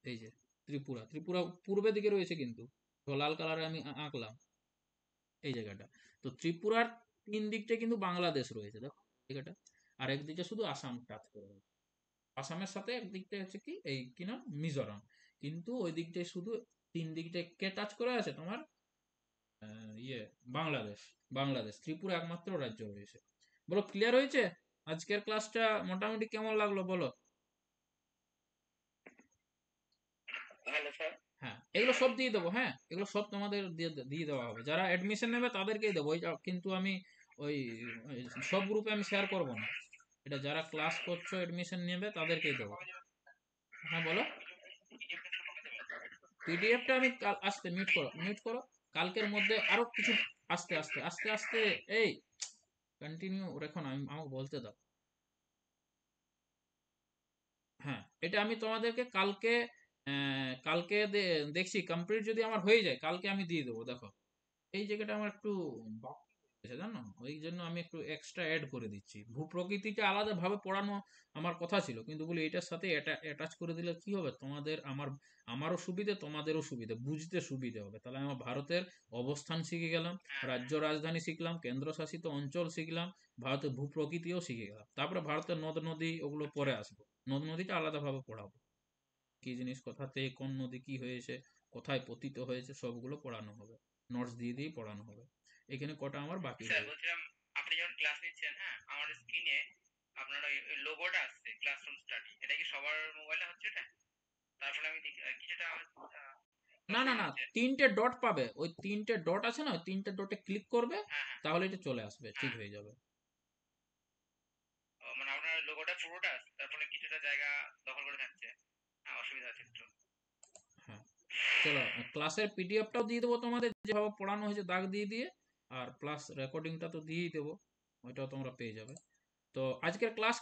Speaker 1: এই যে ত্রিপুরা, ত্রিপুরা পূর্বের দিকে রয়েছে, কিন্তু লাল কালারে আমি আঁকলাম এই জায়গাটা। তো ত্রিপুরার 3 দিকটা কিন্তু বাংলাদেশ রয়েছে, দেখো জায়গাটা, আর একদিকে শুধু আসাম টাচ করে রয়েছে। আসামের সাথে একদিকটা হচ্ছে কি এই কি নাম মিজোরাম, কিন্তু ওই দিকটাই শুধু 3 দিকটা কে টাচ করে আছে তোমার ইয়ে বাংলাদেশ। বাংলাদেশ, ত্রিপুরা একমাত্র রাজ্য রয়েছে। বলো ক্লিয়ার হয়েছে? আজকের ক্লাসটা মোটামুটি কেমন লাগলো বলো?
Speaker 3: ভালো স্যার।
Speaker 1: হ্যাঁ, এগুলো সব দিয়ে দেবো। হ্যাঁ, এগুলো সব তোমাদের দিয়ে দেওয়া হবে, যারা অ্যাডমিশন নেবে তাদেরকেই দেবো। কিন্তু আমি ওই সব গ্রুপে আমি শেয়ার করবো না, এটা যারা ক্লাস করছো এডমিশন নেবে তাদেরকেই দেবো। হ্যাঁ বলো। পিডিএফটা আমি আস্তে মিউট করো। কালকের মধ্যে আরো কিছু আস্তে আস্তে আস্তে আস্তে এই কন্টিনিউ রেখো না, আমাকে বলতে দাও। হ্যাঁ, এটা আমি তোমাদেরকে কালকে দেখছি কমপ্লিট যদি আমার হয়ে যায় কালকে আমি দিয়ে দেবো। দেখো এই জায়গাটা আমার একটু বাকি হয়েছে জানো, ওই জন্য আমি একটু এক্সট্রা অ্যাড করে দিচ্ছি। ভূপ্রকৃতিটা আলাদাভাবে পড়ানো আমার কথা ছিল, কিন্তু বলি এটার সাথে অ্যাটাচ করে দিলে কি হবে, আমারও সুবিধে তোমাদেরও সুবিধে, বুঝতে সুবিধে হবে। তাহলে আমার ভারতের অবস্থান শিখে গেলাম, রাজ্য রাজধানী শিখলাম, কেন্দ্রশাসিত অঞ্চল শিখলাম, ভারতের ভূপ্রকৃতিও শিখে গেলাম। তারপরে ভারতের নদ নদী ওগুলো পরে আসবো, নদ নদীটা আলাদাভাবে পড়াবো, কি জিনিস কোথাতে কোন নদী কি হয়েছে, কোথায় পতিত হয়েছে, সবগুলো পড়ানো হবে, নোটস দিয়ে দিয়ে পড়ানো হবে। এখানে কটা আমার বাকি
Speaker 3: স্যার
Speaker 1: হবে।
Speaker 3: বলছিলাম, আপনি যখন ক্লাস নিচ্ছেন, হ্যাঁ, আমার স্ক্রিনে আপনার ওই লোগোটা আসছে ক্লাসরুম স্টাডি, এটা কি সবার মোবাইলে হচ্ছে এটা? তারপরে আমি কিছুটা
Speaker 1: না না
Speaker 3: প্রবলেম
Speaker 1: না,
Speaker 3: হচ্ছে।
Speaker 1: 3টে ডট পাবে, ওই 3টে ডট আছে না, ওই 3টে ডটে ক্লিক করবে,
Speaker 3: হ্যাঁ হ্যাঁ
Speaker 1: তাহলে এটা চলে আসবে, ঠিক
Speaker 3: হ্যাঁ।
Speaker 1: হয়ে যাবে।
Speaker 3: মানে আপনার লোগোটা পুরোটা আছে, তারপরে কিছুটা জায়গা দখল করে থাকছে। অসুবিধা আছে একটু।
Speaker 1: হ্যাঁ, চলো ক্লাসের পিডিএফটাও দিয়ে দেবো তোমাদের, যেভাবে পড়ানো হয়েছে দাগ দিয়ে দিয়ে, আর প্লাস রেকর্ডিংটা তো দিয়েই দেবো, ওইটাও তোমরা পেয়ে যাবে। তো আজকের ক্লাস